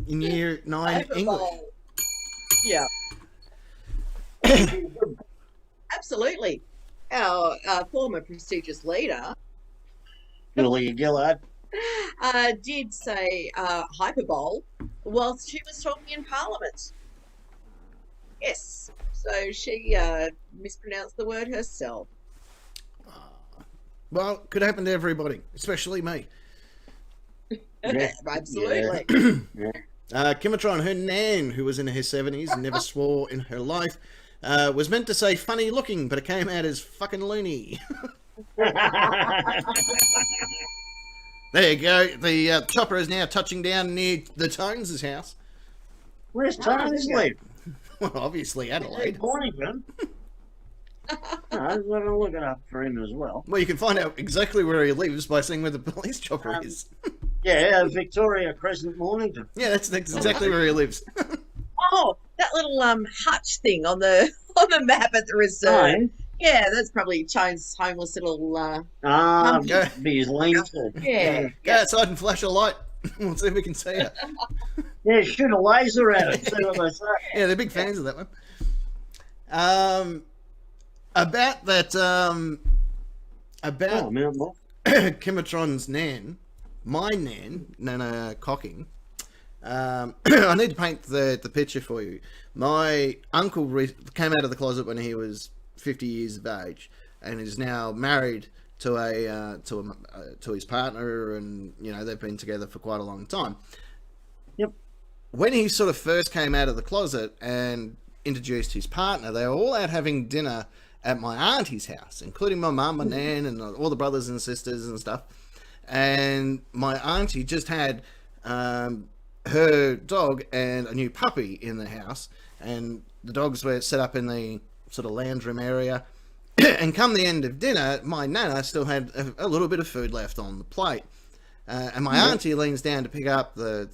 S7: In year 9 English.
S2: Yeah. Absolutely. Our former prestigious leader,
S3: Julia Gillard,
S2: did say hyperbole whilst she was talking in Parliament. Yes. So she mispronounced the word herself.
S7: Well, could happen to everybody, especially me.
S3: Yeah.
S2: Absolutely.
S3: Yeah.
S7: Kimatron, her nan, who was in her 70s and never swore in her life, was meant to say funny looking, but it came out as fucking loony. There you go. The chopper is now touching down near the Tones' house.
S3: Where's Tones live?
S7: Well, obviously Adelaide.
S3: Cornington. I'm going to look it up for him as well.
S7: Well, you can find out exactly where he lives by seeing where the police chopper is.
S3: Yeah, Victoria Crescent, Mornington.
S7: Yeah, that's exactly where he lives.
S2: Oh, that little hutch thing on the map at the reserve.
S3: Oh.
S2: Yeah, that's probably Tone's homeless little
S3: be his lean-to.
S2: Yeah.
S7: Go outside and flash a light. We'll see if we can see it.
S3: Yeah, shoot a laser at it. See what they say.
S7: Yeah, they're big fans of that one. About that, about Kimatron's nan, my nan, Nana Cocking. I need to paint the picture for you. My uncle came out of the closet when he was 50 years of age, and is now married to to his partner, and you know they've been together for quite a long time.
S3: Yep.
S7: When he sort of first came out of the closet and introduced his partner, they were all out having dinner at my auntie's house, including my mum, my nan, and all the brothers and sisters and stuff. And my auntie just had her dog and a new puppy in the house, and the dogs were set up in the sort of lounge room area. And come the end of dinner, my nana still had a little bit of food left on the plate. And my auntie leans down to pick up the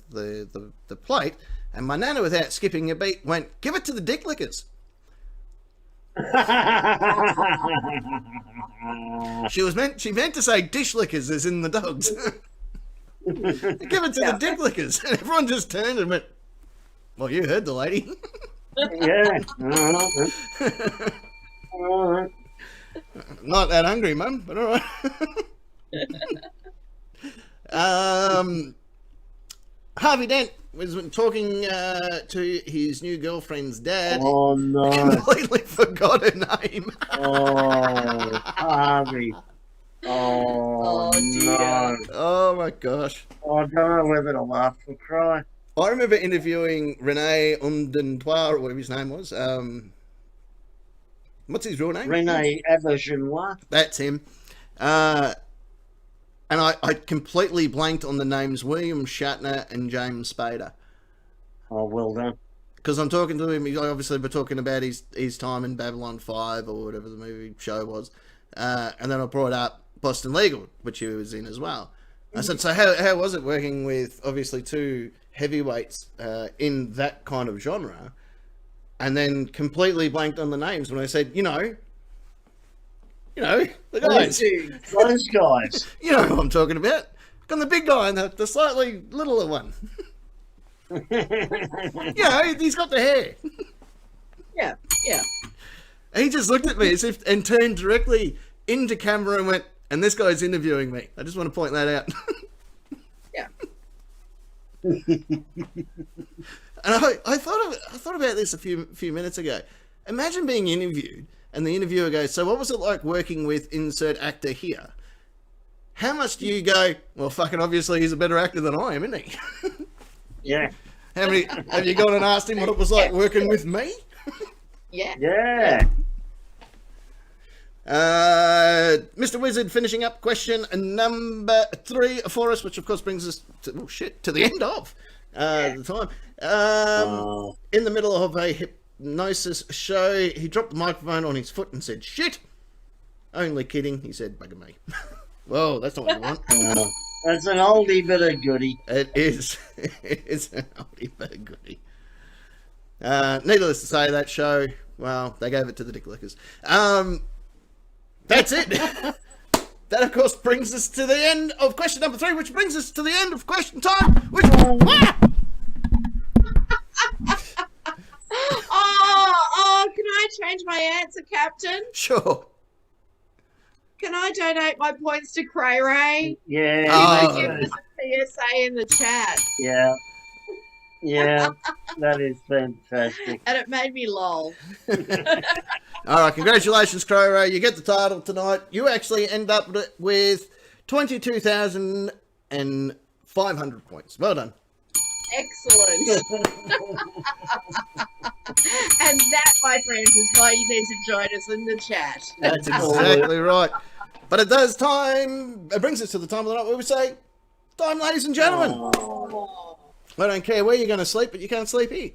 S7: plate, and my nana, without skipping a beat, went, "Give it to the dick lickers." She meant to say dish lickers, as in the dogs. Give it to the dick lickers. And everyone just turned and went, "Well, you heard the lady."
S3: Yeah. All right.
S7: Not that hungry, Mum, but all right. Harvey Dent was talking to his new girlfriend's dad.
S3: Oh, no.
S7: Completely forgot her name.
S3: Oh, Harvey. Oh, no.
S7: Oh, my gosh.
S3: I don't know whether to laugh or cry.
S7: I remember interviewing Rene Undentois, or whatever his name was. What's his real name?
S3: Rene Aubergenois.
S7: That's him. And I completely blanked on the names William Shatner and James Spader.
S3: Oh, well done.
S7: Because I'm talking to him, obviously we're talking about his time in Babylon 5 or whatever the movie show was. And then I brought up Boston Legal, which he was in as well. I said, so how was it working with, obviously, two heavyweights in that kind of genre? And then completely blanked on the names when I said, you know, the guys.
S3: Those guys.
S7: You know who I'm talking about. Got the big guy and the slightly littler one. He's got the hair.
S2: Yeah.
S7: He just looked at me as if and turned directly into camera and went, and this guy's interviewing me. I just want to point that out.
S2: Yeah.
S7: And I thought about this a few minutes ago. Imagine being interviewed and the interviewer goes, so what was it like working with insert actor here? How much do you go, well, fucking obviously he's a better actor than I am, isn't he?
S3: Yeah.
S7: How many have you gone and asked him what it was like working with me?
S2: Yeah.
S3: Yeah.
S7: Mr. Wizard finishing up question number 3 for us, which of course brings us to the end of the time. In the middle of a hypnosis show, he dropped the microphone on his foot and said, shit. Only kidding, he said, bugger me. Whoa, that's not what you want.
S3: That's an oldie but a goodie.
S7: It is. It's an oldie but a goodie. Needless to say, that show, well, they gave it to the dick lickers. That's it. That, of course, brings us to the end of question number 3, which brings us to the end of question time, which...
S2: Can I change my answer, Captain?
S7: Sure.
S2: Can I donate my points to Cray Ray?
S3: Yeah.
S2: Give us a PSA in the chat.
S3: Yeah, that is fantastic.
S2: And it made me lol.
S7: All right, congratulations, Crow. You get the title tonight. You actually end up with 22,500 points. Well done.
S2: Excellent. And that, my friends, is why you need to join us in the chat.
S7: That's exactly right. But it brings us to the time of the night where we say, time, ladies and gentlemen.
S2: Oh.
S7: I don't care where you're going to sleep, but you can't sleep here.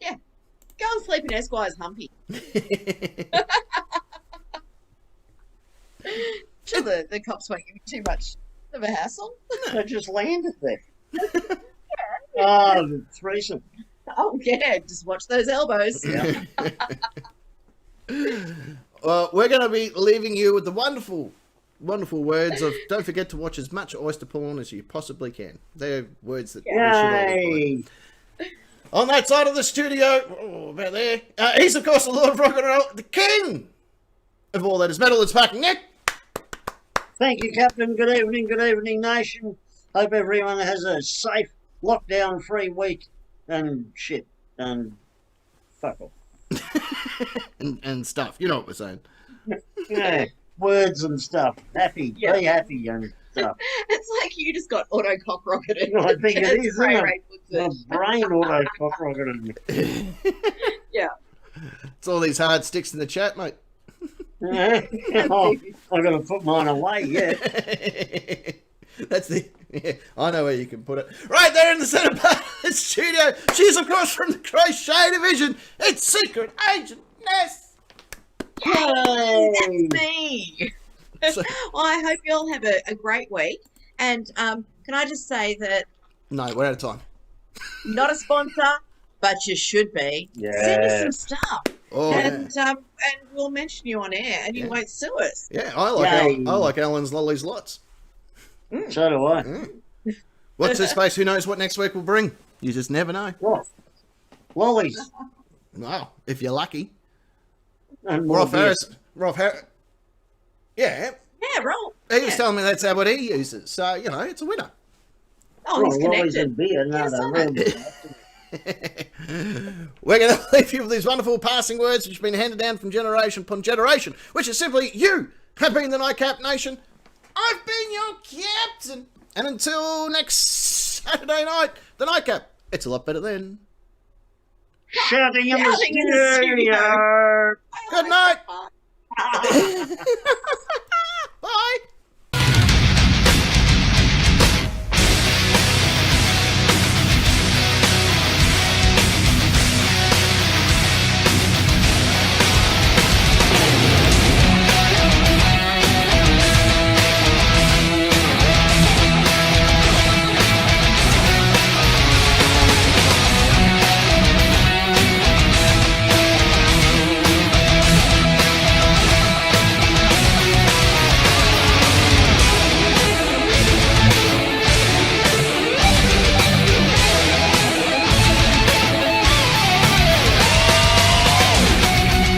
S2: Yeah. Go and sleep in Esquire's Humpy. Sure, the cops won't give you too much of a hassle.
S3: They just landed there. Oh, the threesome.
S2: Oh, yeah. Just watch those elbows.
S3: Yeah.
S7: Well, we're going to be leaving you with the wonderful words of don't forget to watch as much oyster porn as you possibly can. They're words that we should all avoid. On that side of the studio, about there, he's of course the Lord of Rock and Roll, the king of all that is metal. It's Parking Nick.
S3: Thank you, Captain. Good evening, nation. Hope everyone has a safe, lockdown-free week and shit and fuck off.
S7: and stuff. You know what we're saying.
S3: Yeah. Words and stuff. Happy. Yeah. Be happy and stuff.
S2: It's like you just got auto-cock rocketed.
S3: I think it is, isn't it? My brain auto-cock rocketed.
S2: Yeah.
S7: It's all these hard sticks in the chat, mate.
S3: I've got to put mine away, yeah.
S7: That's the... Yeah, I know where you can put it. Right there in the centre part of the studio. She's, of course, from the Crochet Division. It's Secret Agent Ness.
S2: Yay! That's me. Well, I hope you all have a great week. And can I just say that...
S7: No, we're out of time.
S2: Not a sponsor, but you should be.
S3: Yeah.
S2: Send us some stuff.
S7: Oh,
S2: and we'll mention you on air and you won't sue us.
S7: Yeah, I like Alan's Lollies lots.
S3: So do I.
S7: Watch this space. Who knows what next week will bring? You just never know.
S3: What? Lollies.
S7: Wow, if you're lucky.
S3: And
S7: Rolf Harris. Yeah.
S2: Yeah, Rolf.
S7: He was telling me that's what he uses. So, you know, it's a winner.
S2: Oh, he's
S3: Lollies
S2: connected.
S3: and beer. No,
S7: We're going to leave you with these wonderful passing words which have been handed down from generation upon generation, which is simply, you have been the Nightcap Nation. I've been your captain. And until next Saturday night, the Nightcap. It's a lot better then.
S3: Shouting in the studio.
S7: Good night.